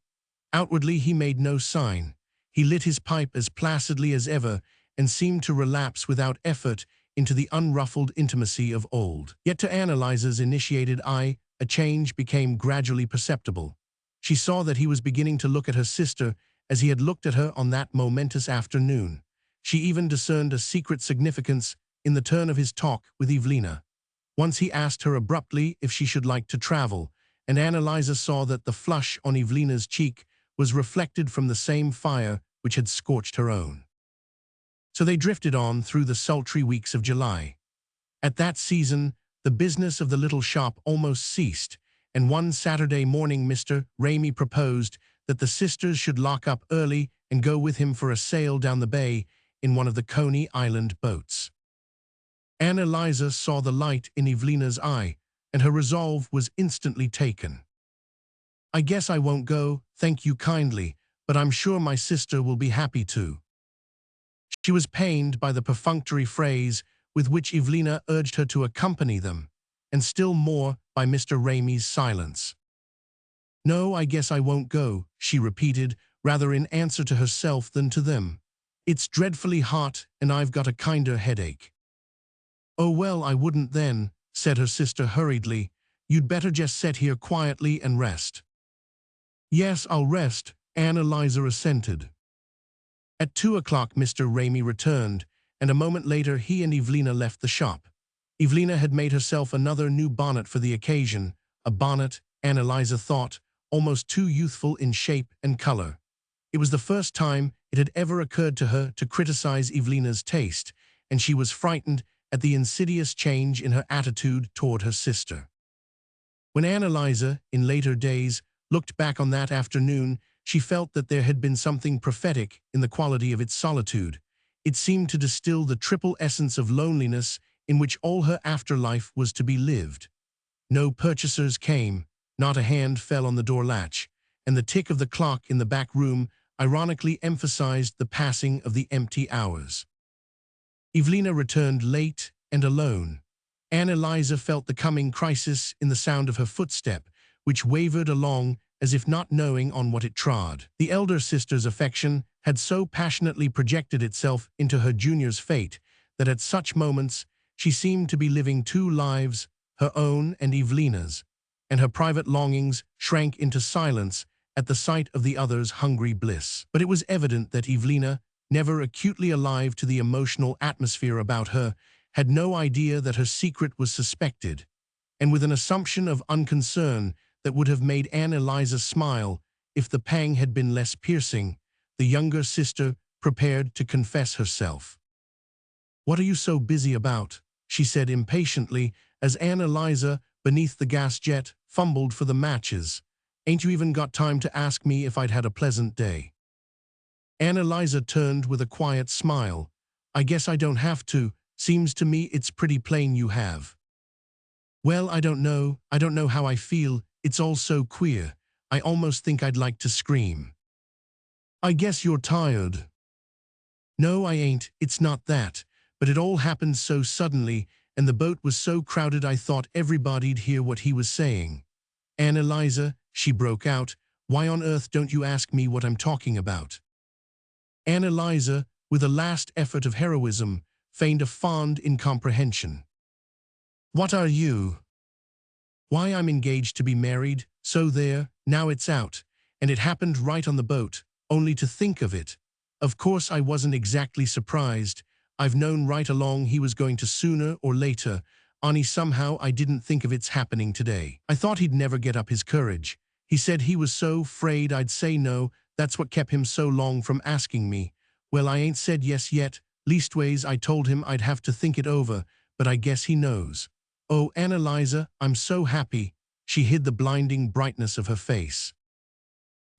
Outwardly he made no sign. He lit his pipe as placidly as ever and seemed to relapse without effort into the unruffled intimacy of old. Yet to Annalisa's initiated eye, a change became gradually perceptible. She saw that he was beginning to look at her sister as he had looked at her on that momentous afternoon. She even discerned a secret significance in the turn of his talk with Evelina. Once he asked her abruptly if she should like to travel, and Annalisa saw that the flush on Evelina's cheek was reflected from the same fire which had scorched her own. So they drifted on through the sultry weeks of July. At that season, the business of the little shop almost ceased, and one Saturday morning Mr. Ramey proposed that the sisters should lock up early and go with him for a sail down the bay in one of the Coney Island boats. Annalisa saw the light in Evelina's eye, and her resolve was instantly taken. I guess I won't go, thank you kindly, but I'm sure my sister will be happy to. She was pained by the perfunctory phrase with which Evelina urged her to accompany them, and still more by Mr. Ramey's silence. No, I guess I won't go, she repeated, rather in answer to herself than to them. It's dreadfully hot, and I've got a kinder headache. Oh, well, I wouldn't then, said her sister hurriedly. You'd better just sit here quietly and rest. Yes, I'll rest, Annalisa assented. At 2 o'clock Mr. Ramey returned, and a moment later he and Evelina left the shop. Evelina had made herself another new bonnet for the occasion, a bonnet, Annalisa thought, almost too youthful in shape and color. It was the first time it had ever occurred to her to criticize Evelina's taste, and she was frightened at the insidious change in her attitude toward her sister. When Annalisa, in later days, looked back on that afternoon, she felt that there had been something prophetic in the quality of its solitude. It seemed to distill the triple essence of loneliness in which all her afterlife was to be lived. No purchasers came, not a hand fell on the door latch, and the tick of the clock in the back room ironically emphasized the passing of the empty hours. Evelina returned late and alone. Annalisa felt the coming crisis in the sound of her footstep, which wavered along as if not knowing on what it trod. The elder sister's affection had so passionately projected itself into her junior's fate that at such moments she seemed to be living two lives, her own and Evelina's, and her private longings shrank into silence at the sight of the other's hungry bliss. But it was evident that Evelina, never acutely alive to the emotional atmosphere about her, had no idea that her secret was suspected, and with an assumption of unconcern that would have made Annalisa smile, if the pang had been less piercing, the younger sister prepared to confess herself. "What are you so busy about?" she said impatiently as Annalisa, beneath the gas jet, fumbled for the matches. "Ain't you even got time to ask me if I'd had a pleasant day?" Annalisa turned with a quiet smile. "I guess I don't have to. Seems to me it's pretty plain you have." "Well, I don't know. I don't know how I feel. It's all so queer. I almost think I'd like to scream." "I guess you're tired." "No, I ain't. It's not that. But it all happened so suddenly, and the boat was so crowded I thought everybody'd hear what he was saying." "Annalisa," she broke out, "why on earth don't you ask me what I'm talking about?" Annalisa, with a last effort of heroism, feigned a fond incomprehension. "What are you?" "Why, I'm engaged to be married, so there, now it's out. And it happened right on the boat, only to think of it. Of course I wasn't exactly surprised. I've known right along he was going to sooner or later, only somehow I didn't think of its happening today. I thought he'd never get up his courage. He said he was so 'fraid I'd say no, that's what kept him so long from asking me. Well, I ain't said yes yet, leastways I told him I'd have to think it over, but I guess he knows. Oh, Annalisa, I'm so happy." She hid the blinding brightness of her face.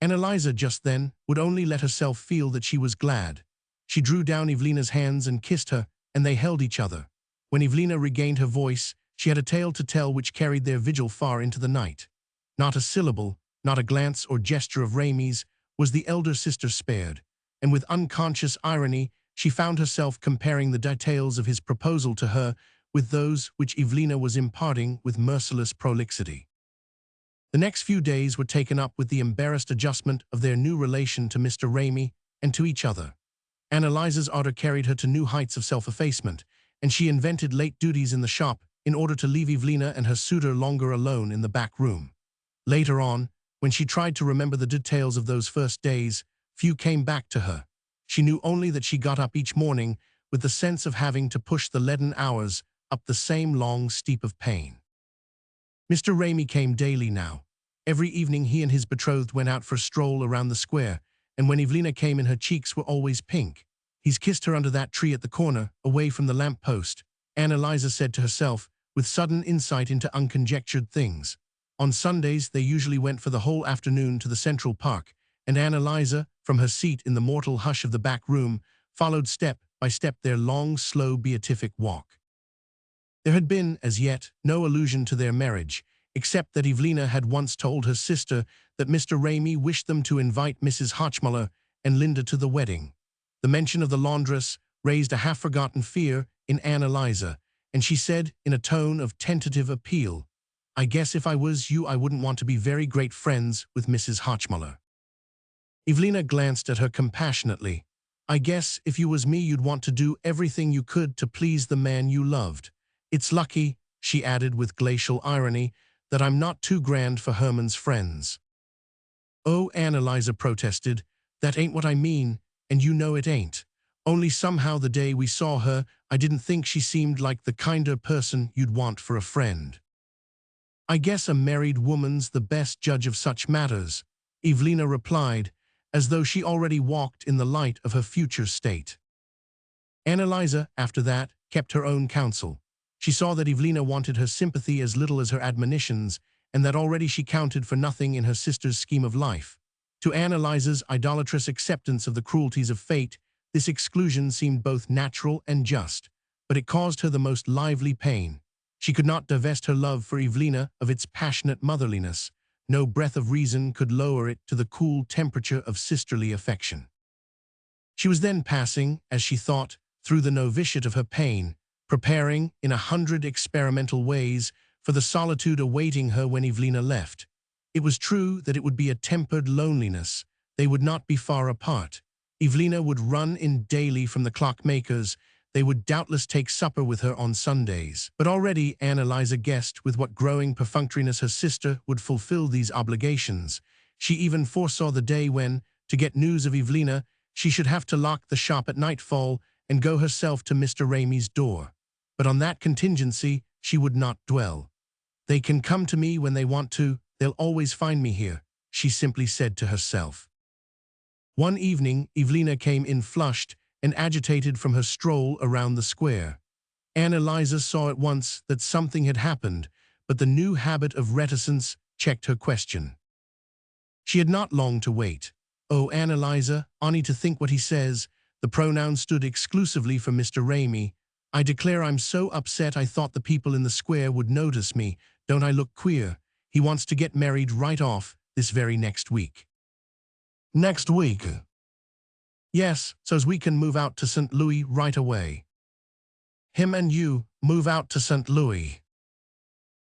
Annalisa just then would only let herself feel that she was glad. She drew down Evelina's hands and kissed her, and they held each other. When Evelina regained her voice, she had a tale to tell which carried their vigil far into the night. Not a syllable, not a glance or gesture of Ramy's was the elder sister spared, and with unconscious irony she found herself comparing the details of his proposal to her with those which Evelina was imparting with merciless prolixity. The next few days were taken up with the embarrassed adjustment of their new relation to Mr. Ramy and to each other. Annalisa's ardor carried her to new heights of self-effacement, and she invented late duties in the shop in order to leave Evelina and her suitor longer alone in the back room. Later on, when she tried to remember the details of those first days, few came back to her. She knew only that she got up each morning with the sense of having to push the leaden hours up the same long steep of pain. Mr. Ramy came daily now. Every evening he and his betrothed went out for a stroll around the square, and when Evelina came in her cheeks were always pink. "He's kissed her under that tree at the corner, away from the lamp-post," Annalisa said to herself, with sudden insight into unconjectured things. On Sundays they usually went for the whole afternoon to the Central Park, and Annalisa, from her seat in the mortal hush of the back room, followed step by step their long, slow, beatific walk. There had been, as yet, no allusion to their marriage, except that Evelina had once told her sister that Mr. Ramy wished them to invite Mrs. Hotchmuller and Linda to the wedding. The mention of the laundress raised a half-forgotten fear in Annalisa, and she said, in a tone of tentative appeal, "I guess if I was you I wouldn't want to be very great friends with Mrs. Hotchmuller." Evelina glanced at her compassionately. "I guess if you was me you'd want to do everything you could to please the man you loved. It's lucky," she added with glacial irony, "that I'm not too grand for Herman's friends." "Oh," Annalisa protested, "that ain't what I mean, and you know it ain't. Only somehow the day we saw her, I didn't think she seemed like the kinder person you'd want for a friend." "I guess a married woman's the best judge of such matters," Evelina replied, as though she already walked in the light of her future state. Annalisa, after that, kept her own counsel. She saw that Evelina wanted her sympathy as little as her admonitions, and that already she counted for nothing in her sister's scheme of life. To Annalisa's idolatrous acceptance of the cruelties of fate, this exclusion seemed both natural and just, but it caused her the most lively pain. She could not divest her love for Evelina of its passionate motherliness. No breath of reason could lower it to the cool temperature of sisterly affection. She was then passing, as she thought, through the novitiate of her pain, preparing, in 100 experimental ways, for the solitude awaiting her when Evelina left. It was true that it would be a tempered loneliness. They would not be far apart. Evelina would run in daily from the clockmakers. They would doubtless take supper with her on Sundays. But already Annalisa guessed with what growing perfunctoriness her sister would fulfill these obligations. She even foresaw the day when, to get news of Evelina, she should have to lock the shop at nightfall and go herself to Mr. Ramy's door. But on that contingency she would not dwell. "They can come to me when they want to. They'll always find me here," she simply said to herself. One evening, Evelina came in flushed and agitated from her stroll around the square. Eliza saw at once that something had happened, but the new habit of reticence checked her question. She had not long to wait. "Oh, Eliza, only to think what he says." The pronoun stood exclusively for Mr. Ramey. "I declare I'm so upset I thought the people in the square would notice me. Don't I look queer? He wants to get married right off, this very next week." "Next week?" "Yes, so's we can move out to St. Louis right away." "Him and you move out to St. Louis?"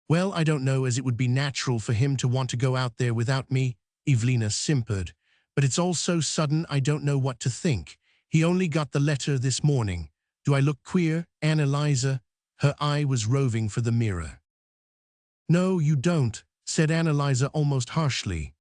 "Well, I don't know as it would be natural for him to want to go out there without me," Evelina simpered. "But it's all so sudden I don't know what to think. He only got the letter this morning. Do I look queer, Eliza?" Her eye was roving for the mirror. "No, you don't," said Eliza almost harshly.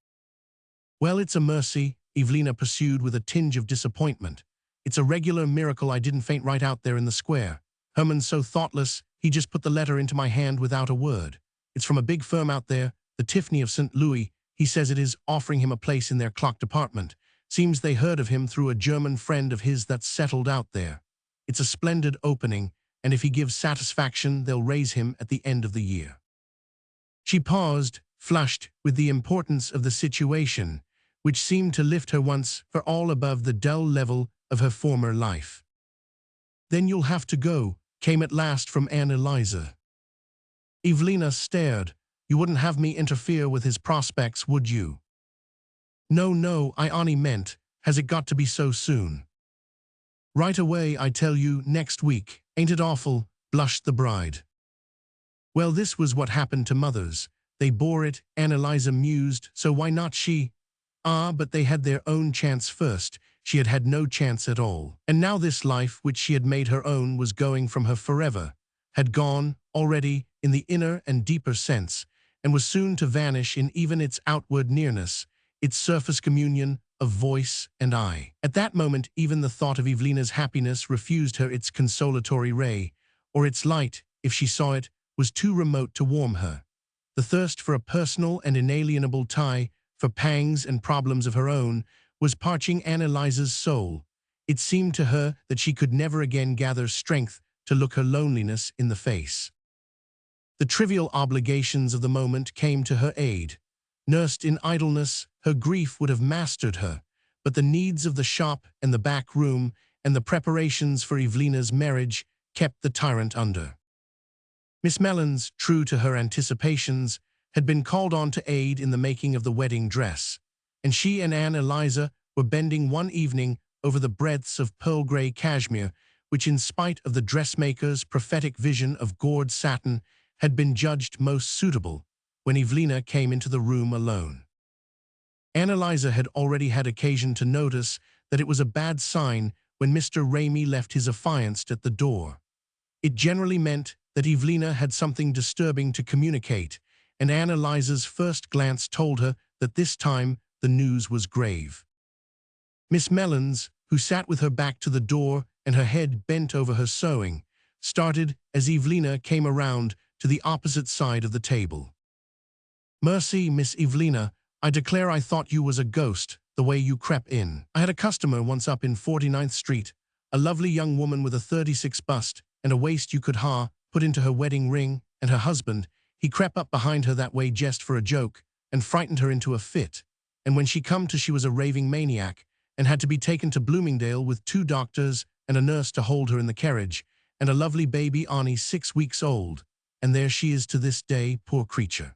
"Well, it's a mercy," Evelina pursued with a tinge of disappointment. "It's a regular miracle I didn't faint right out there in the square. Herman's so thoughtless, he just put the letter into my hand without a word. It's from a big firm out there, the Tiffany of St. Louis. He says it is, offering him a place in their clock department. Seems they heard of him through a German friend of his that's settled out there. It's a splendid opening, and if he gives satisfaction, they'll raise him at the end of the year." She paused, flushed with the importance of the situation, which seemed to lift her once for all above the dull level of her former life. "Then you'll have to go," came at last from Eliza. Evelina stared. "You wouldn't have me interfere with his prospects, would you?" No, I only meant, has it got to be so soon?" "Right away, I tell you, next week. Ain't it awful?" blushed the bride. "Well, this was what happened to mothers. They bore it," Eliza mused, "so why not she? Ah, but they had their own chance first. She had had no chance at all. And now this life, which she had made her own, was going from her forever, had gone, already, in the inner and deeper sense, and was soon to vanish in even its outward nearness, its surface communion of voice and eye. At that moment, even the thought of Evelina's happiness refused her its consolatory ray, or its light, if she saw it, was too remote to warm her. The thirst for a personal and inalienable tie, for pangs and problems of her own, was parching Eliza's soul. It seemed to her that she could never again gather strength to look her loneliness in the face. The trivial obligations of the moment came to her aid. Nursed in idleness, her grief would have mastered her, but the needs of the shop and the back room and the preparations for Evelina's marriage kept the tyrant under. Miss Mellons, true to her anticipations, had been called on to aid in the making of the wedding dress, and she and Eliza were bending one evening over the breadths of pearl-gray cashmere, which, in spite of the dressmaker's prophetic vision of gored satin, had been judged most suitable, when Evelina came into the room alone. Eliza had already had occasion to notice that it was a bad sign when Mr. Ramey left his affianced at the door. It generally meant that Evelina had something disturbing to communicate, and Eliza's first glance told her that this time the news was grave. Miss Mellons, who sat with her back to the door and her head bent over her sewing, started as Evelina came around to the opposite side of the table. "Mercy, Miss Evelina, I declare I thought you was a ghost, the way you crept in. I had a customer once up in 49th Street, a lovely young woman with a 36 bust and a waist you could put into her wedding ring, and her husband, he crept up behind her that way just for a joke, and frightened her into a fit, and when she come to she was a raving maniac, and had to be taken to Bloomingdale with 2 doctors and a nurse to hold her in the carriage, and a lovely baby only 6 weeks old, and there she is to this day, poor creature."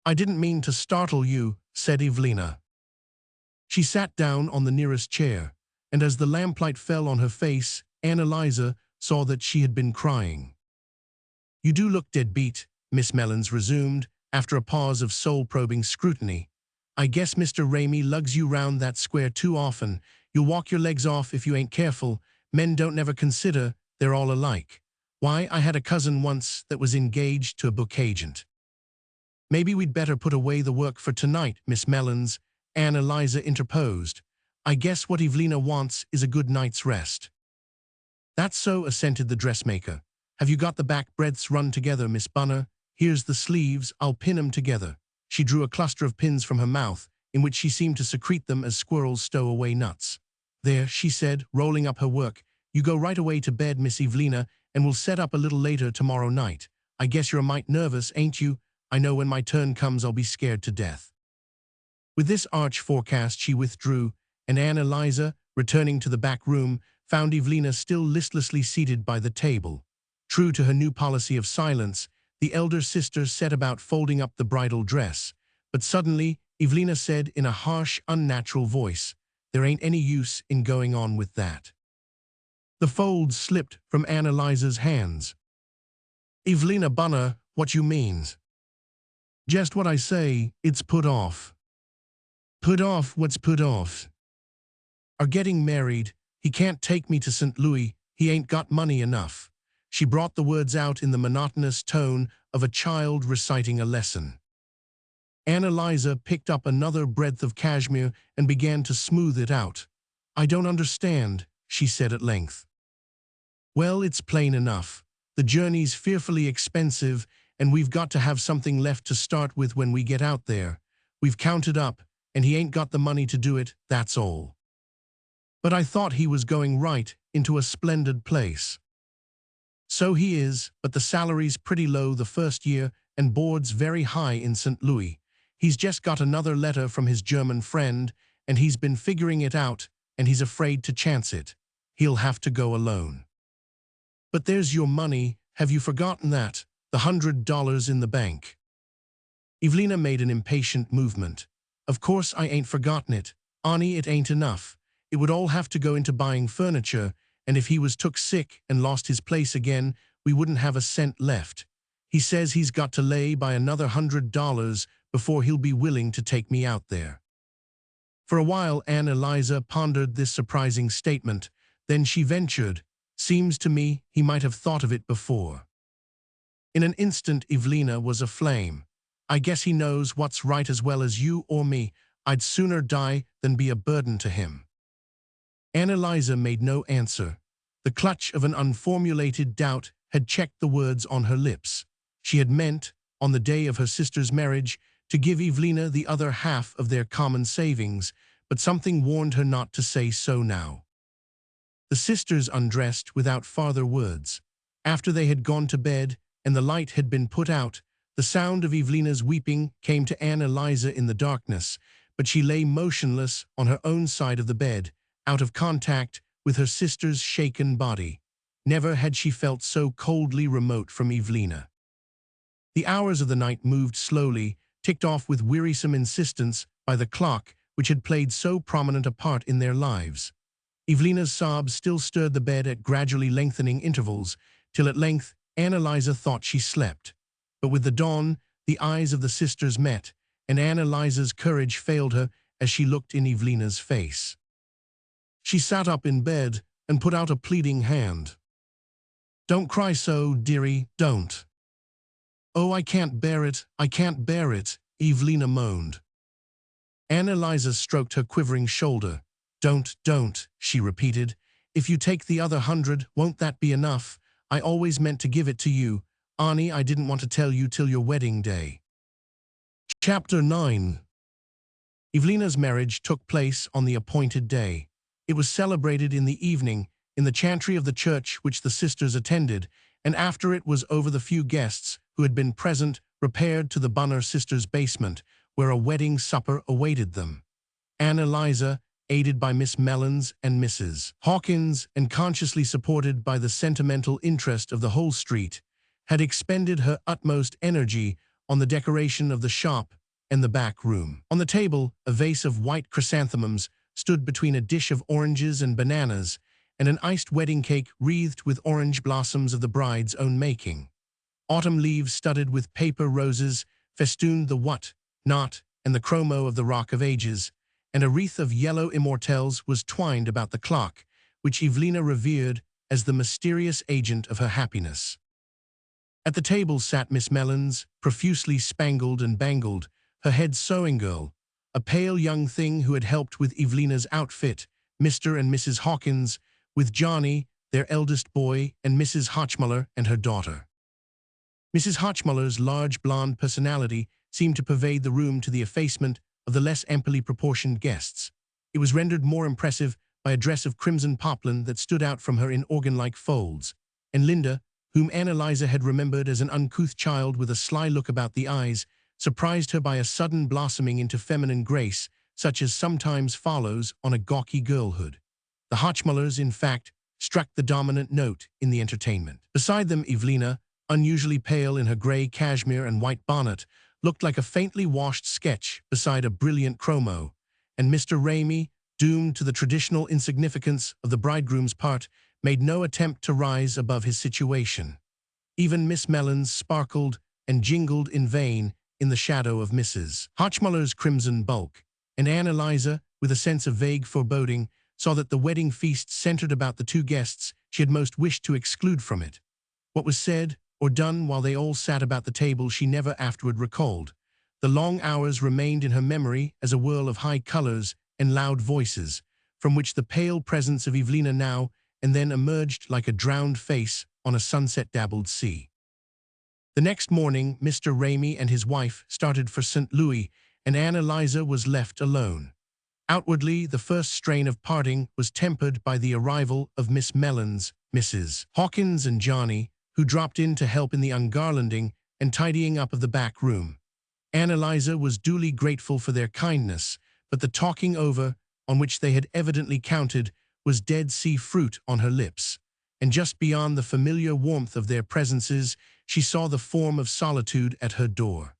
"I didn't mean to startle you," said Evelina. She sat down on the nearest chair, and as the lamplight fell on her face, Eliza saw that she had been crying. "You do look dead beat," Miss Mellons resumed, after a pause of soul-probing scrutiny. "I guess Mr. Ramey lugs you round that square too often. You'll walk your legs off if you ain't careful. Men don't never consider they're all alike. Why, I had a cousin once that was engaged to a book agent." "Maybe we'd better put away the work for tonight, Miss Mellons," Eliza interposed. "I guess what Evelina wants is a good night's rest." "That's so," assented the dressmaker. "Have you got the back breadths run together, Miss Bunner? Here's the sleeves, I'll pin 'em together." She drew a cluster of pins from her mouth, in which she seemed to secrete them as squirrels stow away nuts. "There," she said, rolling up her work. "You go right away to bed, Miss Evelina, and we'll set up a little later tomorrow night. I guess you're a mite nervous, ain't you? I know when my turn comes I'll be scared to death." With this arch forecast she withdrew, and Anne Eliza, returning to the back room, found Evelina still listlessly seated by the table. True to her new policy of silence, the elder sister set about folding up the bridal dress, but suddenly Evelina said in a harsh, unnatural voice, "There ain't any use in going on with that." The folds slipped from Anne Eliza's hands. "Evelina Bunner, what you means?" "Just what I say, it's put off." "Put off? What's put off?" "Are getting married. He can't take me to St. Louis. He ain't got money enough." She brought the words out in the monotonous tone of a child reciting a lesson. Anne Eliza picked up another breadth of cashmere and began to smooth it out. "I don't understand," she said at length. "Well, it's plain enough. The journey's fearfully expensive, and we've got to have something left to start with when we get out there. We've counted up, and he ain't got the money to do it, that's all." "But I thought he was going right into a splendid place." "So he is, but the salary's pretty low the first year and board's very high in St. Louis. He's just got another letter from his German friend, and he's been figuring it out, and he's afraid to chance it. He'll have to go alone." "But there's your money. Have you forgotten that? The $100 in the bank." Evelina made an impatient movement. "Of course I ain't forgotten it. Annie, it ain't enough. It would all have to go into buying furniture, and if he was took sick and lost his place again, we wouldn't have a cent left. He says he's got to lay by another $100 before he'll be willing to take me out there." For a while Anne Eliza pondered this surprising statement. Then she ventured, "Seems to me he might have thought of it before." In an instant Evelina was aflame. "I guess he knows what's right as well as you or me. I'd sooner die than be a burden to him." Anne Eliza made no answer. The clutch of an unformulated doubt had checked the words on her lips. She had meant, on the day of her sister's marriage, to give Evelina the other half of their common savings, but something warned her not to say so now. The sisters undressed without farther words. After they had gone to bed and the light had been put out, the sound of Evelina's weeping came to Anne Eliza in the darkness, but she lay motionless on her own side of the bed, out of contact with her sister's shaken body. Never had she felt so coldly remote from Evelina. The hours of the night moved slowly, ticked off with wearisome insistence by the clock which had played so prominent a part in their lives. Evelina's sobs still stirred the bed at gradually lengthening intervals, till at length Anne Eliza thought she slept. But with the dawn, the eyes of the sisters met, and Anne Eliza's courage failed her as she looked in Evelina's face. She sat up in bed and put out a pleading hand. "Don't cry so, dearie, don't." "Oh, I can't bear it, I can't bear it," Evelina moaned. Anne Eliza stroked her quivering shoulder. Don't," she repeated. "If you take the other 100, won't that be enough? I always meant to give it to you. Annie, I didn't want to tell you till your wedding day." Chapter 9. Evelina's marriage took place on the appointed day. It was celebrated in the evening, in the chantry of the church which the sisters attended, and after it was over the few guests who had been present repaired to the Bunner sisters' basement, where a wedding supper awaited them. Anne Eliza, aided by Miss Mellons and Mrs. Hawkins and consciously supported by the sentimental interest of the whole street, had expended her utmost energy on the decoration of the shop and the back room. On the table, a vase of white chrysanthemums stood between a dish of oranges and bananas, and an iced wedding cake wreathed with orange blossoms of the bride's own making. Autumn leaves studded with paper roses festooned the what, not, and the chromo of the Rock of Ages, and a wreath of yellow immortelles was twined about the clock, which Evelina revered as the mysterious agent of her happiness. At the table sat Miss Mellons, profusely spangled and bangled, her head sewing girl, a pale young thing who had helped with Evelina's outfit, Mr. and Mrs. Hawkins, with Johnny, their eldest boy, and Mrs. Hotchmuller and her daughter. Mrs. Hotchmuller's large blonde personality seemed to pervade the room to the effacement of the less amply proportioned guests. It was rendered more impressive by a dress of crimson poplin that stood out from her in organ-like folds, and Linda, whom Annalisa had remembered as an uncouth child with a sly look about the eyes, surprised her by a sudden blossoming into feminine grace, such as sometimes follows on a gawky girlhood. The Hotchmullers, in fact, struck the dominant note in the entertainment. Beside them, Evelina, unusually pale in her grey cashmere and white bonnet, looked like a faintly washed sketch beside a brilliant chromo, and Mr. Ramey, doomed to the traditional insignificance of the bridegroom's part, made no attempt to rise above his situation. Even Miss Mellons sparkled and jingled in vain in the shadow of Mrs. Hotchmuller's crimson bulk, and Annalisa, with a sense of vague foreboding, saw that the wedding feast centered about the two guests she had most wished to exclude from it. What was said or done while they all sat about the table she never afterward recalled. The long hours remained in her memory as a whirl of high colors and loud voices, from which the pale presence of Evelina now and then emerged like a drowned face on a sunset-dabbled sea. The next morning, Mr. Ramey and his wife started for St. Louis, and Annalisa was left alone. Outwardly, the first strain of parting was tempered by the arrival of Miss Mellons, Mrs. Hawkins and Johnny, who dropped in to help in the ungarlanding and tidying up of the back room. Annalisa was duly grateful for their kindness, but the talking over, on which they had evidently counted, was Dead Sea fruit on her lips, and just beyond the familiar warmth of their presences, she saw the form of solitude at her door.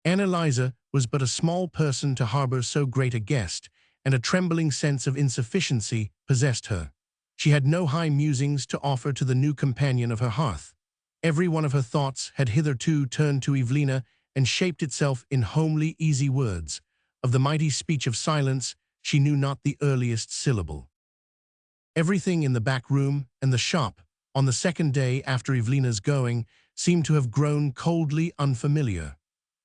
Annalisa was but a small person to harbor so great a guest, and a trembling sense of insufficiency possessed her. She had no high musings to offer to the new companion of her hearth. Every one of her thoughts had hitherto turned to Evelina and shaped itself in homely, easy words. Of the mighty speech of silence, she knew not the earliest syllable. Everything in the back room and the shop, on the second day after Evelina's going, seemed to have grown coldly unfamiliar.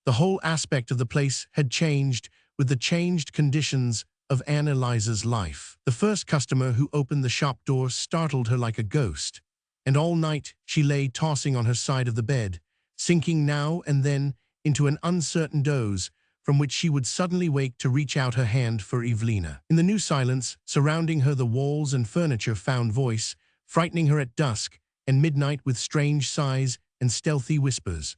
The whole aspect of the place had changed with the changed conditions of Annalisa's life. The first customer who opened the shop door startled her like a ghost, and all night she lay tossing on her side of the bed, sinking now and then into an uncertain doze, from which she would suddenly wake to reach out her hand for Evelina. In the new silence surrounding her, the walls and furniture found voice, frightening her at dusk and midnight with strange sighs and stealthy whispers.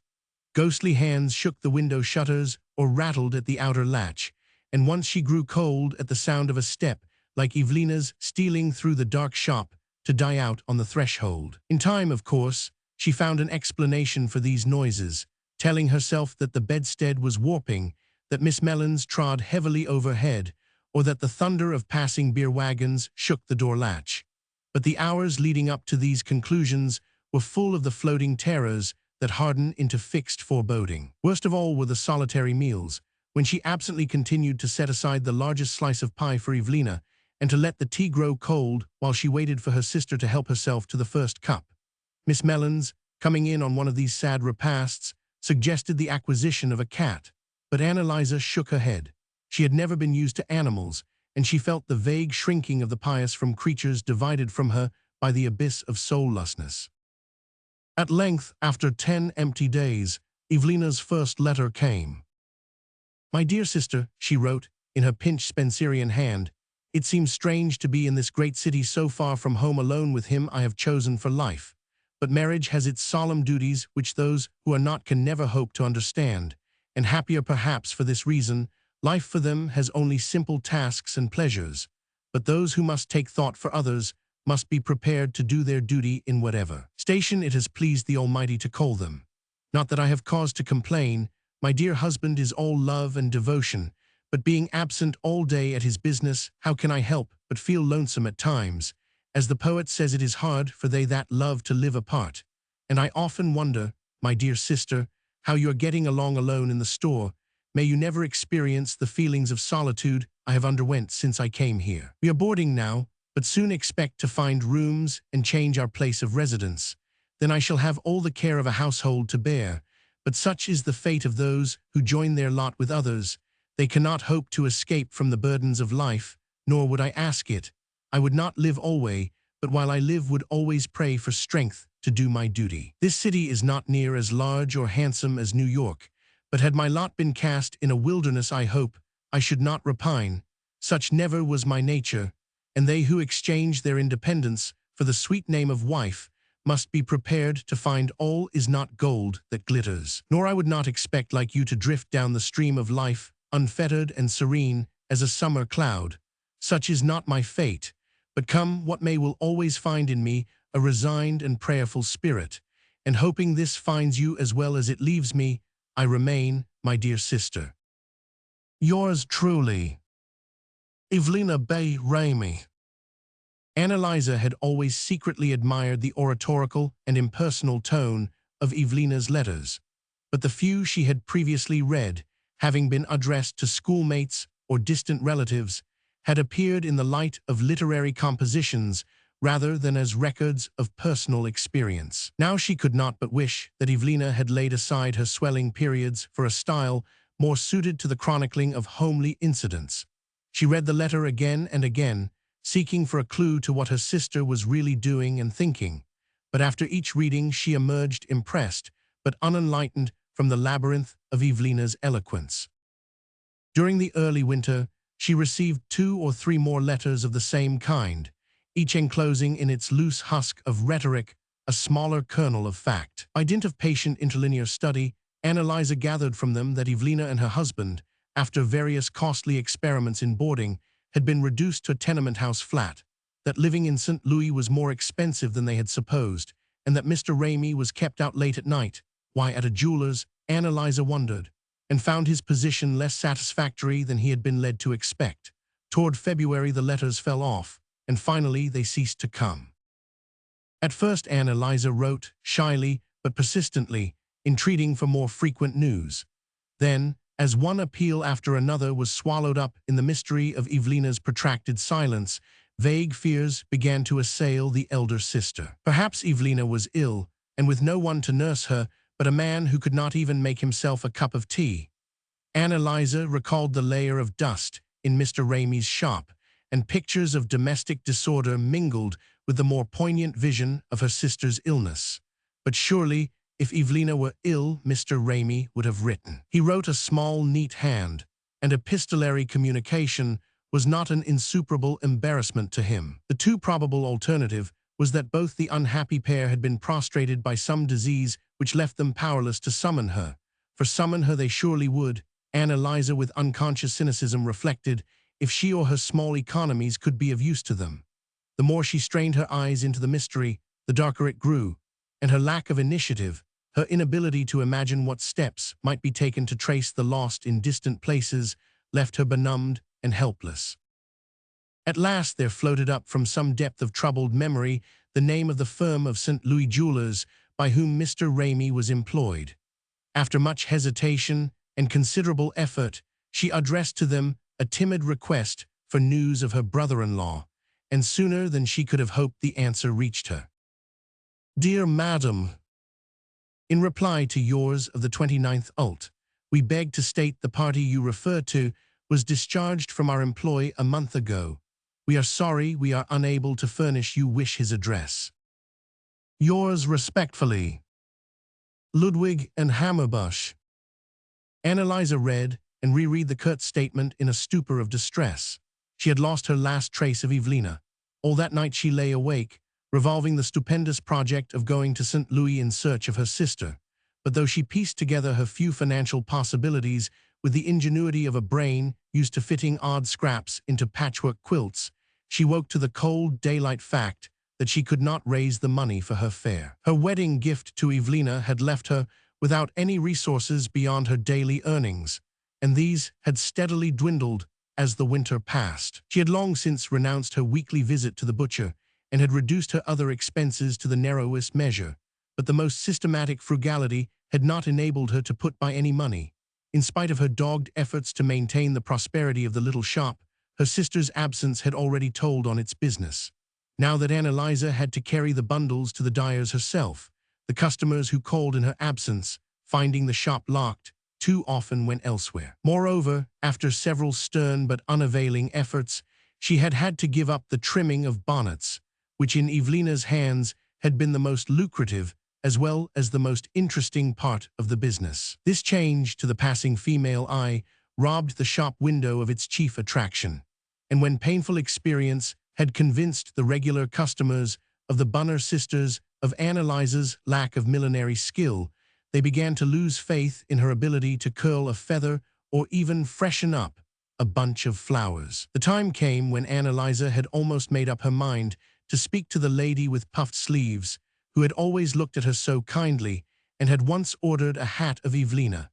Ghostly hands shook the window shutters or rattled at the outer latch, and once she grew cold at the sound of a step, like Evelina's, stealing through the dark shop to die out on the threshold. In time, of course, she found an explanation for these noises, telling herself that the bedstead was warping, that Miss Mellons trod heavily overhead, or that the thunder of passing beer wagons shook the door latch. But the hours leading up to these conclusions were full of the floating terrors that harden into fixed foreboding. Worst of all were the solitary meals, when she absently continued to set aside the largest slice of pie for Evelina, and to let the tea grow cold while she waited for her sister to help herself to the first cup. Miss Mellons, coming in on one of these sad repasts, suggested the acquisition of a cat, but Annalisa shook her head. She had never been used to animals, and she felt the vague shrinking of the pious from creatures divided from her by the abyss of soul-lustness. At length, after 10 empty days, Evelina's first letter came. "My dear sister," she wrote, in her pinched Spencerian hand, "it seems strange to be in this great city so far from home alone with him I have chosen for life. But marriage has its solemn duties which those who are not can never hope to understand, and happier perhaps for this reason, life for them has only simple tasks and pleasures, but those who must take thought for others must be prepared to do their duty in whatever station it has pleased the Almighty to call them. Not that I have cause to complain. My dear husband is all love and devotion, but being absent all day at his business, how can I help but feel lonesome at times? As the poet says, it is hard for they that love to live apart. And I often wonder, my dear sister, how you are getting along alone in the store. May you never experience the feelings of solitude I have underwent since I came here. We are boarding now, but soon expect to find rooms and change our place of residence. Then I shall have all the care of a household to bear. But such is the fate of those who join their lot with others. They cannot hope to escape from the burdens of life, nor would I ask it. I would not live always, but while I live would always pray for strength to do my duty. This city is not near as large or handsome as New York, But had my lot been cast in a wilderness, I hope I should not repine. Such never was my nature, and they who exchange their independence for the sweet name of wife must be prepared to find all is not gold that glitters. Nor I would not expect like you to drift down the stream of life, unfettered and serene as a summer cloud. Such is not my fate, but come what may will always find in me a resigned and prayerful spirit, and hoping this finds you as well as it leaves me, I remain, my dear sister, yours truly, Evelina Bunner. Annalisa had always secretly admired the oratorical and impersonal tone of Evelina's letters, but the few she had previously read, having been addressed to schoolmates or distant relatives, had appeared in the light of literary compositions rather than as records of personal experience. Now she could not but wish that Evelina had laid aside her swelling periods for a style more suited to the chronicling of homely incidents. She read the letter again and again, seeking for a clue to what her sister was really doing and thinking. But after each reading she emerged impressed, but unenlightened from the labyrinth of Evelina's eloquence. During the early winter, she received 2 or 3 more letters of the same kind, each enclosing in its loose husk of rhetoric a smaller kernel of fact. By dint of patient interlinear study, Annalisa gathered from them that Evelina and her husband, after various costly experiments in boarding, had been reduced to a tenement house flat, that living in St. Louis was more expensive than they had supposed, and that Mr. Ramey was kept out late at night. Why, at a jeweler's, Annalisa wondered, and found his position less satisfactory than he had been led to expect. Toward February the letters fell off, and finally they ceased to come. At first Annalisa wrote, shyly but persistently, entreating for more frequent news. Then, as one appeal after another was swallowed up in the mystery of Evelina's protracted silence, vague fears began to assail the elder sister. Perhaps Evelina was ill, and with no one to nurse her but a man who could not even make himself a cup of tea. Annalisa recalled the layer of dust in Mr. Ramey's shop, and pictures of domestic disorder mingled with the more poignant vision of her sister's illness. But surely, if Evelina were ill, Mr. Ramey would have written. He wrote a small, neat hand, and epistolary communication was not an insuperable embarrassment to him. The too probable alternative was that both the unhappy pair had been prostrated by some disease which left them powerless to summon her. For summon her they surely would, Annalisa with unconscious cynicism reflected, if she or her small economies could be of use to them. The more she strained her eyes into the mystery, the darker it grew, and her lack of initiative, her inability to imagine what steps might be taken to trace the lost in distant places, left her benumbed and helpless. At last there floated up from some depth of troubled memory the name of the firm of St. Louis jewelers by whom Mr. Ramey was employed. After much hesitation and considerable effort, she addressed to them a timid request for news of her brother-in-law, and sooner than she could have hoped the answer reached her. Dear Madam, in reply to yours of the 29th ult., we beg to state the party you refer to was discharged from our employ a month ago. We are sorry we are unable to furnish you wish his address. Yours respectfully, Ludwig and Hammerbusch. Annalisa read and reread the curt statement in a stupor of distress. She had lost her last trace of Evelina. All that night she lay awake, revolving the stupendous project of going to St. Louis in search of her sister. But though she pieced together her few financial possibilities with the ingenuity of a brain used to fitting odd scraps into patchwork quilts, she woke to the cold daylight fact that she could not raise the money for her fare. Her wedding gift to Evelina had left her without any resources beyond her daily earnings, and these had steadily dwindled as the winter passed. She had long since renounced her weekly visit to the butcher and had reduced her other expenses to the narrowest measure, but the most systematic frugality had not enabled her to put by any money. In spite of her dogged efforts to maintain the prosperity of the little shop, her sister's absence had already told on its business. Now that Annalisa had to carry the bundles to the dyers herself, the customers who called in her absence, finding the shop locked, too often went elsewhere. Moreover, after several stern but unavailing efforts, she had had to give up the trimming of bonnets, which in Evelina's hands had been the most lucrative as well as the most interesting part of the business. This change to the passing female eye robbed the shop window of its chief attraction, and when painful experience had convinced the regular customers of the Bunner sisters of Annalisa's lack of millinery skill, they began to lose faith in her ability to curl a feather or even freshen up a bunch of flowers. The time came when Annalisa had almost made up her mind to speak to the lady with puffed sleeves, who had always looked at her so kindly and had once ordered a hat of Evelina.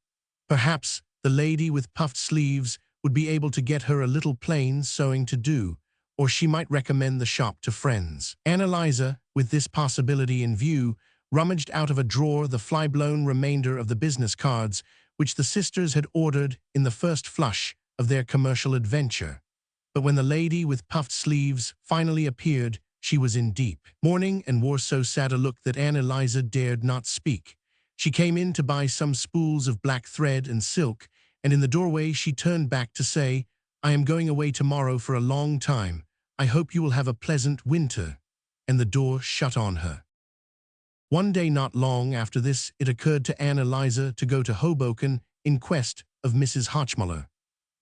Perhaps the lady with puffed sleeves would be able to get her a little plain sewing to do, or she might recommend the shop to friends. Annalisa, with this possibility in view, rummaged out of a drawer the fly-blown remainder of the business cards which the sisters had ordered in the first flush of their commercial adventure. But when the lady with puffed sleeves finally appeared, she was in deep mourning and wore so sad a look that Annalisa dared not speak. She came in to buy some spools of black thread and silk, and in the doorway she turned back to say, "I am going away tomorrow for a long time. I hope you will have a pleasant winter," and the door shut on her. One day not long after this, it occurred to Annalisa to go to Hoboken in quest of Mrs. Hotchmuller.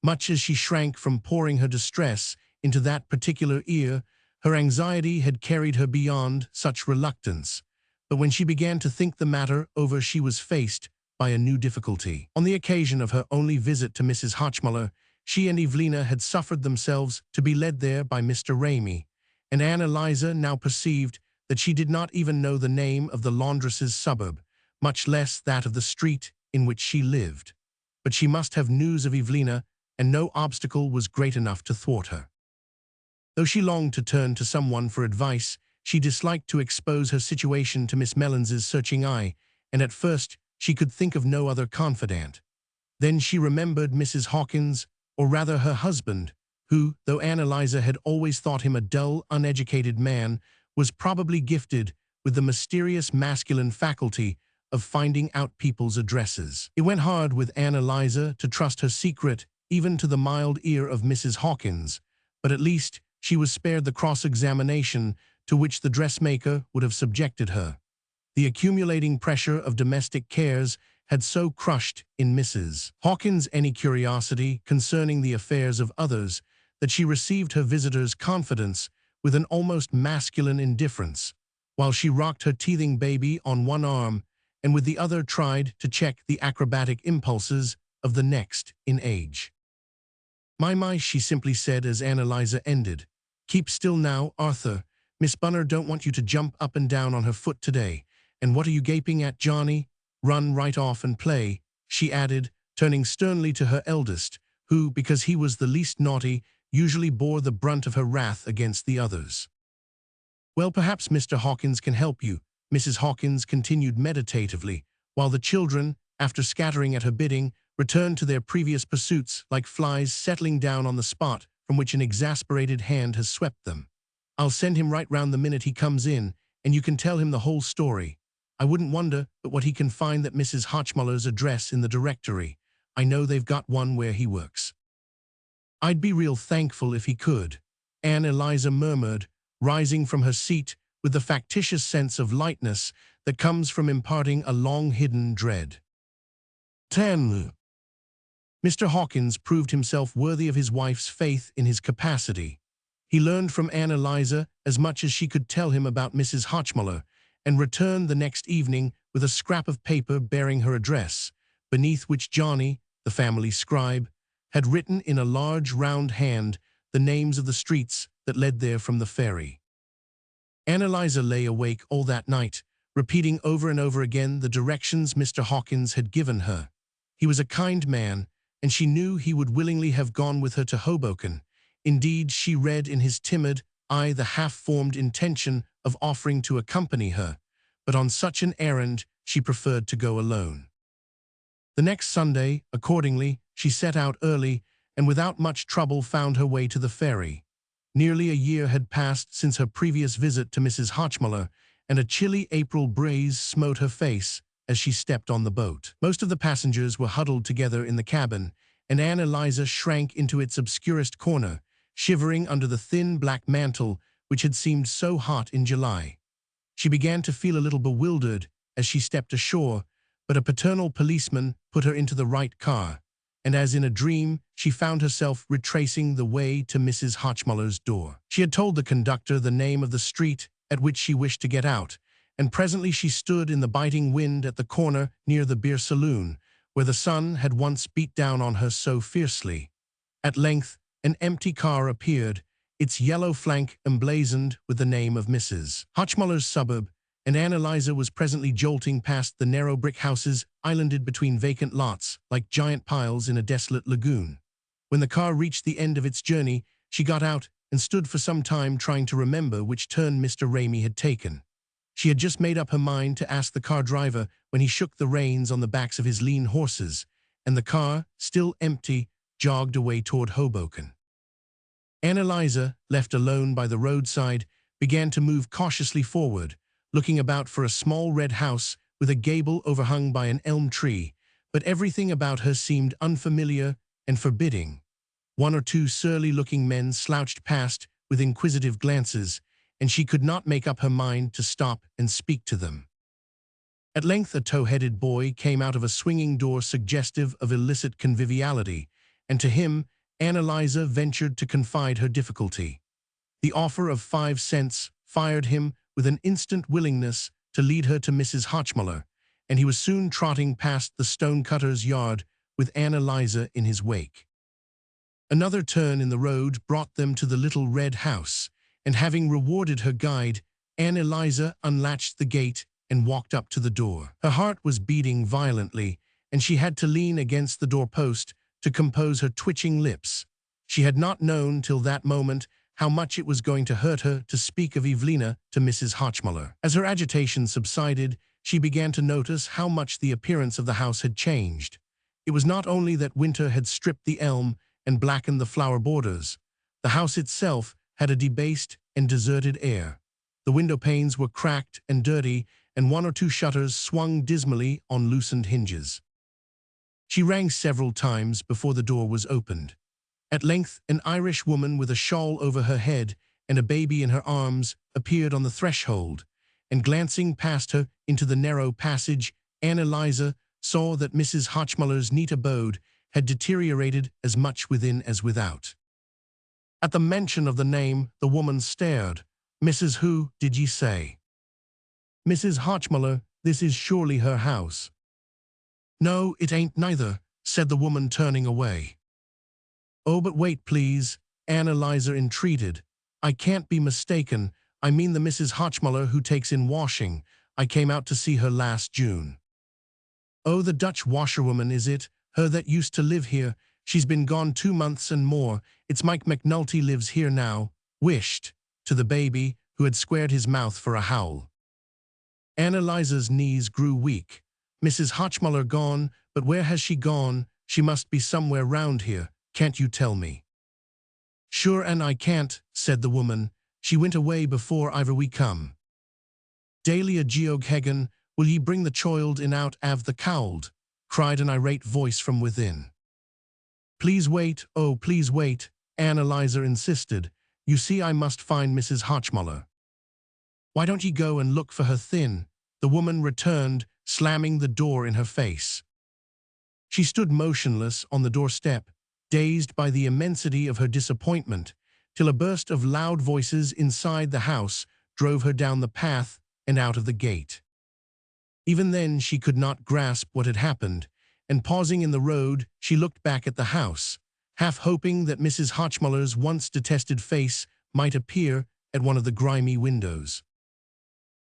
Much as she shrank from pouring her distress into that particular ear, her anxiety had carried her beyond such reluctance. But when she began to think the matter over, she was faced by a new difficulty. On the occasion of her only visit to Mrs. Hotchmuller, she and Evelina had suffered themselves to be led there by Mr. Ramey, and Annalisa now perceived that she did not even know the name of the laundress's suburb, much less that of the street in which she lived. But she must have news of Evelina, and no obstacle was great enough to thwart her. Though she longed to turn to someone for advice, she disliked to expose her situation to Miss Mellins's searching eye, and at first she could think of no other confidant. Then she remembered Mrs. Hawkins, or rather her husband, who, though Annalisa had always thought him a dull, uneducated man, was probably gifted with the mysterious masculine faculty of finding out people's addresses. It went hard with Annalisa to trust her secret even to the mild ear of Mrs. Hawkins, but at least she was spared the cross-examination to which the dressmaker would have subjected her. The accumulating pressure of domestic cares had so crushed in Mrs. Hawkins any curiosity concerning the affairs of others that she received her visitor's confidence with an almost masculine indifference, while she rocked her teething baby on one arm and with the other tried to check the acrobatic impulses of the next in age. My, she simply said as Annalisa ended. "Keep still now, Arthur. Miss Bunner don't want you to jump up and down on her foot today. And what are you gaping at, Johnny? Run right off and play," she added, turning sternly to her eldest, who, because he was the least naughty, usually bore the brunt of her wrath against the others. "Well, perhaps Mr. Hawkins can help you," Mrs. Hawkins continued meditatively, while the children, after scattering at her bidding, returned to their previous pursuits like flies settling down on the spot from which an exasperated hand has swept them. "I'll send him right round the minute he comes in, and you can tell him the whole story. I wouldn't wonder but what he can find that Mrs. Hotchmuller's address in the directory. I know they've got one where he works." "I'd be real thankful if he could," Annalisa murmured, rising from her seat with the factitious sense of lightness that comes from imparting a long-hidden dread. 10. Mr. Hawkins proved himself worthy of his wife's faith in his capacity. He learned from Annalisa as much as she could tell him about Mrs. Hotchmuller, and returned the next evening with a scrap of paper bearing her address, beneath which Johnny, the family scribe, had written in a large round hand the names of the streets that led there from the ferry. Annalisa lay awake all that night, repeating over and over again the directions Mr. Hawkins had given her. He was a kind man, and she knew he would willingly have gone with her to Hoboken. Indeed, she read in his timid eye the half-formed intention of offering to accompany her, but on such an errand she preferred to go alone. The next Sunday, accordingly, she set out early and without much trouble found her way to the ferry. Nearly a year had passed since her previous visit to Mrs. Hotchmuller, and a chilly April breeze smote her face as she stepped on the boat. Most of the passengers were huddled together in the cabin, and Annalisa shrank into its obscurest corner, shivering under the thin black mantle which had seemed so hot in July. She began to feel a little bewildered as she stepped ashore, but a paternal policeman put her into the right car, and as in a dream, she found herself retracing the way to Mrs. Hotchmuller's door. She had told the conductor the name of the street at which she wished to get out, and presently she stood in the biting wind at the corner near the beer saloon, where the sun had once beat down on her so fiercely. At length, an empty car appeared, its yellow flank emblazoned with the name of Mrs. Hotchmuller's suburb, and Annalisa was presently jolting past the narrow brick houses islanded between vacant lots like giant piles in a desolate lagoon. When the car reached the end of its journey, she got out and stood for some time trying to remember which turn Mr. Ramey had taken. She had just made up her mind to ask the car driver when he shook the reins on the backs of his lean horses, and the car, still empty, jogged away toward Hoboken. Annalisa, left alone by the roadside, began to move cautiously forward, looking about for a small red house with a gable overhung by an elm tree, but everything about her seemed unfamiliar and forbidding. One or two surly-looking men slouched past with inquisitive glances, and she could not make up her mind to stop and speak to them. At length a tow-headed boy came out of a swinging door suggestive of illicit conviviality, and to him Annalisa ventured to confide her difficulty. The offer of 5 cents fired him with an instant willingness to lead her to Mrs. Hotchmuller, and he was soon trotting past the stone-cutter's yard with Annalisa in his wake. Another turn in the road brought them to the little red house, and having rewarded her guide, Annalisa unlatched the gate and walked up to the door. Her heart was beating violently, and she had to lean against the doorpost to compose her twitching lips. She had not known till that moment how much it was going to hurt her to speak of Evelina to Mrs. Hotchmuller. As her agitation subsided, she began to notice how much the appearance of the house had changed. It was not only that winter had stripped the elm and blackened the flower borders. The house itself had a debased and deserted air. The window panes were cracked and dirty, and 1 or 2 shutters swung dismally on loosened hinges. She rang several times before the door was opened. At length, an Irish woman with a shawl over her head and a baby in her arms appeared on the threshold, and glancing past her into the narrow passage, Annalisa saw that Mrs. Hotchmuller's neat abode had deteriorated as much within as without. At the mention of the name, the woman stared. "Mrs. Who, did ye say?" "Mrs. Hotchmuller, this is surely her house." "No, it ain't neither," said the woman, turning away. "Oh, but wait, please," Annalisa entreated. "I can't be mistaken. I mean the Mrs. Hotchmuller who takes in washing. I came out to see her last June." "Oh, the Dutch washerwoman, is it? Her that used to live here. She's been gone 2 months and more. It's Mike McNulty lives here now," wished, to the baby, who had squared his mouth for a howl. Annalisa's knees grew weak. "Mrs. Hotchmuller gone, but where has she gone? She must be somewhere round here. Can't you tell me?" "Sure an' I can't," said the woman. "She went away before iver we come." "Dalia Geoghegan, will ye bring the choild in out av the cowld?" cried an irate voice from within. "Please wait, oh, please wait," Annalisa insisted. "You see I must find Mrs. Hotchmuller." "Why don't ye go and look for her thin?" the woman returned, slamming the door in her face. She stood motionless on the doorstep, dazed by the immensity of her disappointment, till a burst of loud voices inside the house drove her down the path and out of the gate. Even then she could not grasp what had happened, and pausing in the road, she looked back at the house, half hoping that Mrs. Hotchmuller's once detested face might appear at one of the grimy windows.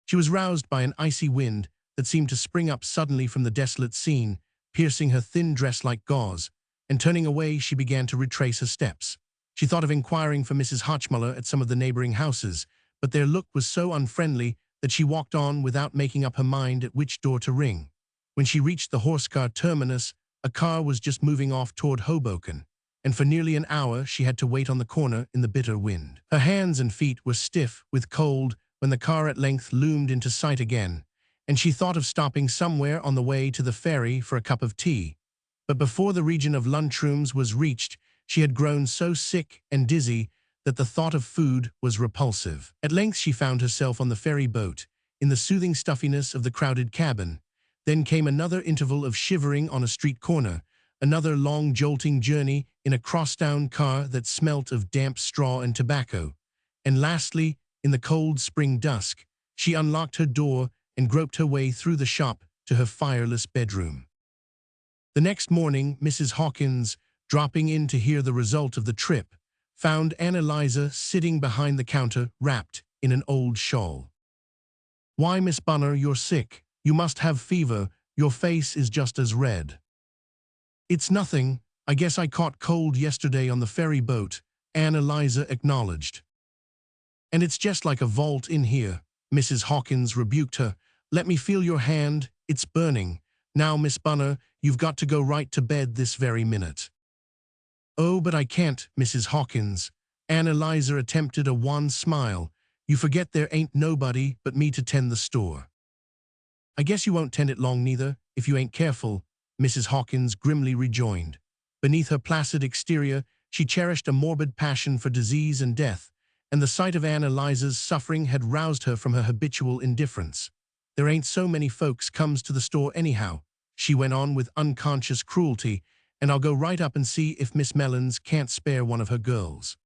She was roused by an icy wind that seemed to spring up suddenly from the desolate scene, piercing her thin dress like gauze, and turning away she began to retrace her steps. She thought of inquiring for Mrs. Hotchmuller at some of the neighboring houses, but their look was so unfriendly that she walked on without making up her mind at which door to ring. When she reached the horse-car terminus, a car was just moving off toward Hoboken, and for nearly an hour she had to wait on the corner in the bitter wind. Her hands and feet were stiff with cold when the car at length loomed into sight again, and she thought of stopping somewhere on the way to the ferry for a cup of tea. But before the region of lunchrooms was reached, she had grown so sick and dizzy that the thought of food was repulsive. At length she found herself on the ferry boat, in the soothing stuffiness of the crowded cabin. Then came another interval of shivering on a street corner, another long jolting journey in a crosstown car that smelt of damp straw and tobacco. And lastly, in the cold spring dusk, she unlocked her door and groped her way through the shop to her fireless bedroom. The next morning, Mrs. Hawkins, dropping in to hear the result of the trip, found Annalisa sitting behind the counter wrapped in an old shawl. "Why, Miss Bunner, you're sick. You must have fever. Your face is just as red." "It's nothing. I guess I caught cold yesterday on the ferry boat," Annalisa acknowledged. "And it's just like a vault in here," Mrs. Hawkins rebuked her. "Let me feel your hand. It's burning. Now, Miss Bunner, you've got to go right to bed this very minute." "Oh, but I can't, Mrs. Hawkins." Annalisa attempted a wan smile. "You forget there ain't nobody but me to tend the store." "I guess you won't tend it long neither, if you ain't careful," Mrs. Hawkins grimly rejoined. Beneath her placid exterior, she cherished a morbid passion for disease and death, and the sight of Annalisa's suffering had roused her from her habitual indifference. "There ain't so many folks comes to the store anyhow," she went on with unconscious cruelty, "and I'll go right up and see if Miss Mellons can't spare one of her girls."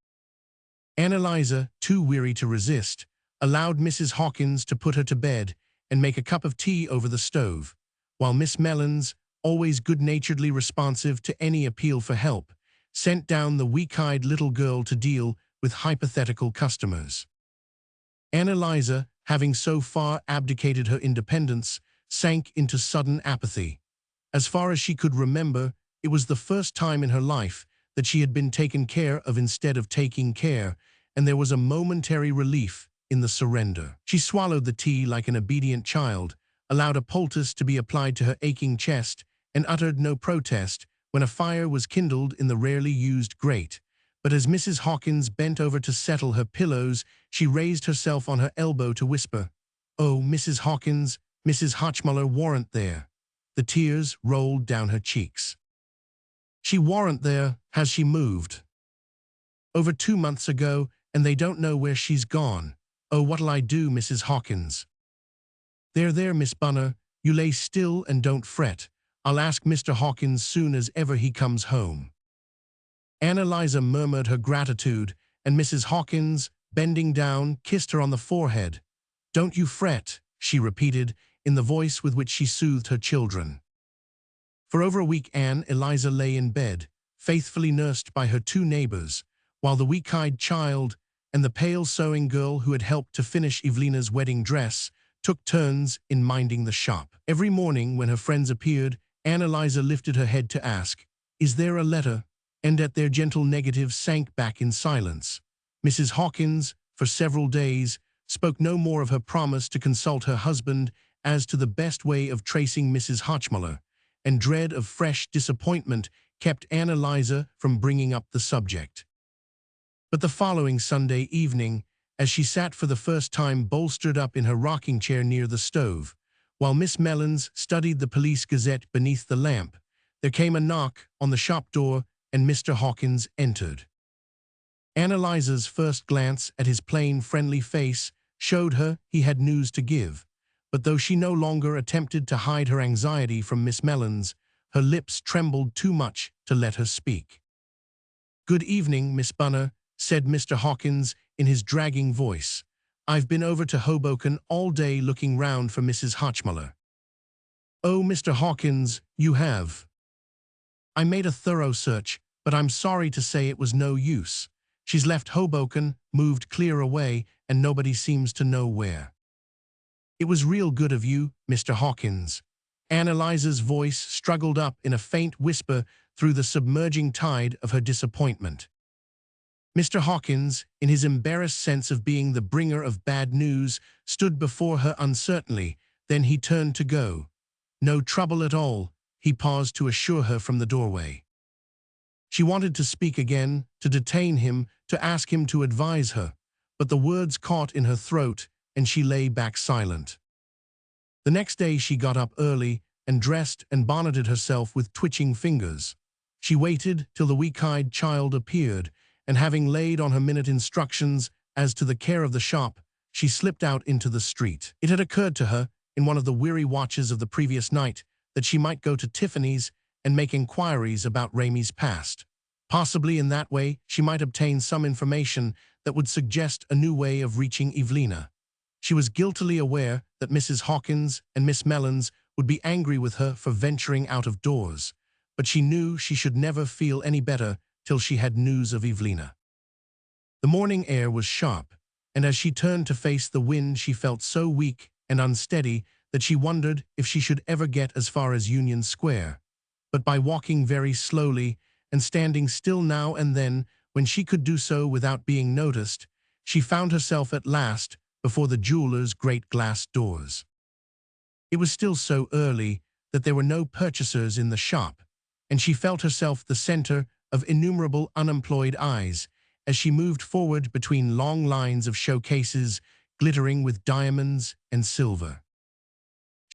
Annalisa, too weary to resist, allowed Mrs. Hawkins to put her to bed and make a cup of tea over the stove, while Miss Mellons, always good-naturedly responsive to any appeal for help, sent down the weak-eyed little girl to deal with hypothetical customers. Annalisa, having so far abdicated her independence, sank into sudden apathy. As far as she could remember, it was the first time in her life that she had been taken care of instead of taking care, and there was a momentary relief in the surrender. She swallowed the tea like an obedient child, allowed a poultice to be applied to her aching chest, and uttered no protest when a fire was kindled in the rarely used grate. But as Mrs. Hawkins bent over to settle her pillows, she raised herself on her elbow to whisper, "Oh, Mrs. Hawkins, Mrs. Hotchmuller warn't there." The tears rolled down her cheeks. "She warn't there. Has she moved?" "Over 2 months ago, and they don't know where she's gone. Oh, what'll I do, Mrs. Hawkins?" There, Miss Bunner, you lay still and don't fret. I'll ask Mr. Hawkins soon as ever he comes home." Annalisa murmured her gratitude, and Mrs. Hawkins, bending down, kissed her on the forehead. "Don't you fret," she repeated, in the voice with which she soothed her children. For over a week Annalisa lay in bed, faithfully nursed by her 2 neighbors, while the weak-eyed child and the pale sewing girl who had helped to finish Evelina's wedding dress took turns in minding the shop. Every morning when her friends appeared, Annalisa lifted her head to ask, "Is there a letter?" and at their gentle negative sank back in silence. Mrs. Hawkins, for several days, spoke no more of her promise to consult her husband as to the best way of tracing Mrs. Hotchmuller, and dread of fresh disappointment kept Annalisa from bringing up the subject. But the following Sunday evening, as she sat for the first time bolstered up in her rocking chair near the stove, while Miss Mellons studied the Police Gazette beneath the lamp, there came a knock on the shop door and Mr. Hawkins entered. Annalisa's first glance at his plain, friendly face showed her he had news to give, but though she no longer attempted to hide her anxiety from Miss Mellons, her lips trembled too much to let her speak. "Good evening, Miss Bunner," said Mr. Hawkins in his dragging voice. "I've been over to Hoboken all day looking round for Mrs. Hotchmuller." "Oh, Mr. Hawkins, you have." "I made a thorough search, but I'm sorry to say it was no use. She's left Hoboken, moved clear away, and nobody seems to know where." "It was real good of you, Mr. Hawkins." Annalisa's voice struggled up in a faint whisper through the submerging tide of her disappointment. Mr. Hawkins, in his embarrassed sense of being the bringer of bad news, stood before her uncertainly, then he turned to go. "No trouble at all," he paused to assure her from the doorway. She wanted to speak again, to detain him, to ask him to advise her, but the words caught in her throat, and she lay back silent. The next day she got up early and dressed and bonneted herself with twitching fingers. She waited till the weak-eyed child appeared, and having laid on her minute instructions as to the care of the shop, she slipped out into the street. It had occurred to her, in one of the weary watches of the previous night, that she might go to Tiffany's and make inquiries about Ramey's past. Possibly in that way she might obtain some information that would suggest a new way of reaching Evelina. She was guiltily aware that Mrs. Hawkins and Miss Mellons would be angry with her for venturing out of doors, but she knew she should never feel any better till she had news of Evelina. The morning air was sharp, and as she turned to face the wind she felt so weak and unsteady that she wondered if she should ever get as far as Union Square. But by walking very slowly and standing still now and then when she could do so without being noticed, she found herself at last before the jeweler's great glass doors. It was still so early that there were no purchasers in the shop, and she felt herself the center of innumerable unemployed eyes as she moved forward between long lines of showcases glittering with diamonds and silver.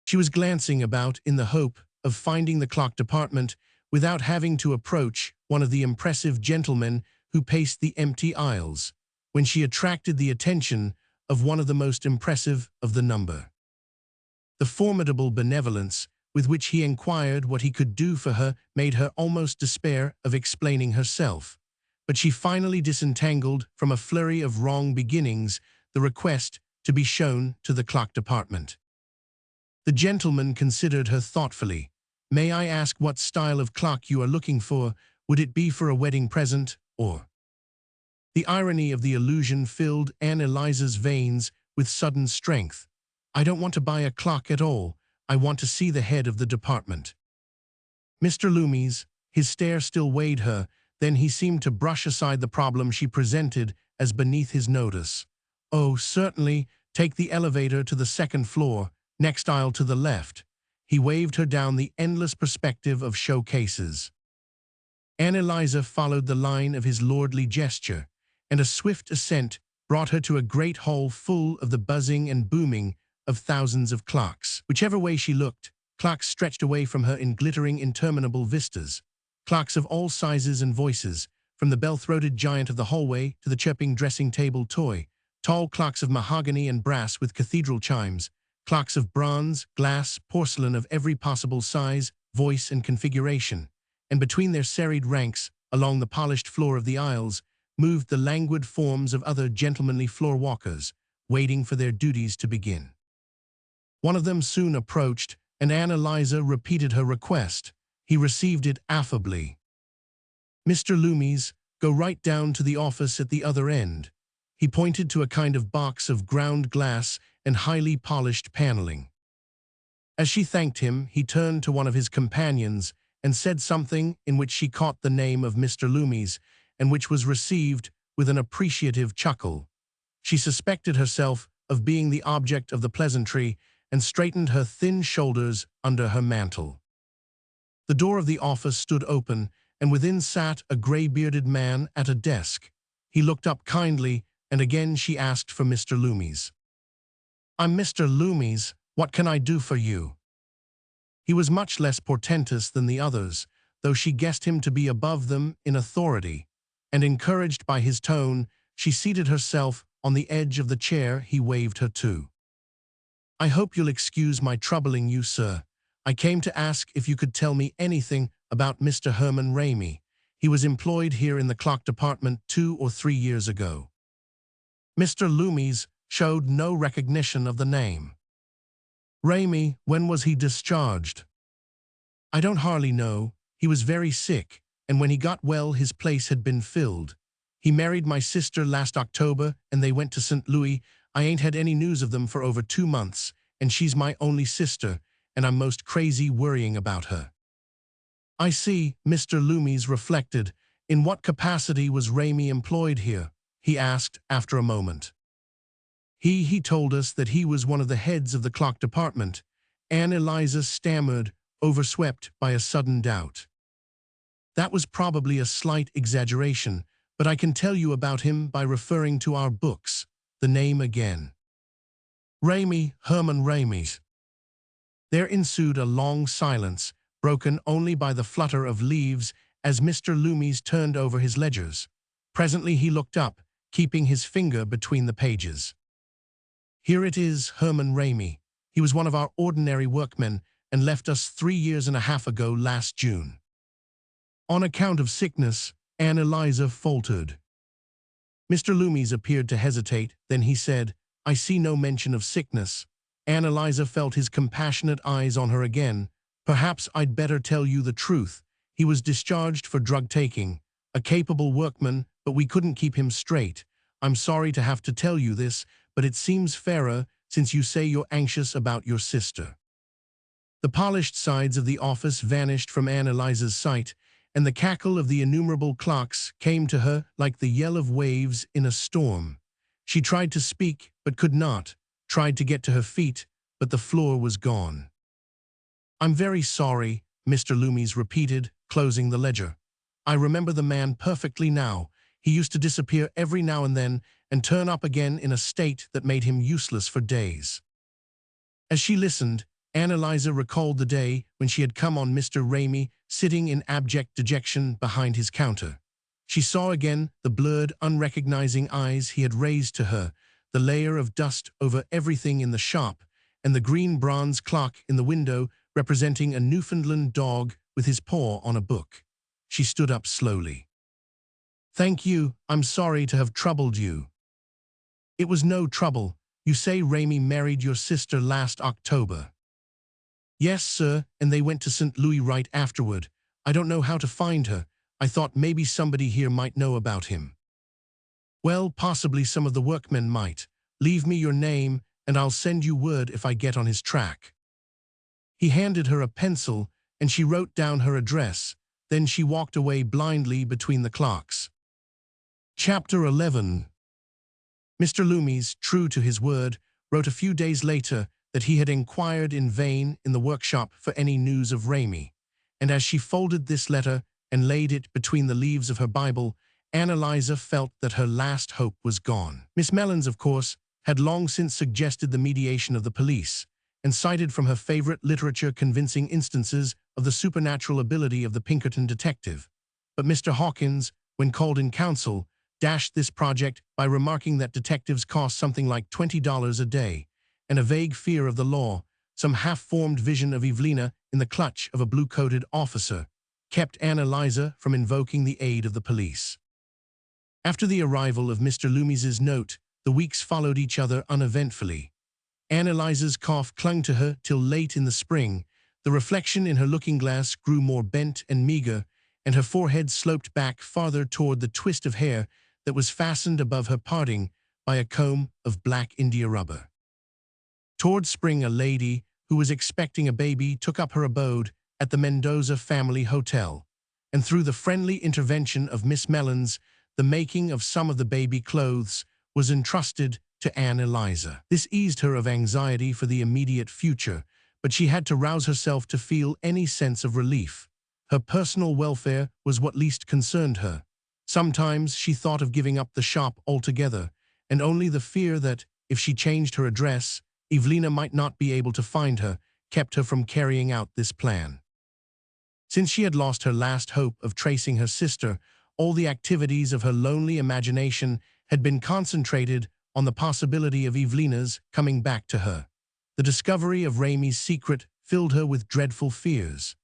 She was glancing about in the hope of finding the clock department without having to approach one of the impressive gentlemen who paced the empty aisles, when she attracted the attention of one of the most impressive of the number. The formidable benevolence with which he inquired what he could do for her made her almost despair of explaining herself, but she finally disentangled from a flurry of wrong beginnings the request to be shown to the clock department. The gentleman considered her thoughtfully. "May I ask what style of clock you are looking for? Would it be for a wedding present, or?" The irony of the allusion filled Anne Eliza's veins with sudden strength. "I don't want to buy a clock at all. I want to see the head of the department." Mr. Loomis, his stare still weighed her, then he seemed to brush aside the problem she presented as beneath his notice. "Oh, certainly, take the elevator to the second floor, next aisle to the left." He waved her down the endless perspective of showcases. Anne Eliza followed the line of his lordly gesture, and a swift ascent brought her to a great hall full of the buzzing and booming of thousands of clocks. Whichever way she looked, clocks stretched away from her in glittering interminable vistas. Clocks of all sizes and voices, from the bell-throated giant of the hallway to the chirping dressing-table toy. Tall clocks of mahogany and brass with cathedral chimes. Clocks of bronze, glass, porcelain of every possible size, voice, and configuration. And between their serried ranks, along the polished floor of the aisles, moved the languid forms of other gentlemanly floor-walkers, waiting for their duties to begin. One of them soon approached, and Anne Eliza repeated her request. He received it affably. "Mr. Loomis, go right down to the office at the other end." He pointed to a kind of box of ground glass and highly polished paneling. As she thanked him, he turned to one of his companions and said something in which she caught the name of Mr. Loomis, and which was received with an appreciative chuckle. She suspected herself of being the object of the pleasantry and straightened her thin shoulders under her mantle. The door of the office stood open, and within sat a gray-bearded man at a desk. He looked up kindly, and again she asked for Mr. Loomis. "I'm Mr. Loomis. What can I do for you?" He was much less portentous than the others, though she guessed him to be above them in authority, and encouraged by his tone, she seated herself on the edge of the chair he waved her to. "I hope you'll excuse my troubling you, sir. I came to ask if you could tell me anything about Mr. Herman Ramey. He was employed here in the clock department 2 or 3 years ago." Mr. Loomis showed no recognition of the name. "Ramey, when was he discharged?" "I don't hardly know. He was very sick, and when he got well his place had been filled. He married my sister last October, and they went to St. Louis. I ain't had any news of them for over 2 months, and she's my only sister, and I'm most crazy worrying about her." "I see," Mr. Loomis reflected. "In what capacity was Ramey employed here?" he asked after a moment. He told us that he was one of the heads of the clock department." Anne Eliza stammered, overswept by a sudden doubt. "That was probably a slight exaggeration, but I can tell you about him by referring to our books." The name again. "Ramey, Herman Ramey." There ensued a long silence, broken only by the flutter of leaves as Mr. Loomis turned over his ledgers. Presently he looked up, keeping his finger between the pages. Here it is, Herman Ramey. He was one of our ordinary workmen and left us 3 years and a half ago last June. On account of sickness, Anne Eliza faltered. Mr. Loomis appeared to hesitate, then he said, I see no mention of sickness. Anne Eliza felt his compassionate eyes on her again. Perhaps I'd better tell you the truth. He was discharged for drug-taking, a capable workman, but we couldn't keep him straight. I'm sorry to have to tell you this, but it seems fairer since you say you're anxious about your sister. The polished sides of the office vanished from Anne Eliza's sight, and the cackle of the innumerable clocks came to her like the yell of waves in a storm. She tried to speak, but could not, tried to get to her feet, but the floor was gone. I'm very sorry, Mr. Loomis repeated, closing the ledger. I remember the man perfectly now. He used to disappear every now and then and turn up again in a state that made him useless for days. As she listened, Anne Eliza recalled the day when she had come on Mr. Ramey sitting in abject dejection behind his counter. She saw again the blurred, unrecognizing eyes he had raised to her, the layer of dust over everything in the shop, and the green bronze clock in the window representing a Newfoundland dog with his paw on a book. She stood up slowly. Thank you, I'm sorry to have troubled you. It was no trouble. You say Ramey married your sister last October. Yes, sir, and they went to St. Louis right afterward. I don't know how to find her. I thought maybe somebody here might know about him. Well, possibly some of the workmen might. Leave me your name, and I'll send you word if I get on his track. He handed her a pencil, and she wrote down her address. Then she walked away blindly between the clocks. Chapter 11. Mr. Loomis, true to his word, wrote a few days later that he had inquired in vain in the workshop for any news of Ramey, and as she folded this letter and laid it between the leaves of her Bible, Anne Eliza felt that her last hope was gone. Miss Mellons, of course, had long since suggested the mediation of the police, and cited from her favorite literature convincing instances of the supernatural ability of the Pinkerton detective. But Mr. Hawkins, when called in counsel, dashed this project by remarking that detectives cost something like $20 a day, and a vague fear of the law, some half-formed vision of Evelina in the clutch of a blue-coated officer, kept Anne Eliza from invoking the aid of the police. After the arrival of Mr. Loomis's note, the weeks followed each other uneventfully. Anne Eliza's cough clung to her till late in the spring, the reflection in her looking-glass grew more bent and meager, and her forehead sloped back farther toward the twist of hair that was fastened above her parting by a comb of black India rubber. Toward spring, a lady who was expecting a baby took up her abode at the Mendoza Family Hotel, and through the friendly intervention of Miss Mellons, the making of some of the baby clothes was entrusted to Anne Eliza. This eased her of anxiety for the immediate future, but she had to rouse herself to feel any sense of relief. Her personal welfare was what least concerned her. Sometimes she thought of giving up the shop altogether, and only the fear that, if she changed her address, Evelina might not be able to find her, kept her from carrying out this plan. Since she had lost her last hope of tracing her sister, all the activities of her lonely imagination had been concentrated on the possibility of Evelina's coming back to her. The discovery of Ramey's secret filled her with dreadful fears.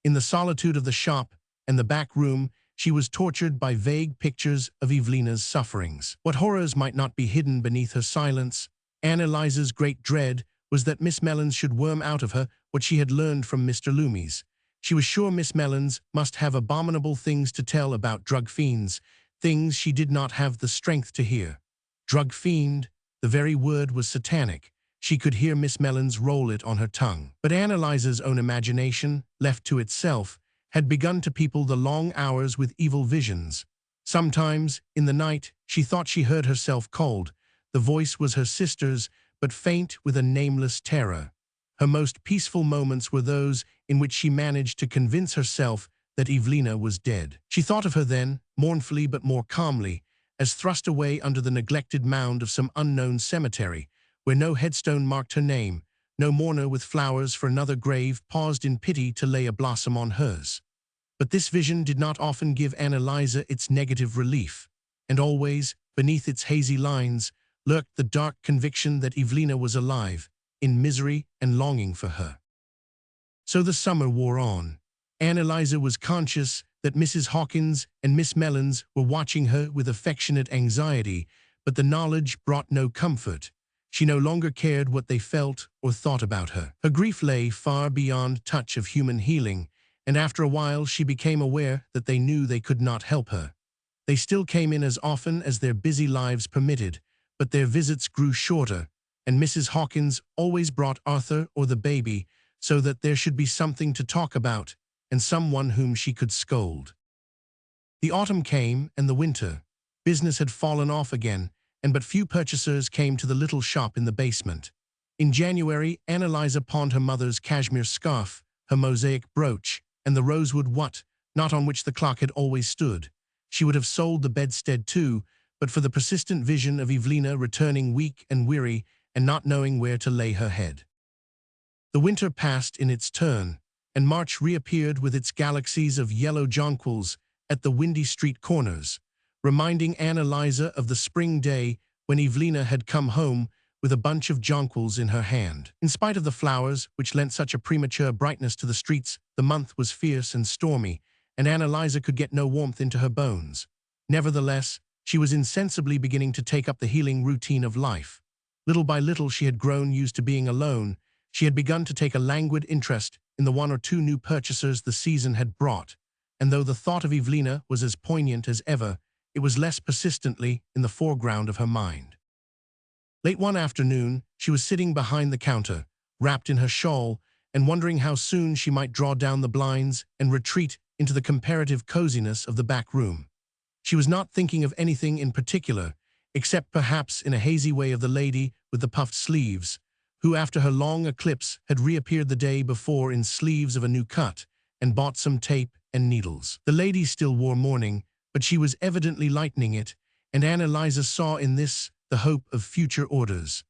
In the solitude of the shop and the back room, she was tortured by vague pictures of Evelina's sufferings. What horrors might not be hidden beneath her silence? Anne Eliza's great dread was that Miss Mellons should worm out of her what she had learned from Mr. Loomis. She was sure Miss Mellons must have abominable things to tell about drug fiends, things she did not have the strength to hear. Drug fiend, the very word was satanic. She could hear Miss Mellons roll it on her tongue. But Anne Eliza's own imagination, left to itself, had begun to people the long hours with evil visions. Sometimes, in the night, she thought she heard herself called. The voice was her sister's, but faint with a nameless terror. Her most peaceful moments were those in which she managed to convince herself that Evelina was dead. She thought of her then, mournfully but more calmly, as thrust away under the neglected mound of some unknown cemetery, where no headstone marked her name, no mourner with flowers for another grave paused in pity to lay a blossom on hers. But this vision did not often give Anne Eliza its negative relief, and always, beneath its hazy lines, lurked the dark conviction that Evelina was alive, in misery and longing for her. So the summer wore on. Annalisa was conscious that Mrs. Hawkins and Miss Mellons were watching her with affectionate anxiety, but the knowledge brought no comfort. She no longer cared what they felt or thought about her. Her grief lay far beyond touch of human healing, and after a while she became aware that they knew they could not help her. They still came in as often as their busy lives permitted, but their visits grew shorter, and Mrs. Hawkins always brought Arthur or the baby so that there should be something to talk about and someone whom she could scold. The autumn came and the winter. Business had fallen off again, and but few purchasers came to the little shop in the basement. In January, Annalisa pawned her mother's cashmere scarf, her mosaic brooch, and the rosewood not on which the clock had always stood. She would have sold the bedstead too, but for the persistent vision of Evelina returning weak and weary and not knowing where to lay her head. The winter passed in its turn, and March reappeared with its galaxies of yellow jonquils at the windy street corners, reminding Annalisa of the spring day when Evelina had come home with a bunch of jonquils in her hand. In spite of the flowers, which lent such a premature brightness to the streets, the month was fierce and stormy, and Annalisa could get no warmth into her bones. Nevertheless, she was insensibly beginning to take up the healing routine of life. Little by little she had grown used to being alone. She had begun to take a languid interest in the one or two new purchasers the season had brought, and though the thought of Evelina was as poignant as ever, it was less persistently in the foreground of her mind. Late one afternoon, she was sitting behind the counter, wrapped in her shawl, and wondering how soon she might draw down the blinds and retreat into the comparative coziness of the back room. She was not thinking of anything in particular, except perhaps in a hazy way of the lady with the puffed sleeves, who after her long eclipse had reappeared the day before in sleeves of a new cut and bought some tape and needles. The lady still wore mourning, but she was evidently lightening it, and Annalisa saw in this the hope of future orders.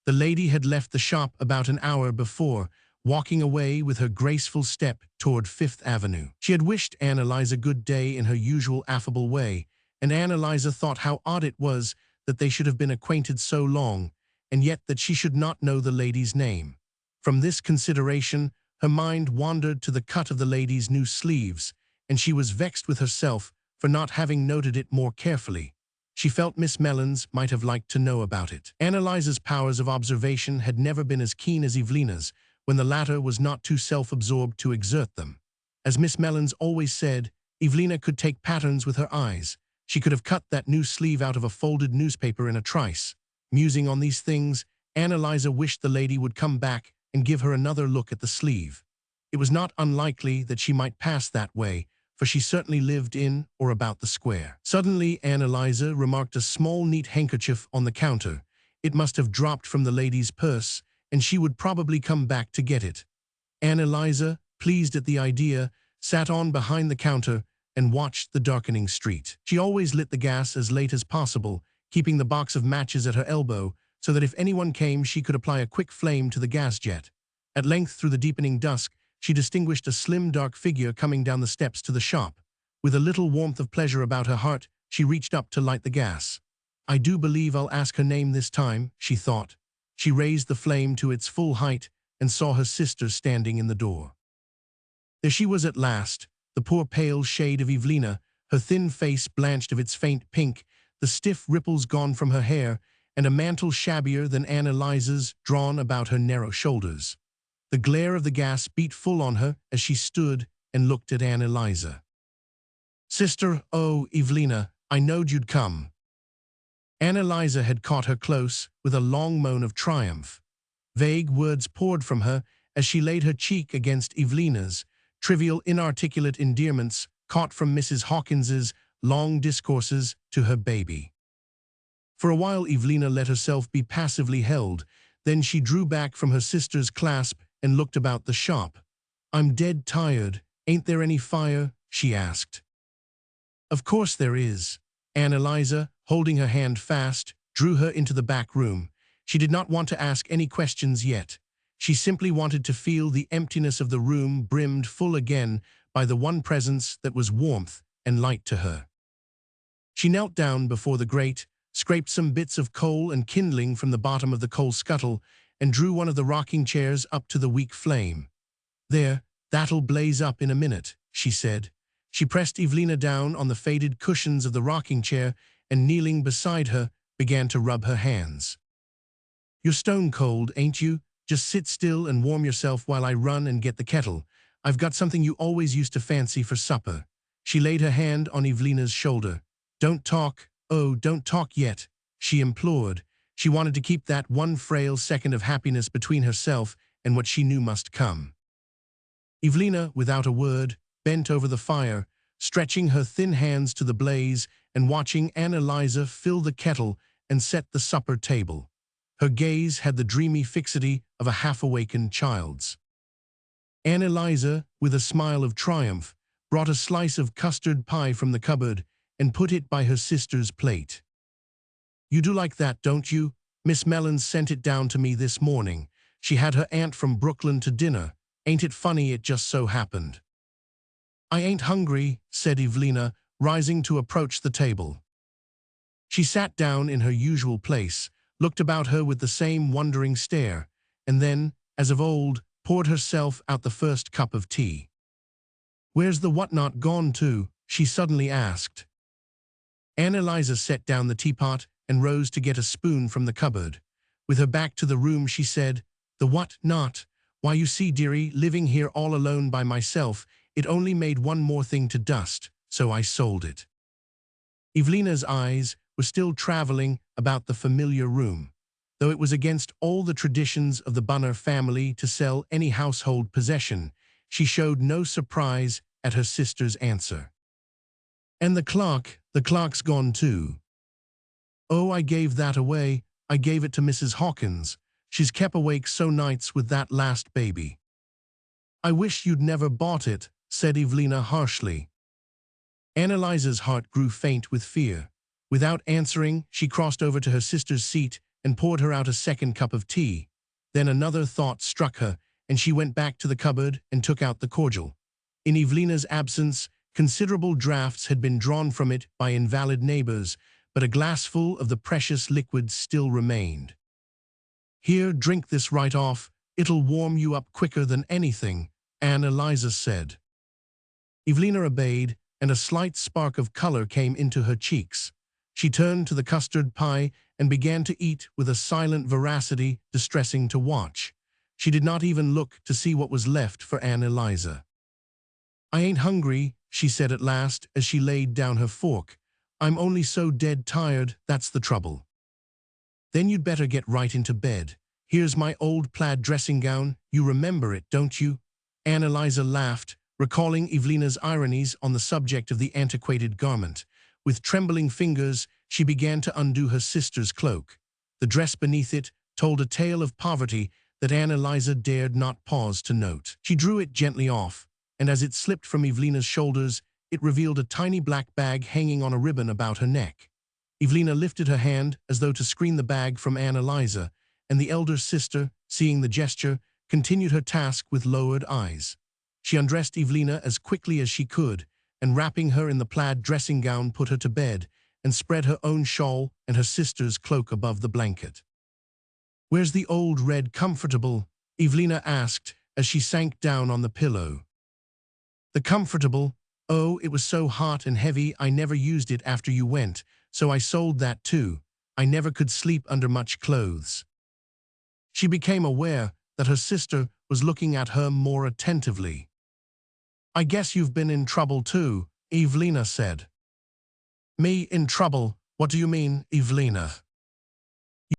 The lady had left the shop about an hour before, walking away with her graceful step toward Fifth Avenue. She had wished Annalisa good day in her usual affable way, and Annalisa thought how odd it was that they should have been acquainted so long, and yet that she should not know the lady's name. From this consideration, her mind wandered to the cut of the lady's new sleeves, and she was vexed with herself for not having noted it more carefully. She felt Miss Mellons might have liked to know about it. Annalisa's powers of observation had never been as keen as Evelina's, when the latter was not too self-absorbed to exert them. As Miss Mellons always said, Evelina could take patterns with her eyes. She could have cut that new sleeve out of a folded newspaper in a trice. Musing on these things, Annalisa wished the lady would come back and give her another look at the sleeve. It was not unlikely that she might pass that way, for she certainly lived in or about the square. Suddenly, Annalisa remarked a small neat handkerchief on the counter. It must have dropped from the lady's purse, and she would probably come back to get it. Annalisa, pleased at the idea, sat on behind the counter and watched the darkening street. She always lit the gas as late as possible, keeping the box of matches at her elbow, so that if anyone came she could apply a quick flame to the gas jet. At length, through the deepening dusk, she distinguished a slim, dark figure coming down the steps to the shop. With a little warmth of pleasure about her heart, she reached up to light the gas. "I do believe I'll ask her name this time," she thought. She raised the flame to its full height and saw her sister standing in the door. There she was at last, the poor pale shade of Evelina, her thin face blanched of its faint pink, the stiff ripples gone from her hair, and a mantle shabbier than Annalisa's drawn about her narrow shoulders. The glare of the gas beat full on her as she stood and looked at Annalisa. "Sister, oh, Evelina, I knowed you'd come." Annalisa had caught her close with a long moan of triumph. Vague words poured from her as she laid her cheek against Evelina's, trivial, inarticulate endearments caught from Mrs. Hawkins's long discourses to her baby. For a while Evelina let herself be passively held, then she drew back from her sister's clasp and looked about the shop. "I'm dead tired. Ain't there any fire?" she asked. "Of course there is." Annalisa, holding her hand fast, drew her into the back room. She did not want to ask any questions yet. She simply wanted to feel the emptiness of the room brimmed full again by the one presence that was warmth and light to her. She knelt down before the grate, scraped some bits of coal and kindling from the bottom of the coal scuttle, and drew one of the rocking chairs up to the weak flame. "There, that'll blaze up in a minute," she said. She pressed Evelina down on the faded cushions of the rocking chair and, kneeling beside her, began to rub her hands. "You're stone cold, ain't you? Just sit still and warm yourself while I run and get the kettle. I've got something you always used to fancy for supper." She laid her hand on Evelina's shoulder. "Don't talk, oh, don't talk yet," she implored. She wanted to keep that one frail second of happiness between herself and what she knew must come. Evelina, without a word, bent over the fire, stretching her thin hands to the blaze and watching Anna-Liza fill the kettle and set the supper table. Her gaze had the dreamy fixity of a half-awakened child's. Anna-Liza, with a smile of triumph, brought a slice of custard pie from the cupboard and put it by her sister's plate. "You do like that, don't you? Miss Mellons sent it down to me this morning. She had her aunt from Brooklyn to dinner. Ain't it funny it just so happened?" "I ain't hungry," said Evelina, rising to approach the table. She sat down in her usual place, looked about her with the same wondering stare, and then, as of old, poured herself out the first cup of tea. "Where's the whatnot gone to?" she suddenly asked. Anna-Liza set down the teapot and rose to get a spoon from the cupboard. With her back to the room, she said, "The what-not? Why, you see, dearie, living here all alone by myself, it only made one more thing to dust, so I sold it." Evelina's eyes were still traveling about the familiar room. Though it was against all the traditions of the Bunner family to sell any household possession, she showed no surprise at her sister's answer. "And the clock's gone too." "Oh, I gave that away. I gave it to Mrs. Hawkins. She's kept awake so nights with that last baby." "I wish you'd never bought it," said Evelina harshly. Anna-Liza's heart grew faint with fear. Without answering, she crossed over to her sister's seat and poured her out a second cup of tea. Then another thought struck her, and she went back to the cupboard and took out the cordial. In Evelina's absence, considerable draughts had been drawn from it by invalid neighbors, but a glassful of the precious liquid still remained. "Here, drink this right off. It'll warm you up quicker than anything," Anna-Liza said. Evelina obeyed, and a slight spark of color came into her cheeks. She turned to the custard pie and began to eat with a silent voracity distressing to watch. She did not even look to see what was left for Anna-Liza. "I ain't hungry," she said at last as she laid down her fork. "I'm only so dead tired, that's the trouble." "Then you'd better get right into bed. Here's my old plaid dressing gown. You remember it, don't you?" Anna-Liza laughed, recalling Evelina's ironies on the subject of the antiquated garment. With trembling fingers, she began to undo her sister's cloak. The dress beneath it told a tale of poverty that Anna-Liza dared not pause to note. She drew it gently off, and as it slipped from Evelina's shoulders, it revealed a tiny black bag hanging on a ribbon about her neck. Evelina lifted her hand as though to screen the bag from Anna-Liza, and the elder sister, seeing the gesture, continued her task with lowered eyes. She undressed Evelina as quickly as she could, and wrapping her in the plaid dressing gown put her to bed, and spread her own shawl and her sister's cloak above the blanket. "Where's the old red comfortable?" Evelina asked as she sank down on the pillow. "The comfortable? Oh, it was so hot and heavy I never used it after you went, so I sold that too. I never could sleep under much clothes." She became aware that her sister was looking at her more attentively. "I guess you've been in trouble too," Evelina said. "Me in trouble? What do you mean, Evelina?"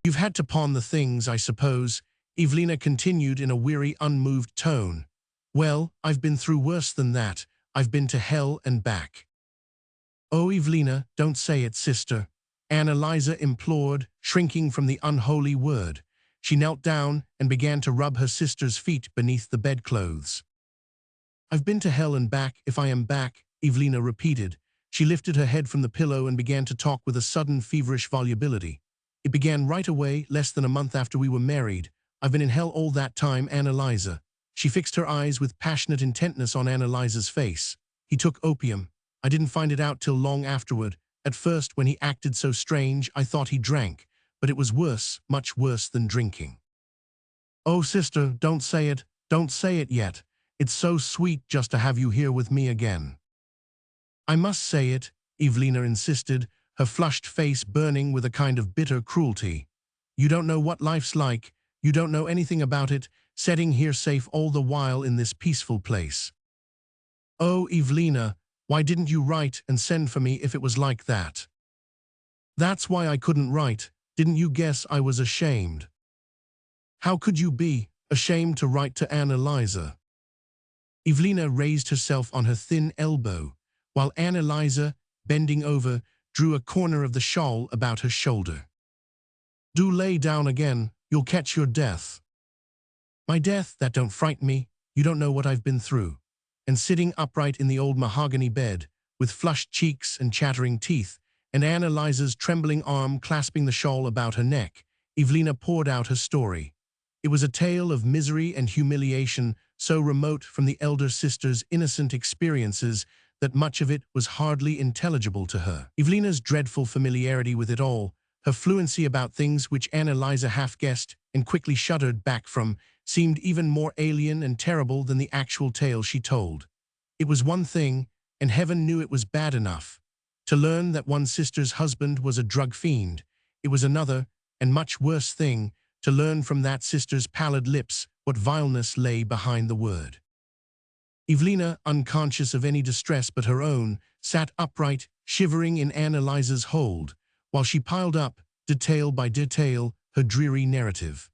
"You've had to pawn the things, I suppose," Evelina continued in a weary, unmoved tone. "Well, I've been through worse than that. I've been to hell and back." "Oh, Evelina, don't say it, sister," Anna-Liza implored, shrinking from the unholy word. She knelt down and began to rub her sister's feet beneath the bedclothes. "I've been to hell and back if I am back," Evelina repeated. She lifted her head from the pillow and began to talk with a sudden feverish volubility. "It began right away, less than a month after we were married. I've been in hell all that time, Anna-Liza." She fixed her eyes with passionate intentness on Anna-Liza's face. "He took opium. I didn't find it out till long afterward, At first, when he acted so strange, I thought he drank, but it was worse, much worse than drinking. Oh, sister, don't say it yet. It's so sweet just to have you here with me again. I must say it, Evelina insisted, her flushed face burning with a kind of bitter cruelty. You don't know what life's like, you don't know anything about it, sitting here safe all the while in this peaceful place. Oh, Evelina, why didn't you write and send for me if it was like that? That's why I couldn't write. Didn't you guess I was ashamed? How could you be ashamed to write to Anne Eliza? Evelina raised herself on her thin elbow, while Anne Eliza, bending over, drew a corner of the shawl about her shoulder. Do lay down again, you'll catch your death. My death, that don't frighten me, you don't know what I've been through. And sitting upright in the old mahogany bed, with flushed cheeks and chattering teeth, and Anne Eliza's trembling arm clasping the shawl about her neck, Evelina poured out her story. It was a tale of misery and humiliation so remote from the elder sister's innocent experiences that much of it was hardly intelligible to her. Evelina's dreadful familiarity with it all, her fluency about things which Anne Eliza half-guessed and quickly shuddered back from, seemed even more alien and terrible than the actual tale she told. It was one thing, and heaven knew it was bad enough, to learn that one sister's husband was a drug fiend. It was another, and much worse thing, to learn from that sister's pallid lips what vileness lay behind the word. Evelina, unconscious of any distress but her own, sat upright, shivering in Anne Eliza's hold, while she piled up, detail by detail, her dreary narrative.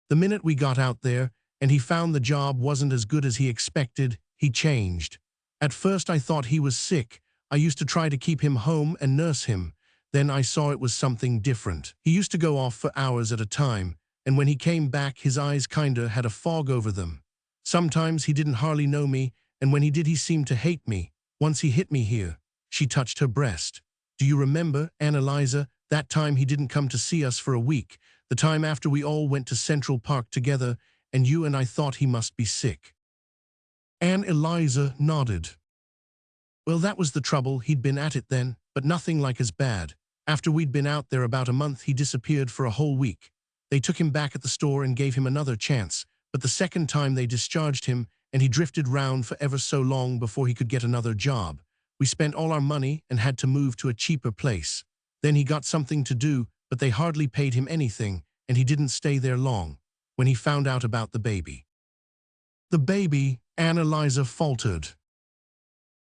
The minute we got out there, and he found the job wasn't as good as he expected, he changed. At first I thought he was sick. I used to try to keep him home and nurse him. Then I saw it was something different. He used to go off for hours at a time, and when he came back his eyes kinda had a fog over them. Sometimes he didn't hardly know me, and when he did he seemed to hate me. Once he hit me here. She touched her breast. Do you remember, Anne Eliza, that time he didn't come to see us for a week, the time after we all went to Central Park together, and you and I thought he must be sick? Anne Eliza nodded. Well, that was the trouble, he'd been at it then, but nothing like as bad. After we'd been out there about a month he disappeared for a whole week. They took him back at the store and gave him another chance, but the second time they discharged him, and he drifted round for ever so long before he could get another job. We spent all our money and had to move to a cheaper place. Then he got something to do, but they hardly paid him anything, and he didn't stay there long, when he found out about the baby. The baby, Anne Eliza faltered.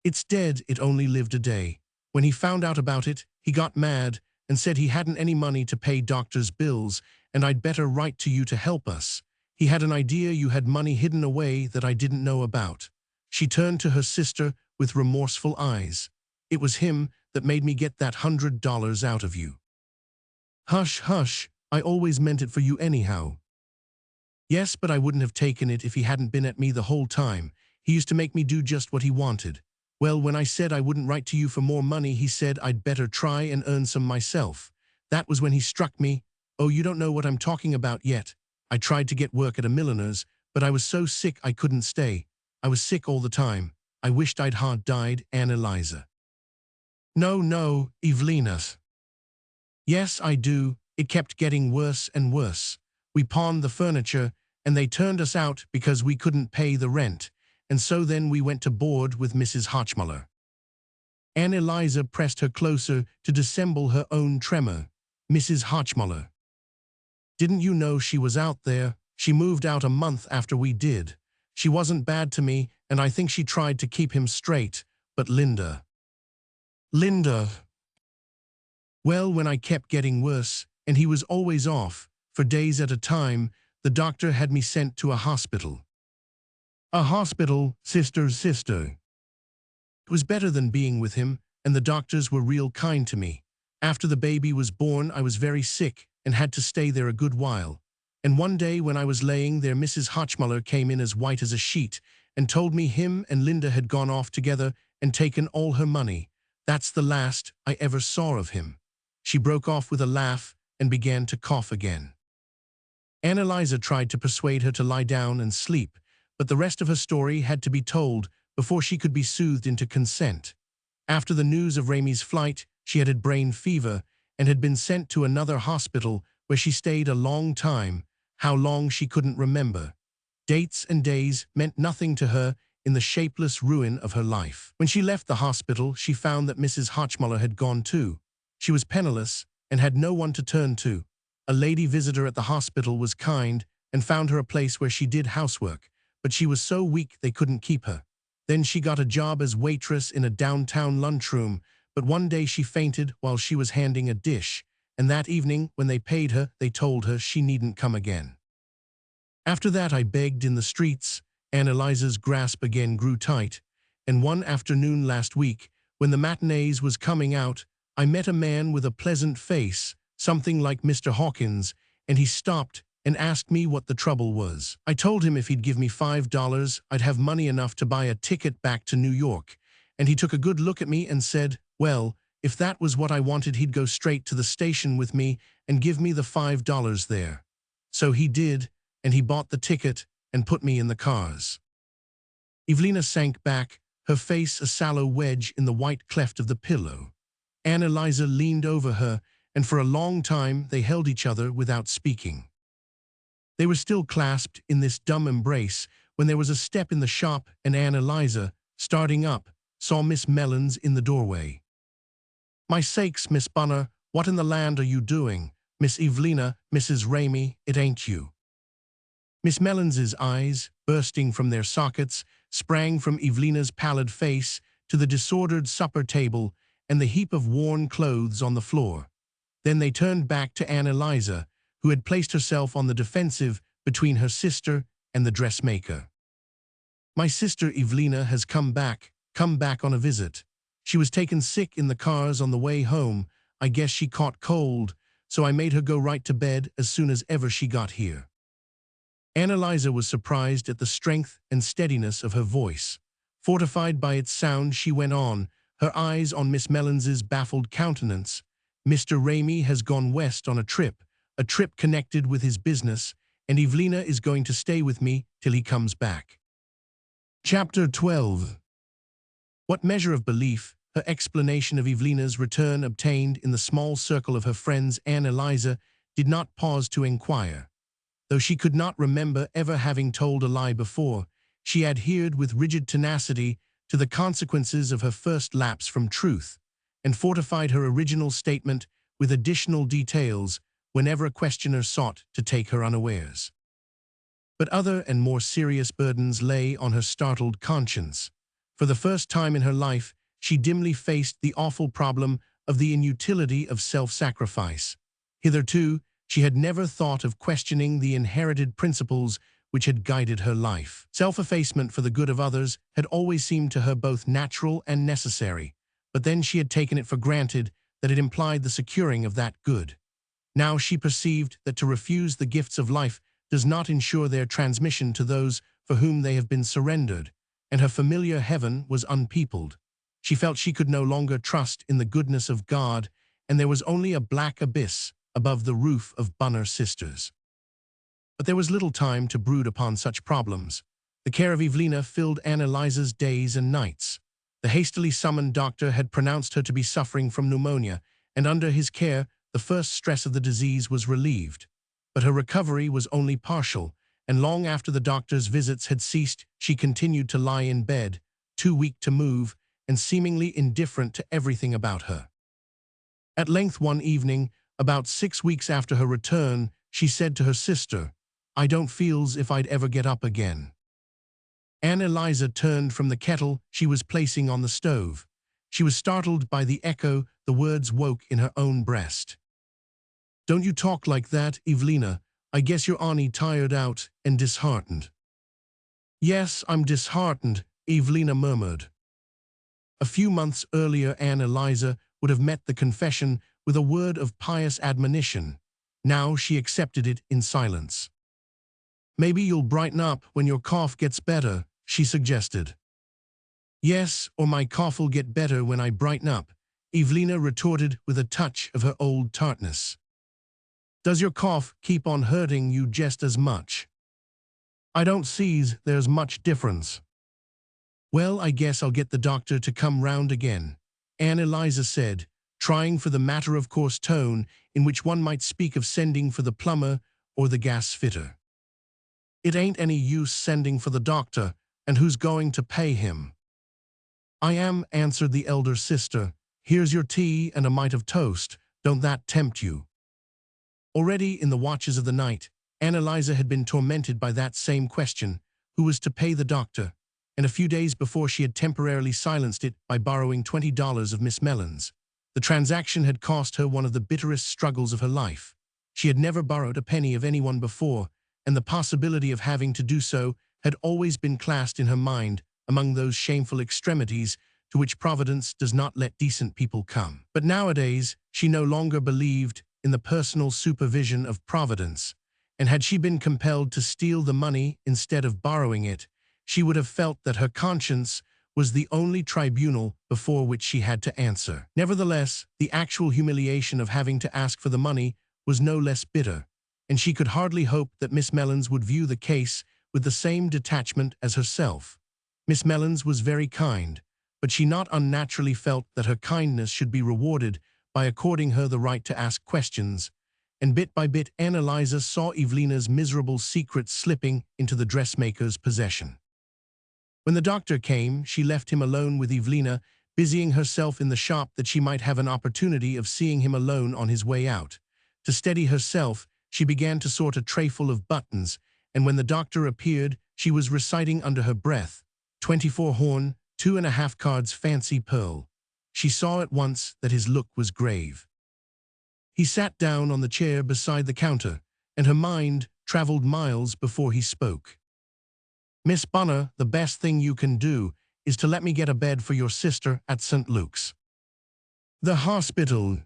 It's dead, it only lived a day. When he found out about it, he got mad and said he hadn't any money to pay doctor's bills, and I'd better write to you to help us. He had an idea you had money hidden away that I didn't know about. She turned to her sister with remorseful eyes. It was him that made me get that $100 out of you. Hush, hush, I always meant it for you anyhow. Yes, but I wouldn't have taken it if he hadn't been at me the whole time. He used to make me do just what he wanted. Well, when I said I wouldn't write to you for more money, he said I'd better try and earn some myself. That was when he struck me. Oh, you don't know what I'm talking about yet. I tried to get work at a milliner's, but I was so sick I couldn't stay. I was sick all the time. I wished I'd hard died, Anne Eliza. No, Evelina. Yes, I do. It kept getting worse and worse. We pawned the furniture, and they turned us out because we couldn't pay the rent, and so then we went to board with Mrs. Hotchmuller. Anne Eliza pressed her closer to dissemble her own tremor. Mrs. Hotchmuller. Didn't you know she was out there? She moved out a month after we did. She wasn't bad to me, and I think she tried to keep him straight, but Linda. Well, when I kept getting worse, and he was always off, for days at a time, the doctor had me sent to a hospital. A hospital, sister's sister. It was better than being with him, and the doctors were real kind to me. After the baby was born, I was very sick and had to stay there a good while. And one day when I was laying there, Mrs. Hotchmuller came in as white as a sheet and told me him and Linda had gone off together and taken all her money. That's the last I ever saw of him. She broke off with a laugh and began to cough again. Anne Eliza tried to persuade her to lie down and sleep, but the rest of her story had to be told before she could be soothed into consent. After the news of Ramey's flight, She had brain fever and had been sent to another hospital where she stayed a long time, how long she couldn't remember. Dates and days meant nothing to her in the shapeless ruin of her life. When she left the hospital, she found that Mrs. Hotchmuller had gone too. She was penniless and had no one to turn to. A lady visitor at the hospital was kind and found her a place where she did housework, but she was so weak they couldn't keep her. Then she got a job as waitress in a downtown lunchroom, but one day she fainted while she was handing a dish, and that evening, when they paid her, they told her she needn't come again. After that, I begged in the streets. Annalisa's grasp again grew tight, and one afternoon last week, when the matinees was coming out, I met a man with a pleasant face, something like Mr. Hawkins, and he stopped and asked me what the trouble was. I told him if he'd give me $5, I'd have money enough to buy a ticket back to New York, and he took a good look at me and said, well, if that was what I wanted, he'd go straight to the station with me and give me the $5 there. So he did, and he bought the ticket and put me in the cars. Evelina sank back, her face a sallow wedge in the white cleft of the pillow. Annalisa leaned over her, and for a long time they held each other without speaking. They were still clasped in this dumb embrace when there was a step in the shop, and Annalisa, starting up, saw Miss Mellons in the doorway. "My sakes, Miss Bunner, what in the land are you doing? Miss Evelina, Mrs. Ramey, it ain't you." Miss Mellons's eyes, bursting from their sockets, sprang from Evelina's pallid face to the disordered supper table and the heap of worn clothes on the floor. Then they turned back to Annalisa, who had placed herself on the defensive between her sister and the dressmaker. "My sister Evelina has come back on a visit. She was taken sick in the cars on the way home. I guess she caught cold, so I made her go right to bed as soon as ever she got here." Annalisa was surprised at the strength and steadiness of her voice. Fortified by its sound, she went on, her eyes on Miss Mellons's baffled countenance. "Mr. Ramey has gone west on a trip connected with his business, and Evelina is going to stay with me till he comes back." Chapter 12. What measure of belief her explanation of Evelina's return obtained in the small circle of her friends Annalisa did not pause to inquire. Though she could not remember ever having told a lie before, she adhered with rigid tenacity to the consequences of her first lapse from truth, and fortified her original statement with additional details whenever a questioner sought to take her unawares. But other and more serious burdens lay on her startled conscience. For the first time in her life, she dimly faced the awful problem of the inutility of self-sacrifice. Hitherto, she had never thought of questioning the inherited principles which had guided her life. Self-effacement for the good of others had always seemed to her both natural and necessary, but then she had taken it for granted that it implied the securing of that good. Now she perceived that to refuse the gifts of life does not ensure their transmission to those for whom they have been surrendered, and her familiar heaven was unpeopled. She felt she could no longer trust in the goodness of God, and there was only a black abyss above the roof of Bunner sisters. But there was little time to brood upon such problems. The care of Evelina filled Annalisa's days and nights. The hastily summoned doctor had pronounced her to be suffering from pneumonia, and under his care, the first stress of the disease was relieved. But her recovery was only partial, and long after the doctor's visits had ceased, she continued to lie in bed, too weak to move, and seemingly indifferent to everything about her. At length one evening, about 6 weeks after her return, she said to her sister, "I don't feel's if I'd ever get up again." Annalisa turned from the kettle she was placing on the stove. She was startled by the echo the words woke in her own breast. "Don't you talk like that, Evelina. I guess you're on'y tired out and disheartened." "Yes, I'm disheartened," Evelina murmured. A few months earlier, Annalisa would have met the confession with a word of pious admonition. Now she accepted it in silence. "Maybe you'll brighten up when your cough gets better," she suggested. "Yes, or my cough'll get better when I brighten up," Evelina retorted with a touch of her old tartness. "Does your cough keep on hurting you just as much?" "I don't see's there's much difference." "Well, I guess I'll get the doctor to come round again," Annalisa said, trying for the matter-of-course tone in which one might speak of sending for the plumber or the gas fitter. "It ain't any use sending for the doctor, and who's going to pay him?" "I am," answered the elder sister. "Here's your tea and a mite of toast. Don't that tempt you?" Already in the watches of the night, Annalisa had been tormented by that same question, who was to pay the doctor, and a few days before she had temporarily silenced it by borrowing $20 of Miss Mellon's. The transaction had cost her one of the bitterest struggles of her life. She had never borrowed a penny of anyone before, and the possibility of having to do so had always been classed in her mind among those shameful extremities to which Providence does not let decent people come. But nowadays, she no longer believed in the personal supervision of Providence, and had she been compelled to steal the money instead of borrowing it, she would have felt that her conscience was the only tribunal before which she had to answer. Nevertheless, the actual humiliation of having to ask for the money was no less bitter, and she could hardly hope that Miss Mellons would view the case with the same detachment as herself. Miss Mellons was very kind, but she not unnaturally felt that her kindness should be rewarded by according her the right to ask questions, and bit by bit Annalisa saw Evelina's miserable secret slipping into the dressmaker's possession. When the doctor came, she left him alone with Evelina, busying herself in the shop that she might have an opportunity of seeing him alone on his way out. To steady herself, she began to sort a trayful of buttons, and when the doctor appeared, she was reciting under her breath, 24 horn, 2.5 cards fancy pearl. She saw at once that his look was grave. He sat down on the chair beside the counter, and her mind traveled miles before he spoke. "Miss Bunner, the best thing you can do is to let me get a bed for your sister at St. Luke's." "The hospital."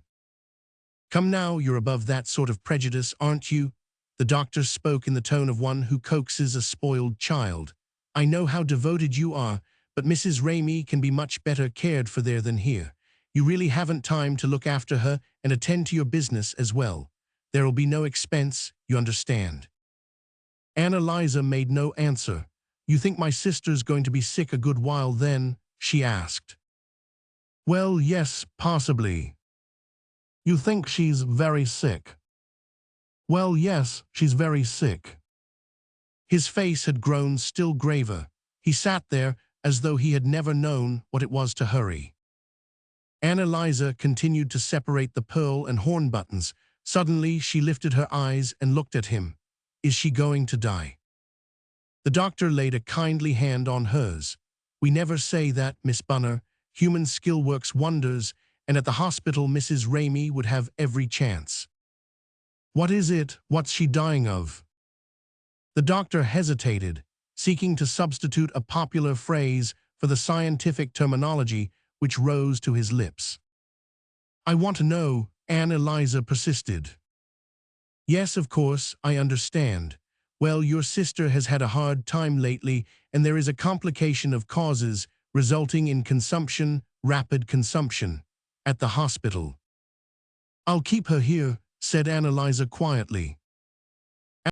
"Come now, you're above that sort of prejudice, aren't you?" The doctor spoke in the tone of one who coaxes a spoiled child. "I know how devoted you are, but Mrs. Ramey can be much better cared for there than here. You really haven't time to look after her and attend to your business as well. There'll be no expense, you understand." Annalisa made no answer. "You think my sister's going to be sick a good while then?" she asked. "Well, yes, possibly." "You think she's very sick?" "Well, yes, she's very sick." His face had grown still graver. He sat there as though he had never known what it was to hurry. Annalisa continued to separate the pearl and horn buttons. Suddenly, she lifted her eyes and looked at him. "Is she going to die?" The doctor laid a kindly hand on hers. "We never say that, Miss Bunner. Human skill works wonders, and at the hospital Mrs. Ramey would have every chance." "What is it? What's she dying of?" The doctor hesitated, seeking to substitute a popular phrase for the scientific terminology which rose to his lips. "I want to know," Annalisa persisted. "Yes, of course, I understand. Well, your sister has had a hard time lately, and there is a complication of causes resulting in consumption, rapid consumption, at the hospital." "I'll keep her here," said Annalisa quietly.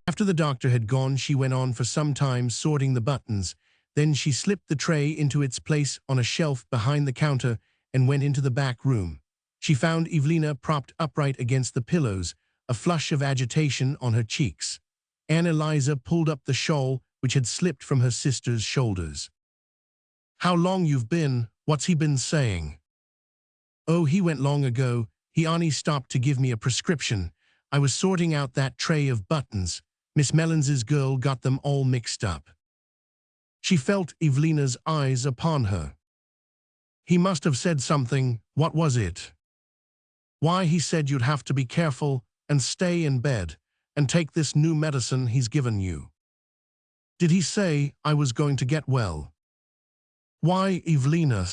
After the doctor had gone, she went on for some time sorting the buttons. Then she slipped the tray into its place on a shelf behind the counter and went into the back room. She found Evelina propped upright against the pillows, a flush of agitation on her cheeks. Annalisa pulled up the shawl which had slipped from her sister's shoulders. "How long you've been? What's he been saying?" "Oh, he went long ago. He only stopped to give me a prescription. I was sorting out that tray of buttons. Miss Mellons's girl got them all mixed up." She felt Evelina's eyes upon her. "He must have said something. What was it?" "Why, he said you'd have to be careful and stay in bed and take this new medicine he's given you." "Did he say I was going to get well?" "Why, Evelina."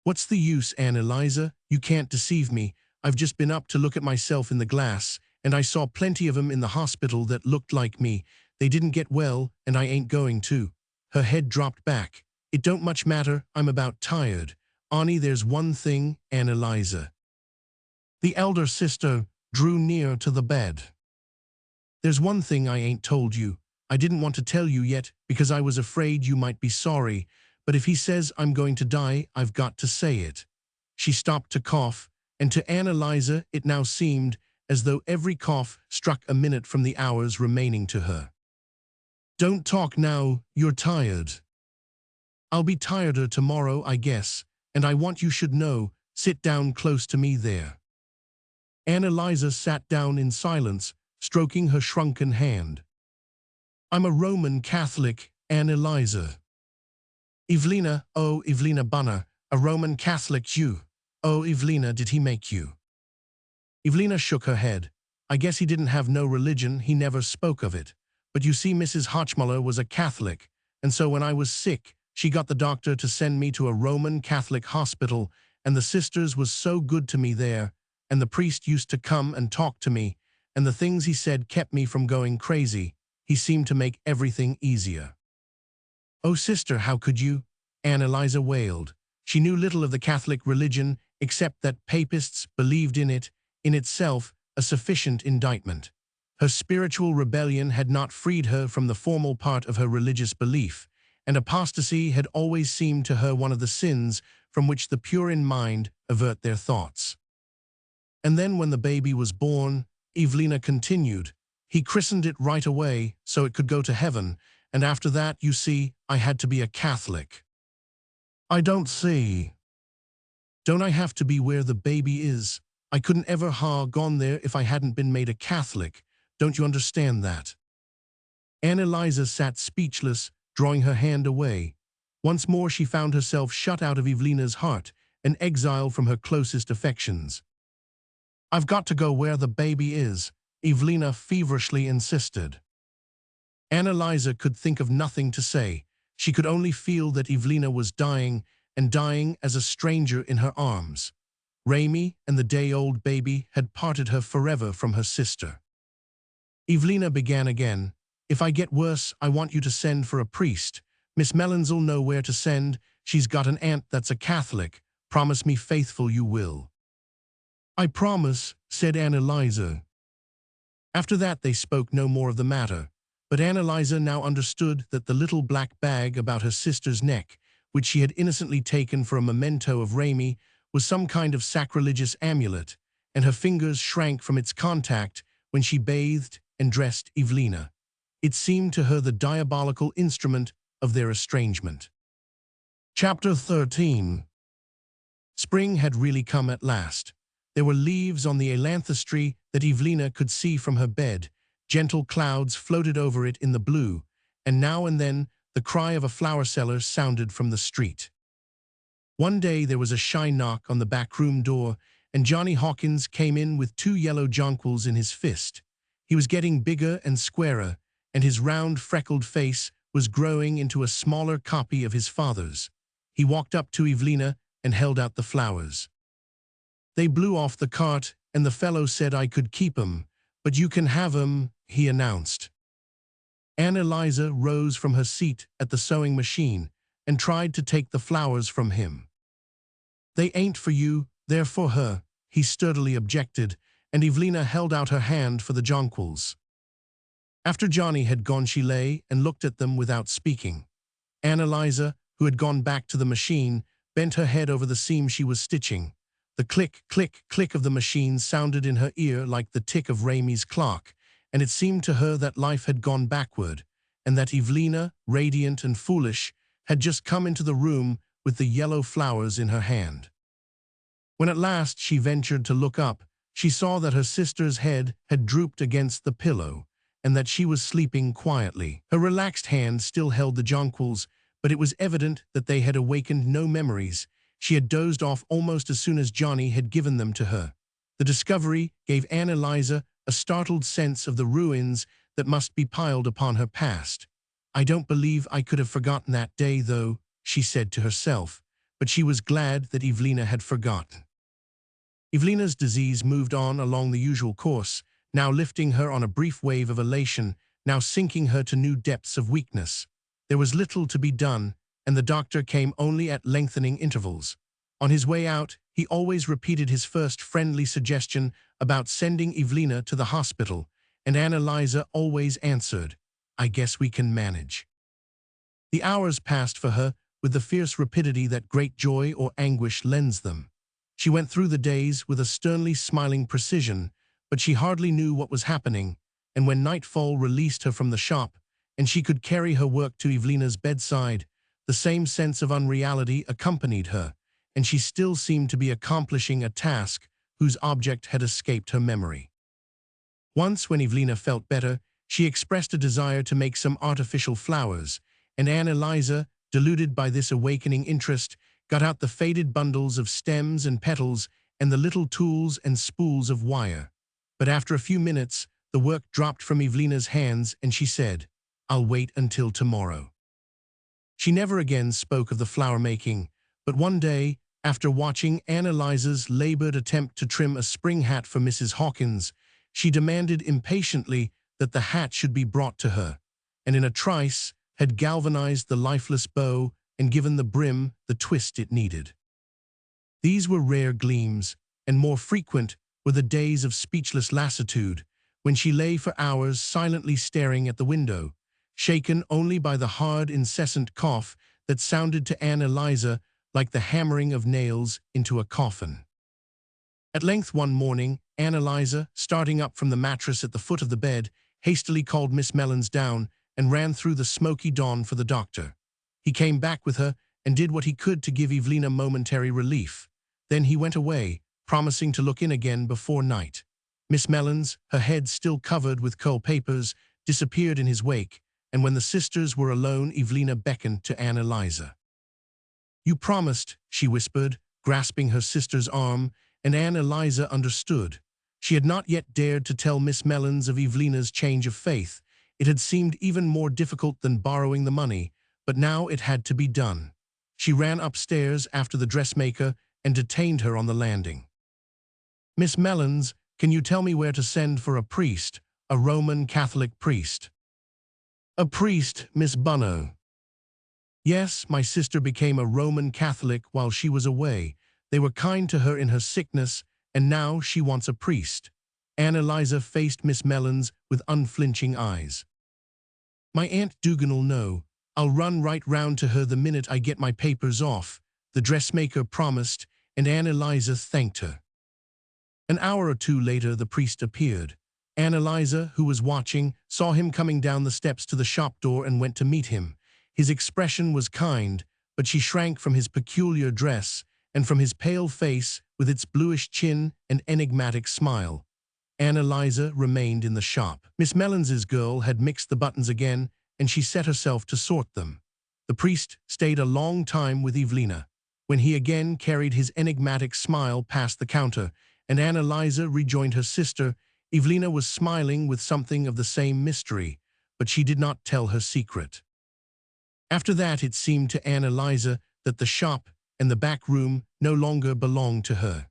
"What's the use, Annalisa? You can't deceive me. I've just been up to look at myself in the glass, and I saw plenty of 'em in the hospital that looked like me. They didn't get well, and I ain't going to." Her head dropped back. "It don't much matter. I'm about tired. Only there's one thing, Annalisa." The elder sister drew near to the bed. "There's one thing I ain't told you. I didn't want to tell you yet because I was afraid you might be sorry, but if he says I'm going to die, I've got to say it." She stopped to cough, and to Annalisa it now seemed as though every cough struck a minute from the hours remaining to her. "Don't talk now, you're tired." "I'll be tireder tomorrow, I guess, and I want you should know, sit down close to me there." Annalisa sat down in silence, stroking her shrunken hand. "I'm a Roman Catholic, Annalisa." "Evelina, oh Evelina Bunner, a Roman Catholic you. Oh Evelina, did he make you?" Evelina shook her head. "I guess he didn't have no religion, he never spoke of it. But you see Mrs. Hotchmuller was a Catholic, and so when I was sick, she got the doctor to send me to a Roman Catholic hospital, and the sisters was so good to me there, and the priest used to come and talk to me, and the things he said kept me from going crazy. He seemed to make everything easier." "Oh, sister, how could you?" Annalisa wailed. She knew little of the Catholic religion except that papists believed in it, in itself a sufficient indictment. Her spiritual rebellion had not freed her from the formal part of her religious belief, and apostasy had always seemed to her one of the sins from which the pure in mind avert their thoughts. "And then when the baby was born," Evelina continued, "he christened it right away so it could go to heaven, and after that, you see, I had to be a Catholic." "I don't see." "Don't I have to be where the baby is? I couldn't ever ha gone there if I hadn't been made a Catholic. Don't you understand that?" Annalisa sat speechless, drawing her hand away. Once more she found herself shut out of Evelina's heart, an exile from her closest affections. "I've got to go where the baby is," Evelina feverishly insisted. Annalisa could think of nothing to say. She could only feel that Evelina was dying, and dying as a stranger in her arms. Raymie and the day-old baby had parted her forever from her sister. Evelina began again. "If I get worse, I want you to send for a priest. Miss Mellins'll know where to send. She's got an aunt that's a Catholic. Promise me faithful you will." "I promise," said Annalisa. After that they spoke no more of the matter, but Annalisa now understood that the little black bag about her sister's neck, which she had innocently taken for a memento of Raymie, was some kind of sacrilegious amulet, and her fingers shrank from its contact when she bathed and dressed Evelina. It seemed to her the diabolical instrument of their estrangement. Chapter 13. Spring had really come at last. There were leaves on the ailanthus tree that Evelina could see from her bed. Gentle clouds floated over it in the blue, and now and then the cry of a flower seller sounded from the street. One day there was a shy knock on the back room door, and Johnny Hawkins came in with 2 yellow jonquils in his fist. He was getting bigger and squarer, and his round, freckled face was growing into a smaller copy of his father's. He walked up to Evelina and held out the flowers. "They blew off the cart, and the fellow said I could keep 'em, but you can have 'em," he announced. Annalisa rose from her seat at the sewing machine and tried to take the flowers from him. "They ain't for you, they're for her," he sturdily objected, and Evelina held out her hand for the jonquils. After Johnny had gone, she lay and looked at them without speaking. Annalisa, who had gone back to the machine, bent her head over the seam she was stitching. The click, click, click of the machine sounded in her ear like the tick of Raymie's clock, and it seemed to her that life had gone backward, and that Evelina, radiant and foolish, had just come into the room with the yellow flowers in her hand. When at last she ventured to look up, she saw that her sister's head had drooped against the pillow, and that she was sleeping quietly. Her relaxed hand still held the jonquils, but it was evident that they had awakened no memories. She had dozed off almost as soon as Johnny had given them to her. The discovery gave Annalisa a startled sense of the ruins that must be piled upon her past. "I don't believe I could have forgotten that day, though," she said to herself, but she was glad that Evelina had forgotten. Evelina's disease moved on along the usual course, now lifting her on a brief wave of elation, now sinking her to new depths of weakness. There was little to be done, and the doctor came only at lengthening intervals. On his way out, he always repeated his first friendly suggestion about sending Evelina to the hospital, and Annalisa always answered, "I guess we can manage." The hours passed for her with the fierce rapidity that great joy or anguish lends them. She went through the days with a sternly smiling precision, but she hardly knew what was happening, and when nightfall released her from the shop, and she could carry her work to Evelina's bedside, the same sense of unreality accompanied her, and she still seemed to be accomplishing a task whose object had escaped her memory. Once, when Evelina felt better, she expressed a desire to make some artificial flowers, and Anne Eliza, deluded by this awakening interest, got out the faded bundles of stems and petals and the little tools and spools of wire. But after a few minutes, the work dropped from Evelina's hands, and she said, "I'll wait until tomorrow." She never again spoke of the flower-making, but one day, after watching Anne Eliza's labored attempt to trim a spring hat for Mrs. Hawkins, she demanded impatiently that the hat should be brought to her, and in a trice had galvanized the lifeless bow and given the brim the twist it needed. These were rare gleams, and more frequent were the days of speechless lassitude, when she lay for hours silently staring at the window, shaken only by the hard, incessant cough that sounded to Anne Eliza like the hammering of nails into a coffin. At length one morning, Anne Eliza, starting up from the mattress at the foot of the bed, hastily called Miss Mellons down and ran through the smoky dawn for the doctor. He came back with her and did what he could to give Evelina momentary relief. Then he went away, promising to look in again before night. Miss Mellons, her head still covered with curl papers, disappeared in his wake, and when the sisters were alone, Evelina beckoned to Anne Eliza. "You promised," she whispered, grasping her sister's arm, and Anne Eliza understood. She had not yet dared to tell Miss Mellons of Evelina's change of faith. It had seemed even more difficult than borrowing the money, but now it had to be done. She ran upstairs after the dressmaker and detained her on the landing. "Miss Mellons, can you tell me where to send for a priest, a Roman Catholic priest?" "A priest, Miss Bunner?" "Yes, my sister became a Roman Catholic while she was away. They were kind to her in her sickness, and now she wants a priest." Anne Eliza faced Miss Mellons with unflinching eyes. "My Aunt Dugan'll know. I'll run right round to her the minute I get my papers off," the dressmaker promised, and Anne Eliza thanked her. An hour or two later the priest appeared. Anne Eliza, who was watching, saw him coming down the steps to the shop door and went to meet him. His expression was kind, but she shrank from his peculiar dress and from his pale face with its bluish chin and enigmatic smile. Anne Eliza remained in the shop. Miss Mellons's girl had mixed the buttons again, and she set herself to sort them. The priest stayed a long time with Evelina. When he again carried his enigmatic smile past the counter, and Anne Eliza rejoined her sister, Evelina was smiling with something of the same mystery, but she did not tell her secret. After that it seemed to Anne Eliza that the shop and the back room no longer belonged to her.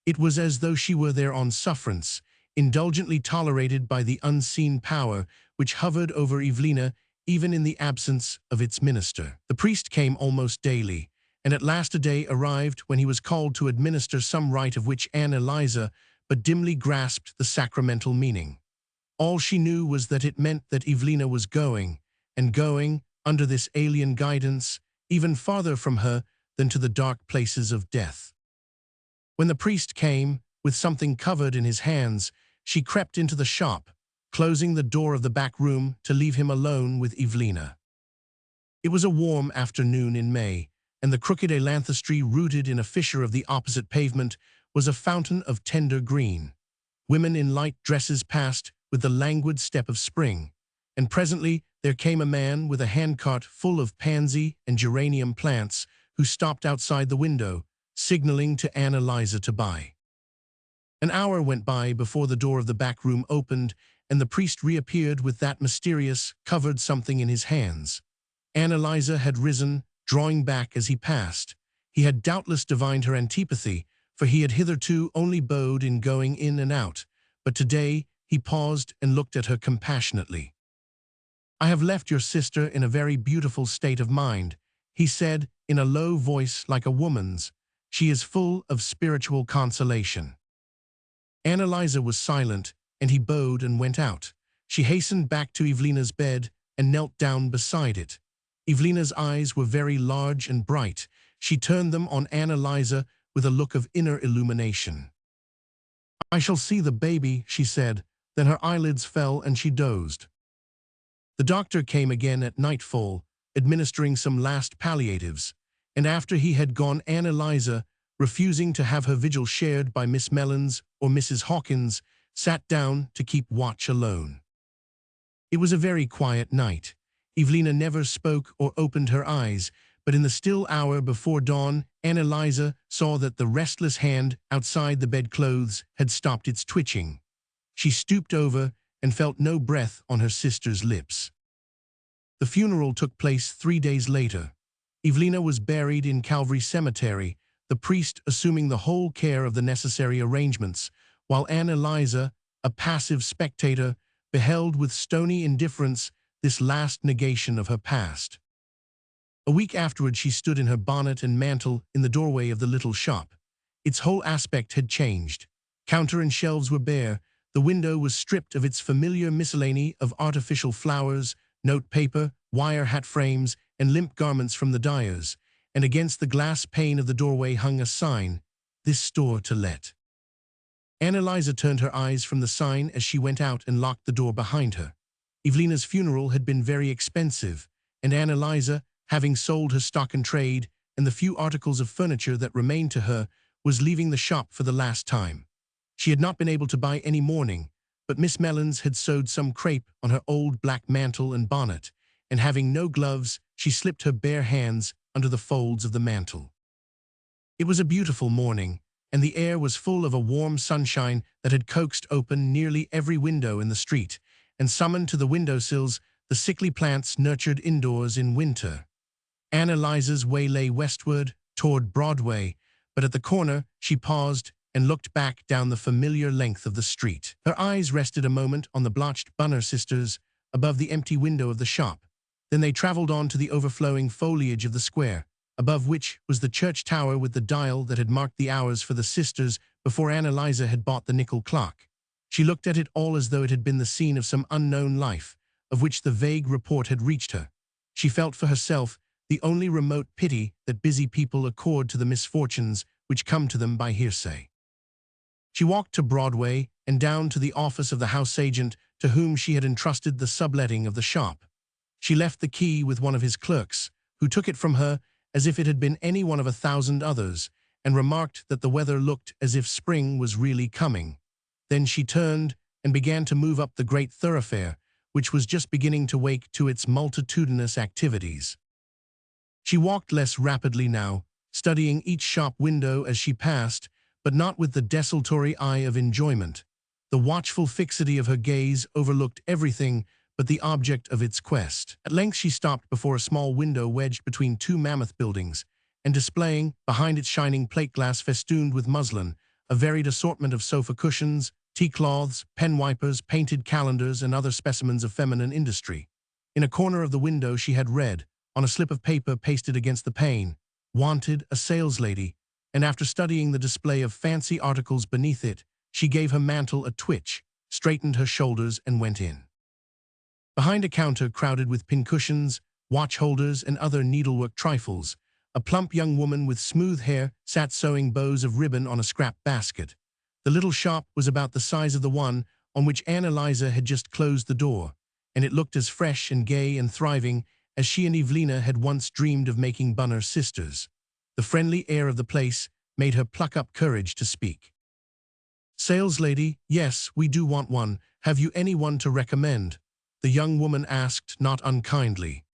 It was as though she were there on sufferance, indulgently tolerated by the unseen power which hovered over Evelina even in the absence of its minister. The priest came almost daily, and at last a day arrived when he was called to administer some rite of which Anne Eliza but dimly grasped the sacramental meaning. All she knew was that it meant that Evelina was going, and going, under this alien guidance, even farther from her than to the dark places of death. When the priest came, with something covered in his hands, she crept into the shop, closing the door of the back room to leave him alone with Evelina. It was a warm afternoon in May, and the crooked ailanthus tree rooted in a fissure of the opposite pavement was a fountain of tender green. Women in light dresses passed with the languid step of spring, and presently there came a man with a handcart full of pansy and geranium plants who stopped outside the window, signaling to Anne Eliza to buy. An hour went by before the door of the back room opened, and the priest reappeared with that mysterious, covered something in his hands. Anne Eliza had risen, drawing back as he passed. He had doubtless divined her antipathy, for he had hitherto only bowed in going in and out, but today he paused and looked at her compassionately. "I have left your sister in a very beautiful state of mind," he said in a low voice like a woman's. "She is full of spiritual consolation." Anne Eliza was silent, and he bowed and went out. She hastened back to Evelina's bed and knelt down beside it. Evelina's eyes were very large and bright. She turned them on Anne Eliza with a look of inner illumination. "I shall see the baby," she said. Then her eyelids fell and she dozed. The doctor came again at nightfall, administering some last palliatives, and after he had gone, Anne Eliza, refusing to have her vigil shared by Miss Mellons or Mrs. Hawkins, sat down to keep watch alone. It was a very quiet night. Evelina never spoke or opened her eyes, but in the still hour before dawn, Anne Eliza saw that the restless hand outside the bedclothes had stopped its twitching. She stooped over and felt no breath on her sister's lips. The funeral took place 3 days later. Evelina was buried in Calvary Cemetery, the priest assuming the whole care of the necessary arrangements, while Anne Eliza, a passive spectator, beheld with stony indifference this last negation of her past. A week afterward she stood in her bonnet and mantle in the doorway of the little shop. Its whole aspect had changed. Counter and shelves were bare. The window was stripped of its familiar miscellany of artificial flowers, note paper, wire hat frames, and limp garments from the dyers, and against the glass pane of the doorway hung a sign, "This store to let." Anne Eliza turned her eyes from the sign as she went out and locked the door behind her. Evelina's funeral had been very expensive, and Anne Eliza, having sold her stock and trade and the few articles of furniture that remained to her, was leaving the shop for the last time. She had not been able to buy any mourning, but Miss Mellons had sewed some crepe on her old black mantle and bonnet, and having no gloves, she slipped her bare hands under the folds of the mantle. It was a beautiful morning, and the air was full of a warm sunshine that had coaxed open nearly every window in the street, and summoned to the windowsills the sickly plants nurtured indoors in winter. Anne Eliza's way lay westward, toward Broadway, but at the corner she paused and looked back down the familiar length of the street. Her eyes rested a moment on the blotched Bunner sisters above the empty window of the shop. Then they traveled on to the overflowing foliage of the square, above which was the church tower with the dial that had marked the hours for the sisters before Anne Eliza had bought the nickel clock. She looked at it all as though it had been the scene of some unknown life, of which the vague report had reached her. She felt for herself the only remote pity that busy people accord to the misfortunes which come to them by hearsay. She walked to Broadway and down to the office of the house agent to whom she had entrusted the subletting of the shop. She left the key with one of his clerks, who took it from her as if it had been any one of 1,000 others, and remarked that the weather looked as if spring was really coming. Then she turned and began to move up the great thoroughfare, which was just beginning to wake to its multitudinous activities. She walked less rapidly now, studying each shop window as she passed, but not with the desultory eye of enjoyment. The watchful fixity of her gaze overlooked everything but the object of its quest. At length she stopped before a small window wedged between two mammoth buildings, and displaying, behind its shining plate glass festooned with muslin, a varied assortment of sofa cushions, tea-cloths, pen wipers, painted calendars, and other specimens of feminine industry. In a corner of the window she had read, on a slip of paper pasted against the pane, "Wanted, a saleslady," and after studying the display of fancy articles beneath it, she gave her mantle a twitch, straightened her shoulders, and went in. Behind a counter crowded with pincushions, watch holders, and other needlework trifles, a plump young woman with smooth hair sat sewing bows of ribbon on a scrap basket. The little shop was about the size of the one on which Anne Eliza had just closed the door, and it looked as fresh and gay and thriving as she and Evelina had once dreamed of making Bunner sisters. The friendly air of the place made her pluck up courage to speak. "Saleslady, yes, we do want one. Have you anyone to recommend?" the young woman asked, not unkindly.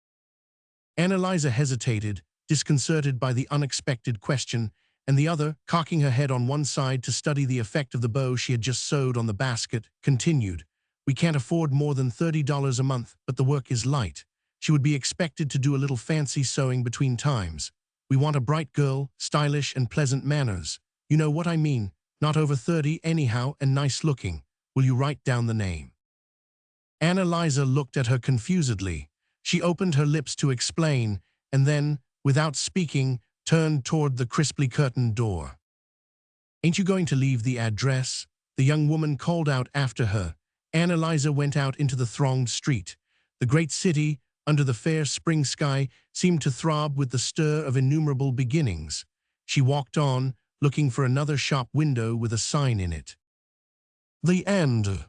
Anne Eliza hesitated, disconcerted by the unexpected question, and the other, cocking her head on one side to study the effect of the bow she had just sewed on the basket, continued, "We can't afford more than $30 a month, but the work is light. She would be expected to do a little fancy sewing between times. We want a bright girl, stylish and pleasant manners. You know what I mean, not over 30 anyhow, and nice looking. Will you write down the name?" Anne Eliza looked at her confusedly. She opened her lips to explain, and then, without speaking, turned toward the crisply curtained door. "Ain't you going to leave the address?" the young woman called out after her. Anne Eliza went out into the thronged street. The great city, under the fair spring sky, seemed to throb with the stir of innumerable beginnings. She walked on, looking for another shop window with a sign in it. The end.